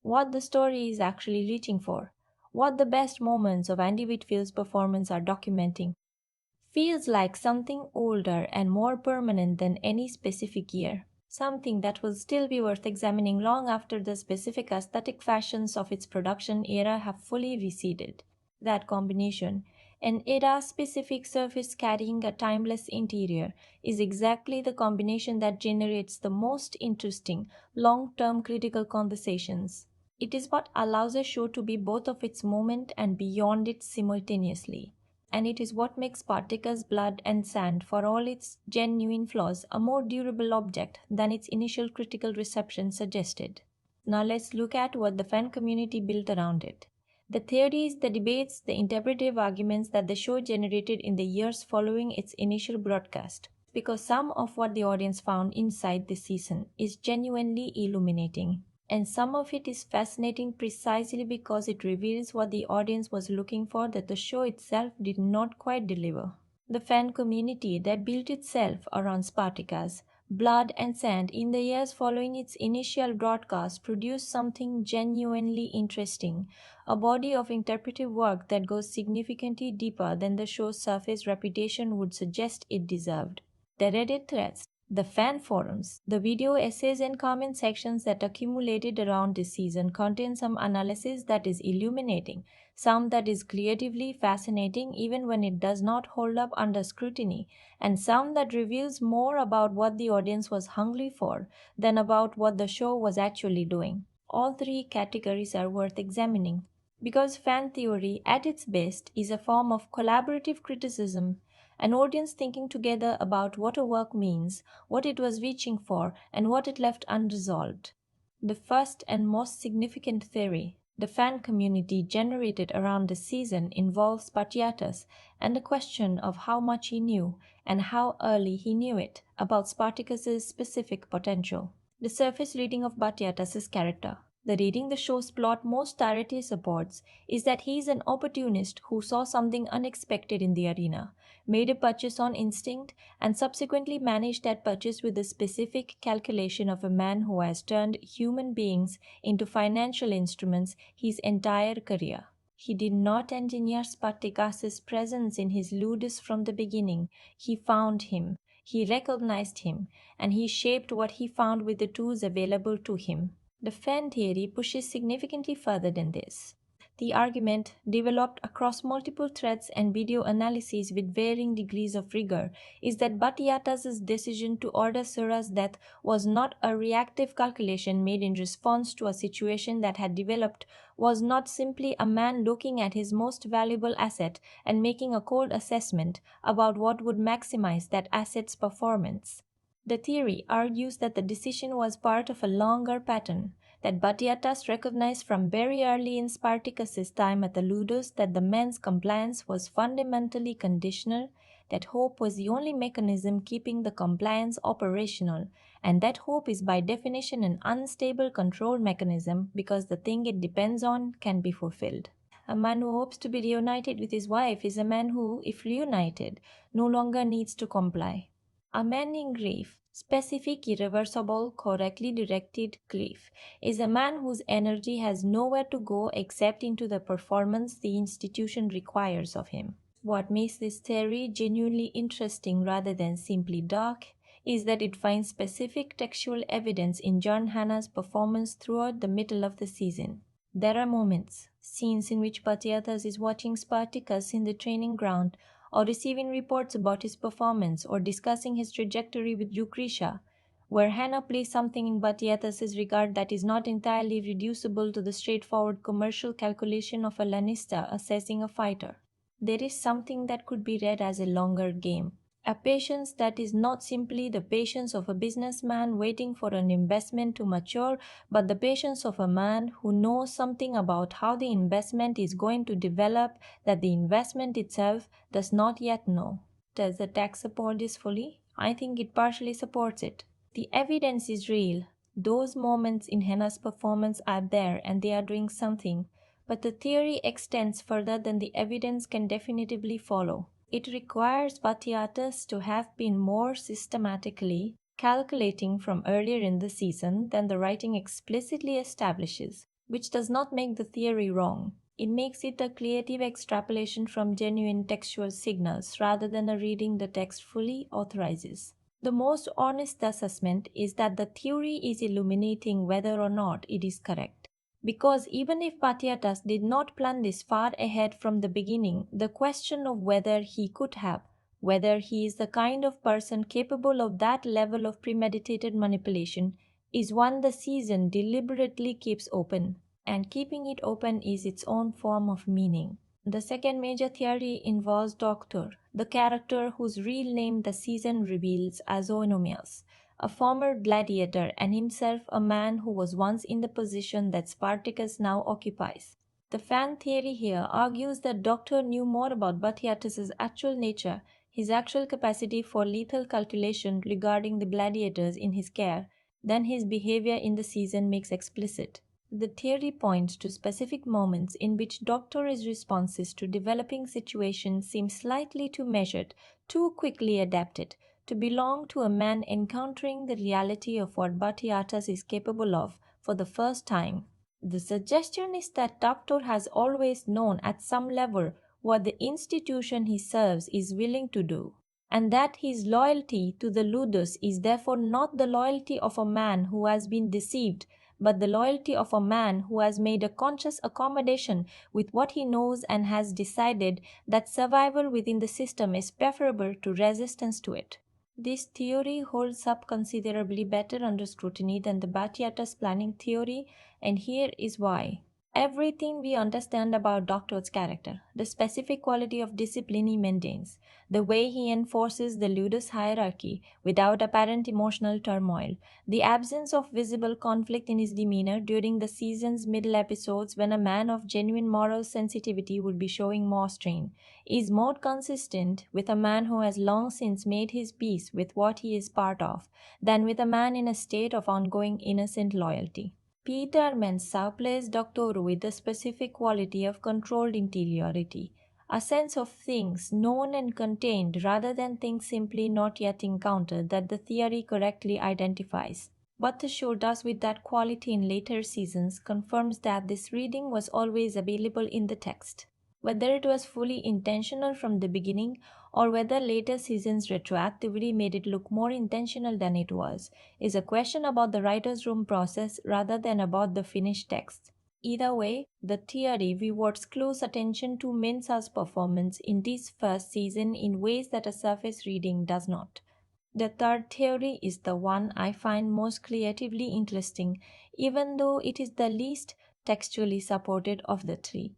what the story is actually reaching for, what the best moments of Andy Whitfield's performance are documenting, feels like something older and more permanent than any specific year, something that will still be worth examining long after the specific aesthetic fashions of its production era have fully receded. That combination, an era-specific surface carrying a timeless interior, is exactly the combination that generates the most interesting, long-term critical conversations. It is what allows a show to be both of its moment and beyond it simultaneously. And it is what makes Spartacus' blood and sand, for all its genuine flaws, a more durable object than its initial critical reception suggested. Now let's look at what the fan community built around it. The theories, the debates, the interpretive arguments that the show generated in the years following its initial broadcast. Because some of what the audience found inside this season is genuinely illuminating. And some of it is fascinating precisely because it reveals what the audience was looking for that the show itself did not quite deliver. The fan community that built itself around Spartacus, blood and sand in the years following its initial broadcast produced something genuinely interesting, a body of interpretive work that goes significantly deeper than the show's surface reputation would suggest it deserved. The Reddit threads, the fan forums, the video essays and comment sections that accumulated around this season contain some analysis that is illuminating, some that is creatively fascinating even when it does not hold up under scrutiny, and some that reveals more about what the audience was hungry for than about what the show was actually doing. All three categories are worth examining. Because fan theory, at its best, is a form of collaborative criticism, an audience thinking together about what a work means, what it was reaching for, and what it left unresolved. The first and most significant theory, the fan community generated around the season, involves Spartacus and the question of how much he knew, and how early he knew it, about Spartacus's specific potential. The surface reading of Spartacus's character, the reading the show's plot most directly supports, is that he is an opportunist who saw something unexpected in the arena, made a purchase on instinct, and subsequently managed that purchase with the specific calculation of a man who has turned human beings into financial instruments his entire career. He did not engineer Spartacus's presence in his ludus from the beginning. He found him, he recognized him, and he shaped what he found with the tools available to him. The fan theory pushes significantly further than this. The argument, developed across multiple threads and video analyses with varying degrees of rigor, is that Batiatas's decision to order Sura's death was not a reactive calculation made in response to a situation that had developed, was not simply a man looking at his most valuable asset and making a cold assessment about what would maximize that asset's performance. The theory argues that the decision was part of a longer pattern, that Batiatas recognized from very early in Spartacus's time at the Ludus that the man's compliance was fundamentally conditional, that hope was the only mechanism keeping the compliance operational, and that hope is by definition an unstable control mechanism because the thing it depends on can be fulfilled. A man who hopes to be reunited with his wife is a man who, if reunited, no longer needs to comply. A man in grief, specific, irreversible, correctly directed grief, is a man whose energy has nowhere to go except into the performance the institution requires of him. What makes this theory genuinely interesting rather than simply dark is that it finds specific textual evidence in John Hannah's performance throughout the middle of the season. There are moments, scenes in which Batiatas is watching Spartacus in the training ground, or receiving reports about his performance, or discussing his trajectory with Lucretia, where Hannah plays something in Batiatas' regard that is not entirely reducible to the straightforward commercial calculation of a lanista assessing a fighter. There is something that could be read as a longer game. A patience that is not simply the patience of a businessman waiting for an investment to mature, but the patience of a man who knows something about how the investment is going to develop that the investment itself does not yet know. Does the text support this fully? I think it partially supports it. The evidence is real. Those moments in Hannah's performance are there and they are doing something, but the theory extends further than the evidence can definitively follow. It requires Batiatas to have been more systematically calculating from earlier in the season than the writing explicitly establishes, which does not make the theory wrong. It makes it a creative extrapolation from genuine textual signals rather than a reading the text fully authorizes. The most honest assessment is that the theory is illuminating whether or not it is correct. Because even if Batiatas did not plan this far ahead from the beginning, the question of whether he could have, whether he is the kind of person capable of that level of premeditated manipulation, is one the season deliberately keeps open. And keeping it open is its own form of meaning. The second major theory involves Doctor, the character whose real name the season reveals as Oenomias, a former gladiator and himself a man who was once in the position that Spartacus now occupies. The fan theory here argues that Doctor knew more about Batiatus' actual nature, his actual capacity for lethal calculation regarding the gladiators in his care, than his behavior in the season makes explicit. The theory points to specific moments in which Doctor's responses to developing situations seem slightly too measured, too quickly adapted, to belong to a man encountering the reality of what Batiatas is capable of for the first time. The suggestion is that Doctor has always known at some level what the institution he serves is willing to do, and that his loyalty to the ludus is therefore not the loyalty of a man who has been deceived, but the loyalty of a man who has made a conscious accommodation with what he knows and has decided that survival within the system is preferable to resistance to it. This theory holds up considerably better under scrutiny than the Batiatas planning theory, and here is why. Everything we understand about Doctor's character, the specific quality of discipline he maintains, the way he enforces the ludus hierarchy without apparent emotional turmoil, the absence of visible conflict in his demeanor during the season's middle episodes when a man of genuine moral sensitivity would be showing more strain, is more consistent with a man who has long since made his peace with what he is part of than with a man in a state of ongoing innocent loyalty. Peter Mensah plays Doctor with the specific quality of controlled interiority, a sense of things known and contained rather than things simply not yet encountered that the theory correctly identifies. What the show does with that quality in later seasons confirms that this reading was always available in the text. Whether it was fully intentional from the beginning or whether later seasons retroactively made it look more intentional than it was, is a question about the writer's room process rather than about the finished text. Either way, the theory rewards close attention to Mensah's performance in this first season in ways that a surface reading does not. The third theory is the one I find most creatively interesting, even though it is the least textually supported of the three.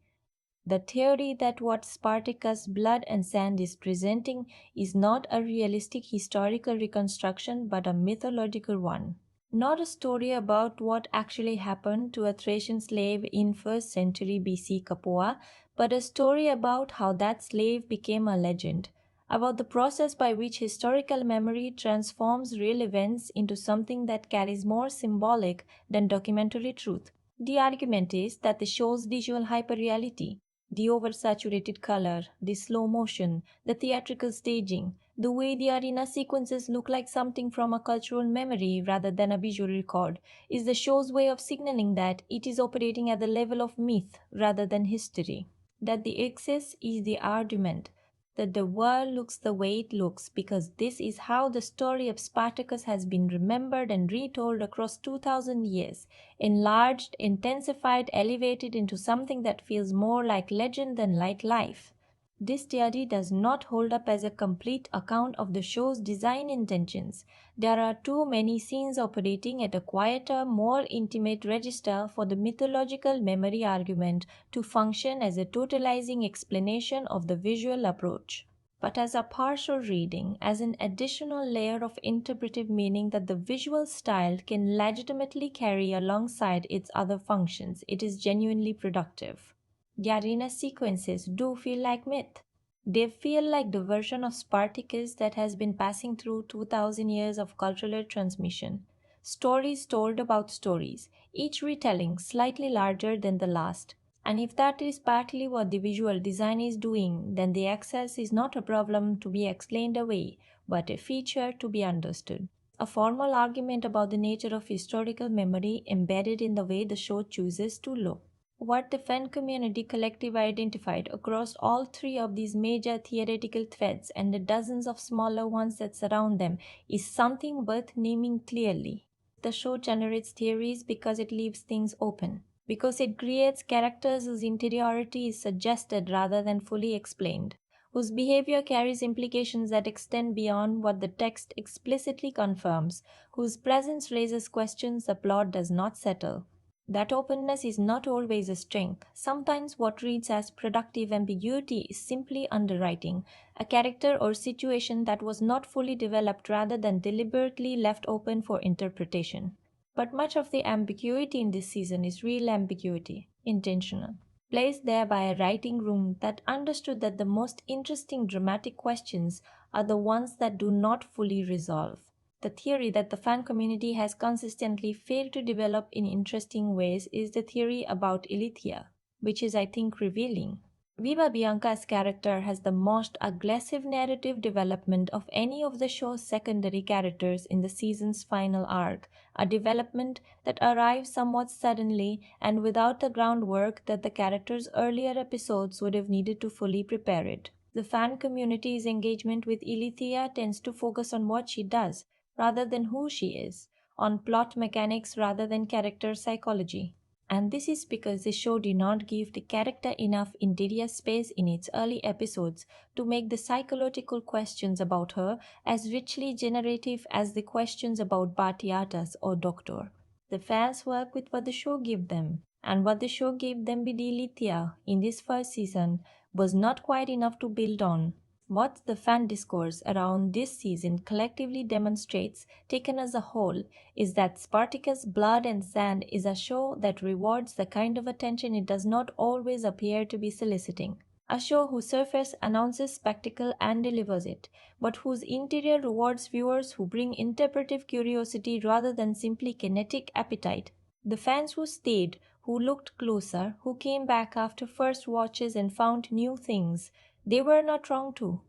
The theory that what Spartacus' Blood and Sand is presenting is not a realistic historical reconstruction but a mythological one. Not a story about what actually happened to a Thracian slave in 1st century BC Capua, but a story about how that slave became a legend, about the process by which historical memory transforms real events into something that carries more symbolic than documentary truth. The argument is that the show's visual hyperreality, the oversaturated color, the slow motion, the theatrical staging, the way the arena sequences look like something from a cultural memory rather than a visual record, is the show's way of signaling that it is operating at the level of myth rather than history. That the excess is the argument, that the world looks the way it looks because this is how the story of Spartacus has been remembered and retold across 2000 years, enlarged, intensified, elevated into something that feels more like legend than like life. This theory does not hold up as a complete account of the show's design intentions. There are too many scenes operating at a quieter, more intimate register for the mythological memory argument to function as a totalizing explanation of the visual approach. But as a partial reading, as an additional layer of interpretive meaning that the visual style can legitimately carry alongside its other functions, it is genuinely productive. The arena sequences do feel like myth. They feel like the version of Spartacus that has been passing through 2000 years of cultural transmission. Stories told about stories, each retelling slightly larger than the last. And if that is partly what the visual design is doing, then the excess is not a problem to be explained away, but a feature to be understood. A formal argument about the nature of historical memory embedded in the way the show chooses to look. What the fan community collectively identified across all three of these major theoretical threads and the dozens of smaller ones that surround them is something worth naming clearly. The show generates theories because it leaves things open, because it creates characters whose interiority is suggested rather than fully explained, whose behavior carries implications that extend beyond what the text explicitly confirms, whose presence raises questions the plot does not settle. That openness is not always a strength. Sometimes what reads as productive ambiguity is simply underwriting, a character or situation that was not fully developed rather than deliberately left open for interpretation. But much of the ambiguity in this season is real ambiguity, intentional, placed there by a writing room that understood that the most interesting dramatic questions are the ones that do not fully resolve. The theory that the fan community has consistently failed to develop in interesting ways is the theory about Ilithia, which is, I think, revealing. Viva Bianca's character has the most aggressive narrative development of any of the show's secondary characters in the season's final arc, a development that arrives somewhat suddenly and without the groundwork that the character's earlier episodes would have needed to fully prepare it. The fan community's engagement with Ilithia tends to focus on what she does, rather than who she is, on plot mechanics rather than character psychology. And this is because the show did not give the character enough interior space in its early episodes to make the psychological questions about her as richly generative as the questions about Batiatas or Doctor. The fans work with what the show gave them, and what the show gave them with Ilithia in this first season was not quite enough to build on. What the fan discourse around this season collectively demonstrates, taken as a whole, is that Spartacus' Blood and Sand is a show that rewards the kind of attention it does not always appear to be soliciting. A show whose surface announces spectacle and delivers it, but whose interior rewards viewers who bring interpretive curiosity rather than simply kinetic appetite. The fans who stayed, who looked closer, who came back after first watches and found new things, they were not wrong too.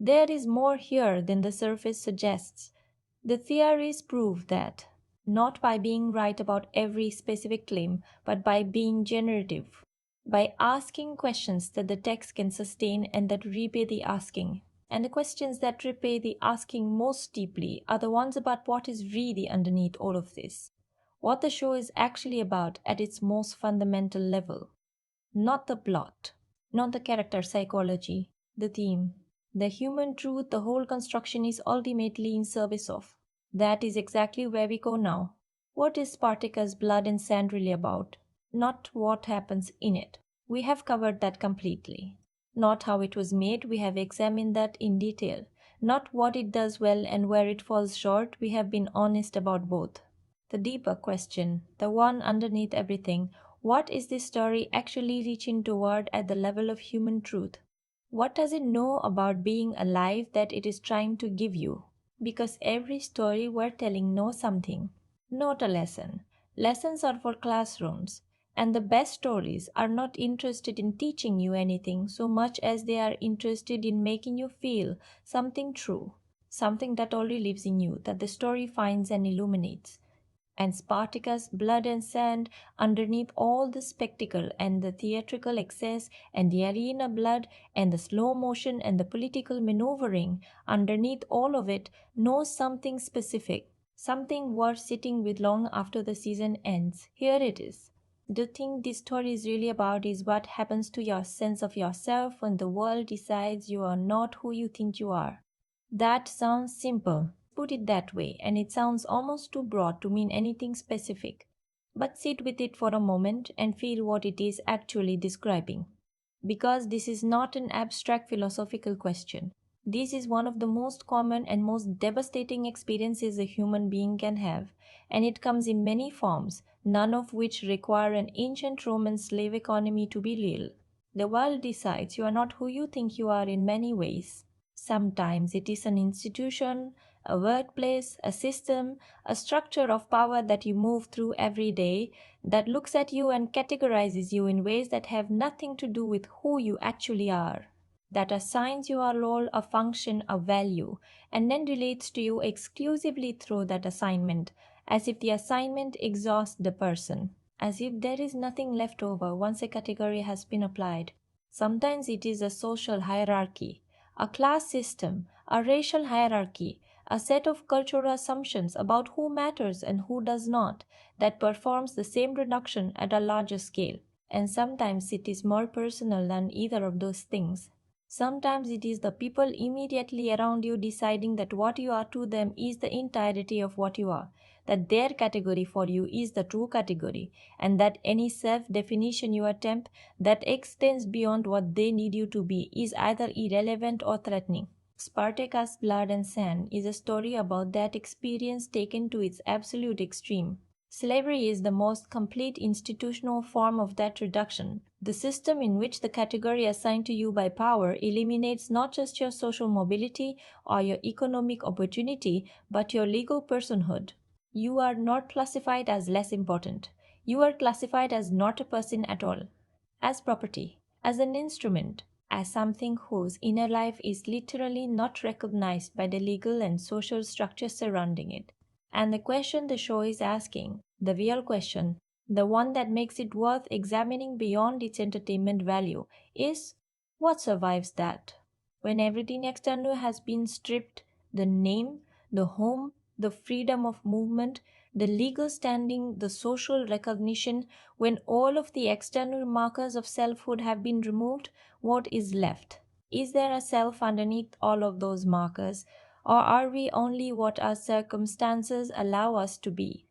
There is more here than the surface suggests. The theories prove that, not by being right about every specific claim, but by being generative, by asking questions that the text can sustain and that repay the asking. And the questions that repay the asking most deeply are the ones about what is really underneath all of this. What the show is actually about at its most fundamental level. Not the plot, not the character psychology, the theme, the human truth the whole construction is ultimately in service of. That is exactly where we go now. What is Spartacus' Blood and Sand really about? Not what happens in it. We have covered that completely. Not how it was made, we have examined that in detail. Not what it does well and where it falls short, we have been honest about both. The deeper question, the one underneath everything, what is this story actually reaching toward at the level of human truth? What does it know about being alive that it is trying to give you? Because every story we're telling knows something, not a lesson. Lessons are for classrooms, and the best stories are not interested in teaching you anything so much as they are interested in making you feel something true, something that only lives in you, that the story finds and illuminates. And Spartacus, blood and sand, underneath all the spectacle and the theatrical excess and the arena blood and the slow motion and the political maneuvering, underneath all of it, knows something specific, something worth sitting with long after the season ends. Here it is. The thing this story is really about is what happens to your sense of yourself when the world decides you are not who you think you are. That sounds simple, put it that way, and it sounds almost too broad to mean anything specific. But sit with it for a moment and feel what it is actually describing. Because this is not an abstract philosophical question. This is one of the most common and most devastating experiences a human being can have, and it comes in many forms, none of which require an ancient Roman slave economy to be real. The world decides you are not who you think you are in many ways. Sometimes it is an institution, a workplace, a system, a structure of power that you move through every day that looks at you and categorizes you in ways that have nothing to do with who you actually are, that assigns you a role, a function, a value, and then relates to you exclusively through that assignment, as if the assignment exhausts the person, as if there is nothing left over once a category has been applied. Sometimes it is a social hierarchy, a class system, a racial hierarchy, a set of cultural assumptions about who matters and who does not, that performs the same reduction at a larger scale. And sometimes it is more personal than either of those things. Sometimes it is the people immediately around you deciding that what you are to them is the entirety of what you are, that their category for you is the true category, and that any self-definition you attempt that extends beyond what they need you to be is either irrelevant or threatening. Spartacus, Blood and Sand is a story about that experience taken to its absolute extreme. Slavery is the most complete institutional form of that reduction. The system in which the category assigned to you by power eliminates not just your social mobility or your economic opportunity, but your legal personhood. You are not classified as less important. You are classified as not a person at all, as property, as an instrument, as something whose inner life is literally not recognized by the legal and social structures surrounding it. And the question the show is asking, the real question, the one that makes it worth examining beyond its entertainment value, is what survives that? When everything external has been stripped, the name, the home, the freedom of movement, the legal standing, the social recognition, when all of the external markers of selfhood have been removed, what is left? Is there a self underneath all of those markers? Or are we only what our circumstances allow us to be?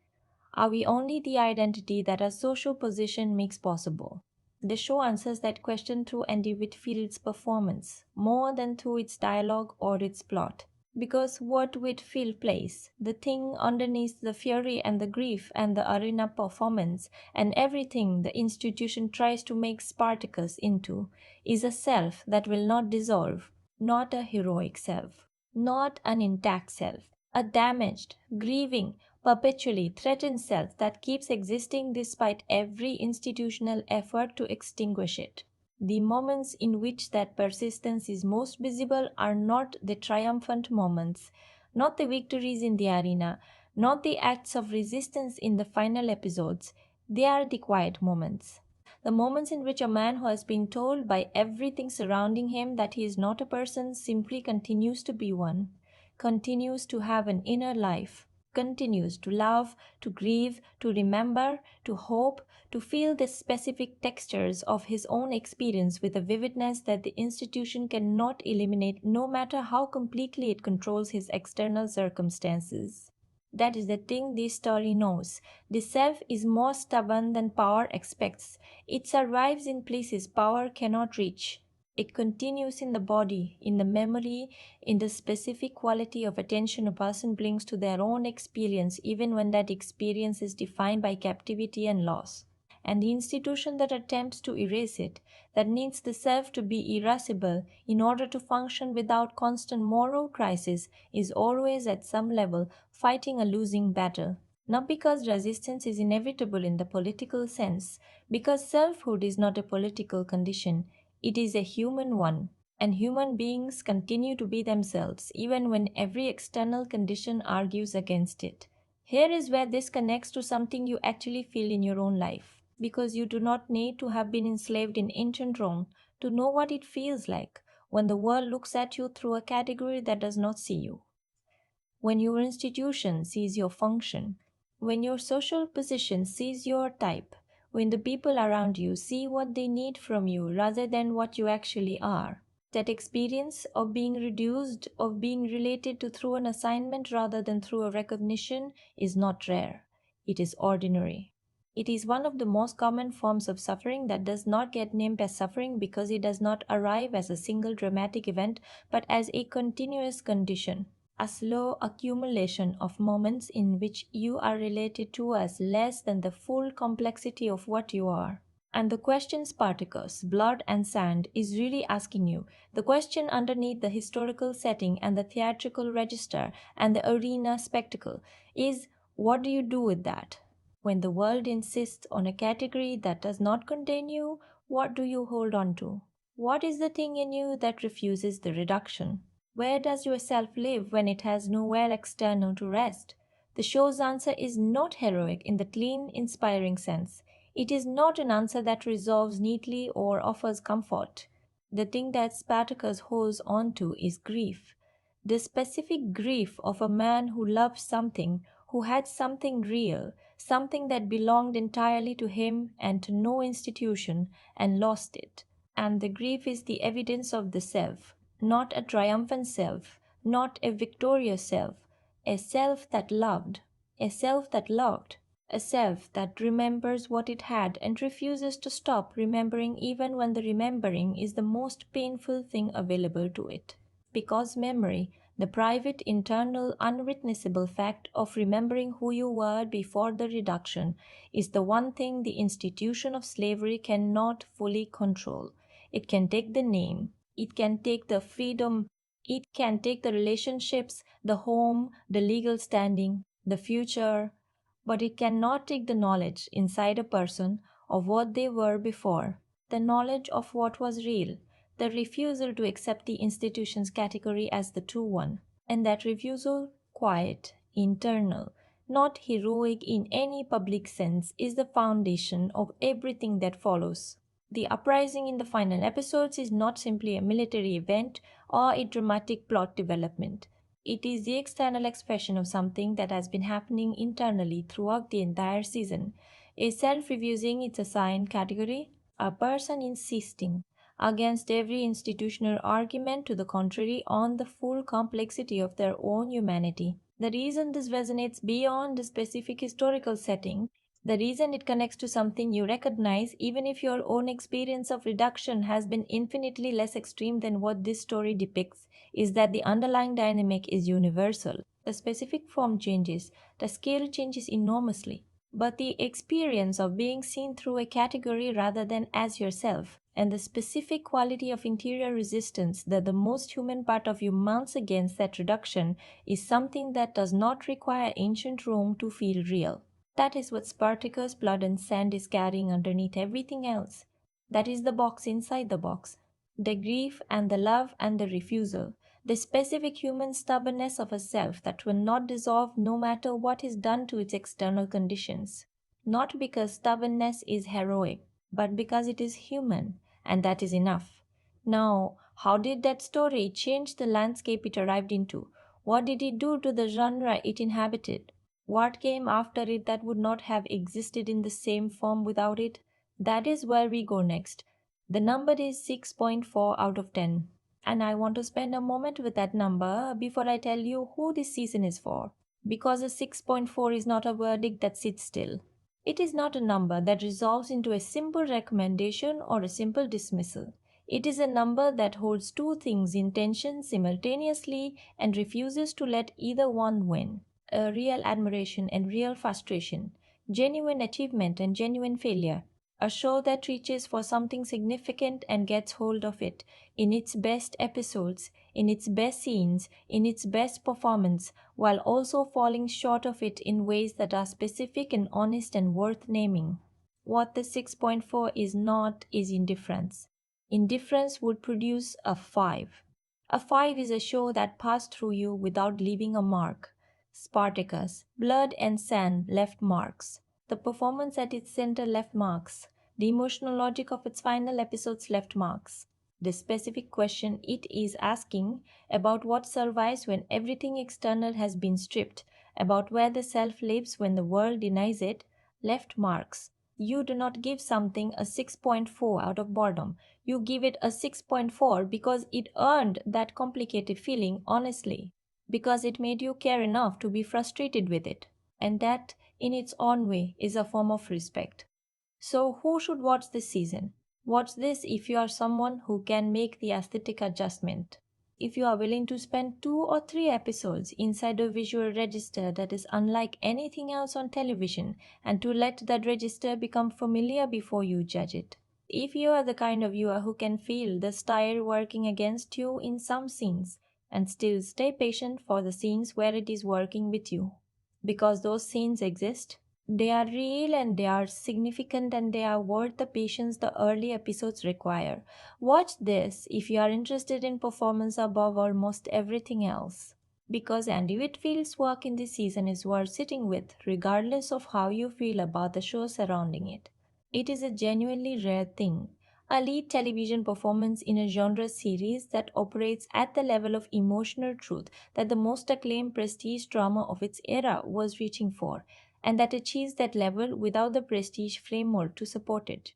Are we only the identity that our social position makes possible? The show answers that question through Andy Whitfield's performance, more than through its dialogue or its plot. Because what Whitfield plays, the thing underneath the fury and the grief and the arena performance, and everything the institution tries to make Spartacus into, is a self that will not dissolve, not a heroic self, not an intact self, a damaged, grieving, perpetually threatened self that keeps existing despite every institutional effort to extinguish it. The moments in which that persistence is most visible are not the triumphant moments, not the victories in the arena, not the acts of resistance in the final episodes. They are the quiet moments. The moments in which a man who has been told by everything surrounding him that he is not a person simply continues to be one, continues to have an inner life, continues to love, to grieve, to remember, to hope, to feel the specific textures of his own experience with a vividness that the institution cannot eliminate no matter how completely it controls his external circumstances. That is the thing this story knows. The self is more stubborn than power expects. It survives in places power cannot reach. It continues in the body, in the memory, in the specific quality of attention a person brings to their own experience, even when that experience is defined by captivity and loss. and the institution that attempts to erase it, that needs the self to be irascible in order to function without constant moral crisis, is always at some level fighting a losing battle. Not because resistance is inevitable in the political sense, because selfhood is not a political condition, it is a human one, and human beings continue to be themselves even when every external condition argues against it. Here is where this connects to something you actually feel in your own life, because you do not need to have been enslaved in ancient Rome to know what it feels like when the world looks at you through a category that does not see you, when your institution sees your function, when your social position sees your type, when the people around you see what they need from you rather than what you actually are. That experience of being reduced, of being related to through an assignment rather than through a recognition, is not rare. It is ordinary. It is one of the most common forms of suffering that does not get named as suffering because it does not arrive as a single dramatic event but as a continuous condition, a slow accumulation of moments in which you are related to as less than the full complexity of what you are. And the question Spartacus, blood and sand, is really asking you, the question underneath the historical setting and the theatrical register and the arena spectacle, is what do you do with that? When the world insists on a category that does not contain you, what do you hold on to? What is the thing in you that refuses the reduction? Where does your self live when it has nowhere external to rest? The show's answer is not heroic in the clean, inspiring sense. It is not an answer that resolves neatly or offers comfort. The thing that Spartacus holds on to is grief. The specific grief of a man who loved something, who had something real, something that belonged entirely to him and to no institution, and lost it. And the grief is the evidence of the self, not a triumphant self, not a victorious self, a self that loved, a self that loved, a self that remembers what it had and refuses to stop remembering even when the remembering is the most painful thing available to it. Because memory, the private, internal, unwitnessable fact of remembering who you were before the reduction, is the one thing the institution of slavery cannot fully control. It can take the name, it can take the freedom, it can take the relationships, the home, the legal standing, the future, but it cannot take the knowledge inside a person of what they were before, the knowledge of what was real, the refusal to accept the institution's category as the true one, and that refusal, quiet, internal, not heroic in any public sense, is the foundation of everything that follows. The uprising in the final episodes is not simply a military event or a dramatic plot development. It is the external expression of something that has been happening internally throughout the entire season. A self refusing its assigned category, a person insisting against every institutional argument to the contrary on the full complexity of their own humanity. The reason this resonates beyond the specific historical setting, the reason it connects to something you recognize, even if your own experience of reduction has been infinitely less extreme than what this story depicts, is that the underlying dynamic is universal. The specific form changes, the scale changes enormously, but the experience of being seen through a category rather than as yourself, and the specific quality of interior resistance that the most human part of you mounts against that reduction, is something that does not require ancient Rome to feel real. That is what Spartacus, blood and sand is carrying underneath everything else. That is the box inside the box. The grief and the love and the refusal. The specific human stubbornness of a self that will not dissolve no matter what is done to its external conditions. Not because stubbornness is heroic, but because it is human, and that is enough. Now, how did that story change the landscape it arrived into? What did it do to the genre it inhabited? What came after it that would not have existed in the same form without it? That is where we go next. The number is 6.4 out of 10. And I want to spend a moment with that number before I tell you who this season is for. Because a 6.4 is not a verdict that sits still. It is not a number that resolves into a simple recommendation or a simple dismissal. It is a number that holds two things in tension simultaneously and refuses to let either one win. A real admiration and real frustration, genuine achievement and genuine failure, A show that reaches for something significant and gets hold of it in its best episodes, in its best scenes, in its best performance, while also falling short of it in ways that are specific and honest and worth naming. What the 6.4 is not is indifference. Indifference would produce a 5. A 5 is a show that passed through you without leaving a mark. Spartacus, blood and sand left marks. The performance at its center left marks. The emotional logic of its final episodes left marks. The specific question it is asking about what survives when everything external has been stripped, about where the self lives when the world denies it, left marks. You do not give something a 6.4 out of boredom. You give it a 6.4 because it earned that complicated feeling honestly, because it made you care enough to be frustrated with it. And that, in its own way, is a form of respect. So, who should watch this season? Watch this if you are someone who can make the aesthetic adjustment. If you are willing to spend 2 or 3 episodes inside a visual register that is unlike anything else on television and to let that register become familiar before you judge it. If you are the kind of viewer who can feel the style working against you in some scenes and still stay patient for the scenes where it is working with you. Because those scenes exist, they are real and they are significant and they are worth the patience the early episodes require. Watch this if you are interested in performance above almost everything else. Because Andy Whitfield's work in this season is worth sitting with, regardless of how you feel about the show surrounding it. It is a genuinely rare thing. A lead television performance in a genre series that operates at the level of emotional truth that the most acclaimed prestige drama of its era was reaching for, and that achieves that level without the prestige framework to support it.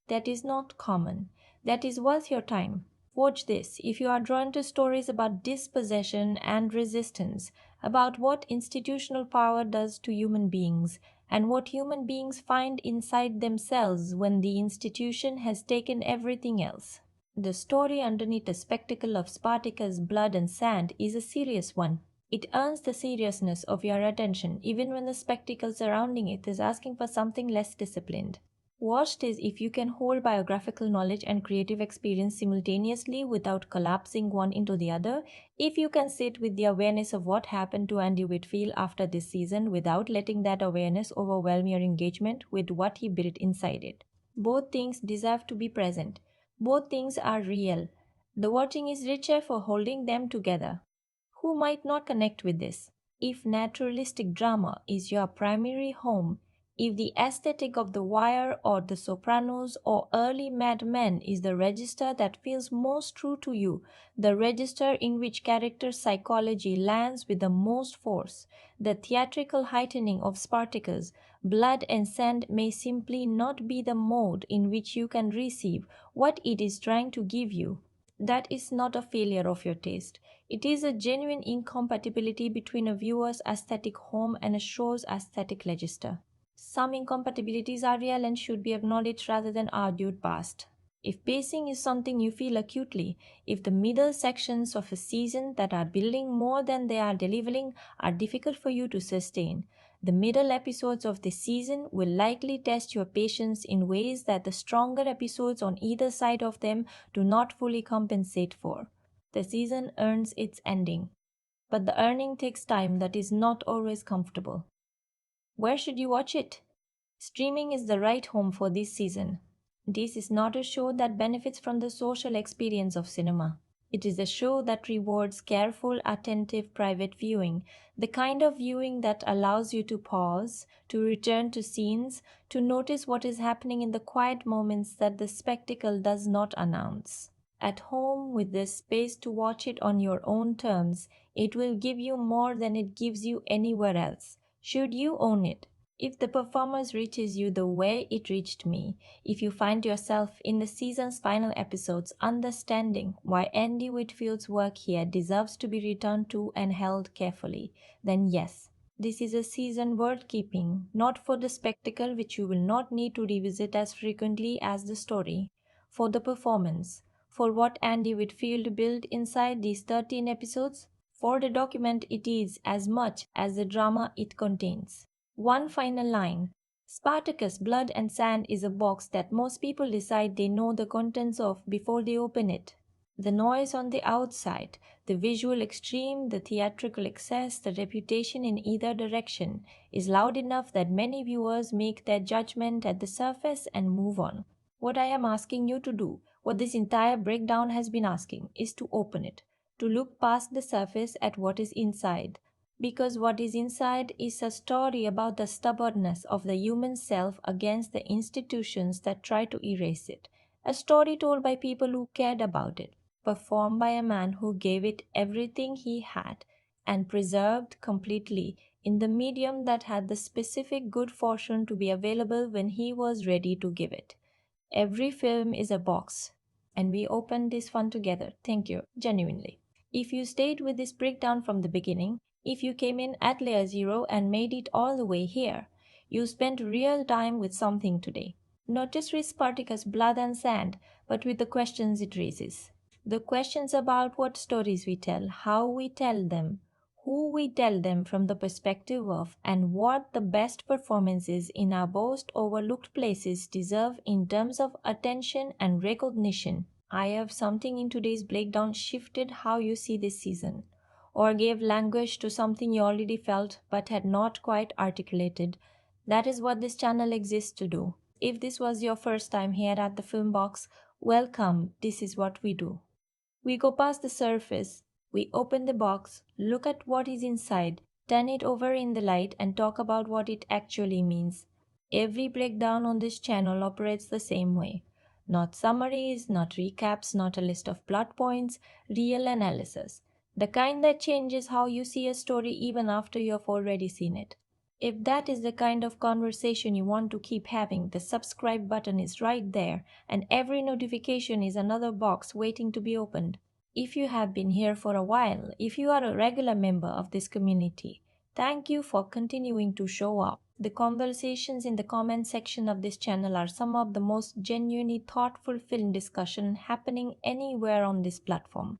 That is not common. That is worth your time. Watch this if you are drawn to stories about dispossession and resistance, about what institutional power does to human beings, and what human beings find inside themselves when the institution has taken everything else. The story underneath the spectacle of Spartacus' blood and sand is a serious one. It earns the seriousness of your attention even when the spectacle surrounding it is asking for something less disciplined. Watch this if you can hold biographical knowledge and creative experience simultaneously without collapsing one into the other, if you can sit with the awareness of what happened to Andy Whitfield after this season without letting that awareness overwhelm your engagement with what he built inside it. Both things deserve to be present. Both things are real. The watching is richer for holding them together. Who might not connect with this? If naturalistic drama is your primary home, if the aesthetic of The Wire or The Sopranos or early Mad Men is the register that feels most true to you, the register in which character psychology lands with the most force, the theatrical heightening of Spartacus, blood and sand may simply not be the mode in which you can receive what it is trying to give you. That is not a failure of your taste. It is a genuine incompatibility between a viewer's aesthetic home and a show's aesthetic register. Some incompatibilities are real and should be acknowledged rather than argued past. If pacing is something you feel acutely, if the middle sections of a season that are building more than they are delivering are difficult for you to sustain, the middle episodes of this season will likely test your patience in ways that the stronger episodes on either side of them do not fully compensate for. The season earns its ending, but the earning takes time that is not always comfortable. Where should you watch it? Streaming is the right home for this season. This is not a show that benefits from the social experience of cinema. It is a show that rewards careful, attentive, private viewing, the kind of viewing that allows you to pause, to return to scenes, to notice what is happening in the quiet moments that the spectacle does not announce. At home, with this space to watch it on your own terms, it will give you more than it gives you anywhere else. Should you own it? If the performance reaches you the way it reached me, if you find yourself in the season's final episodes understanding why Andy Whitfield's work here deserves to be returned to and held carefully, then yes, this is a season worth keeping, not for the spectacle which you will not need to revisit as frequently as the story, for the performance, for what Andy Whitfield built inside these 13 episodes, for the document it is as much as the drama it contains. One final line. Spartacus, Blood and Sand is a box that most people decide they know the contents of before they open it. The noise on the outside, the visual extreme, the theatrical excess, the reputation in either direction is loud enough that many viewers make their judgment at the surface and move on. What I am asking you to do, what this entire breakdown has been asking, is to open it, to look past the surface at what is inside. Because what is inside is a story about the stubbornness of the human self against the institutions that try to erase it. A story told by people who cared about it, performed by a man who gave it everything he had, and preserved completely in the medium that had the specific good fortune to be available when he was ready to give it. Every film is a box, and we opened this one together. Thank you, genuinely. If you stayed with this breakdown from the beginning, if you came in at layer 0 and made it all the way here, you spent real time with something today. Not just with Spartacus, Blood and Sand, but with the questions it raises. The questions about what stories we tell, how we tell them, who we tell them from the perspective of, and what the best performances in our most overlooked places deserve in terms of attention and recognition. I have something in today's breakdown shifted how you see this season, or gave language to something you already felt but had not quite articulated. That is what this channel exists to do. If this was your first time here at the Film Box, welcome. This is what we do. We go past the surface, we open the box, look at what is inside, turn it over in the light and talk about what it actually means. Every breakdown on this channel operates the same way. Not summaries, not recaps, not a list of plot points, real analysis. The kind that changes how you see a story even after you have already seen it. If that is the kind of conversation you want to keep having, the subscribe button is right there, and every notification is another box waiting to be opened. If you have been here for a while, if you are a regular member of this community, thank you for continuing to show up. The conversations in the comment section of this channel are some of the most genuinely thoughtful film discussion happening anywhere on this platform.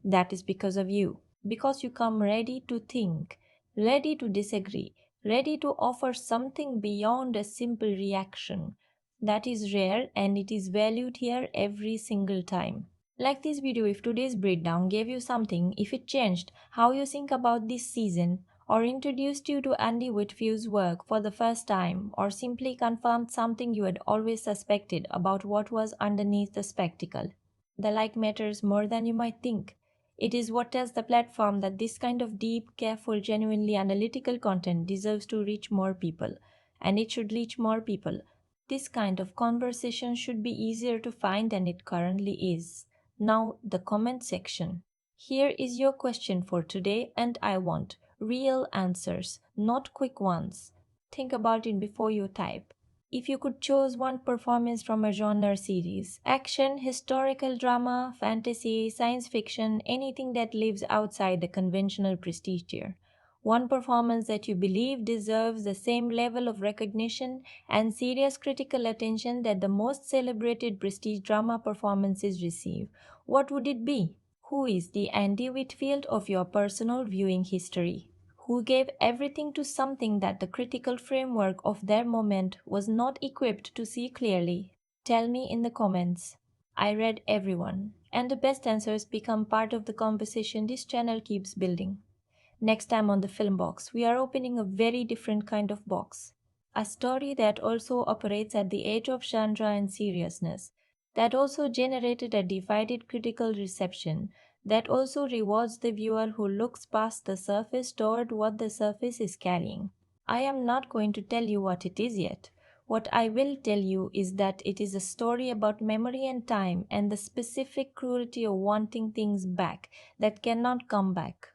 That is because of you, because you come ready to think, ready to disagree, ready to offer something beyond a simple reaction. That is rare and it is valued here every single time. Like this video if today's breakdown gave you something, if it changed how you think about this season, or introduced you to Andy Whitfield's work for the first time, or simply confirmed something you had always suspected about what was underneath the spectacle. The like matters more than you might think. It is what tells the platform that this kind of deep, careful, genuinely analytical content deserves to reach more people, and it should reach more people. This kind of conversation should be easier to find than it currently is. Now, the comment section. Here is your question for today, and I want real answers, not quick ones. Think about it before you type. If you could choose one performance from a genre series, action, historical drama, fantasy, science fiction, anything that lives outside the conventional prestige tier, one performance that you believe deserves the same level of recognition and serious critical attention that the most celebrated prestige drama performances receive, what would it be? Who is the Andy Whitfield of your personal viewing history? Who gave everything to something that the critical framework of their moment was not equipped to see clearly? Tell me in the comments. I read everyone, and the best answers become part of the conversation this channel keeps building. Next time on the Film Box, we are opening a very different kind of box. A story that also operates at the edge of genre and seriousness, that also generated a divided critical reception, that also rewards the viewer who looks past the surface toward what the surface is carrying. I am not going to tell you what it is yet. What I will tell you is that it is a story about memory and time and the specific cruelty of wanting things back that cannot come back.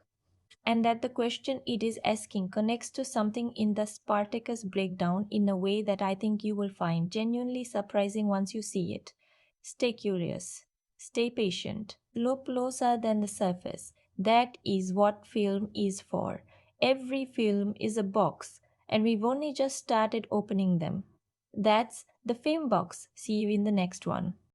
And that the question it is asking connects to something in the Spartacus breakdown in a way that I think you will find genuinely surprising once you see it. Stay curious. Stay patient. Look closer than the surface. That is what film is for. Every film is a box, and we've only just started opening them. That's the Film Box. See you in the next one.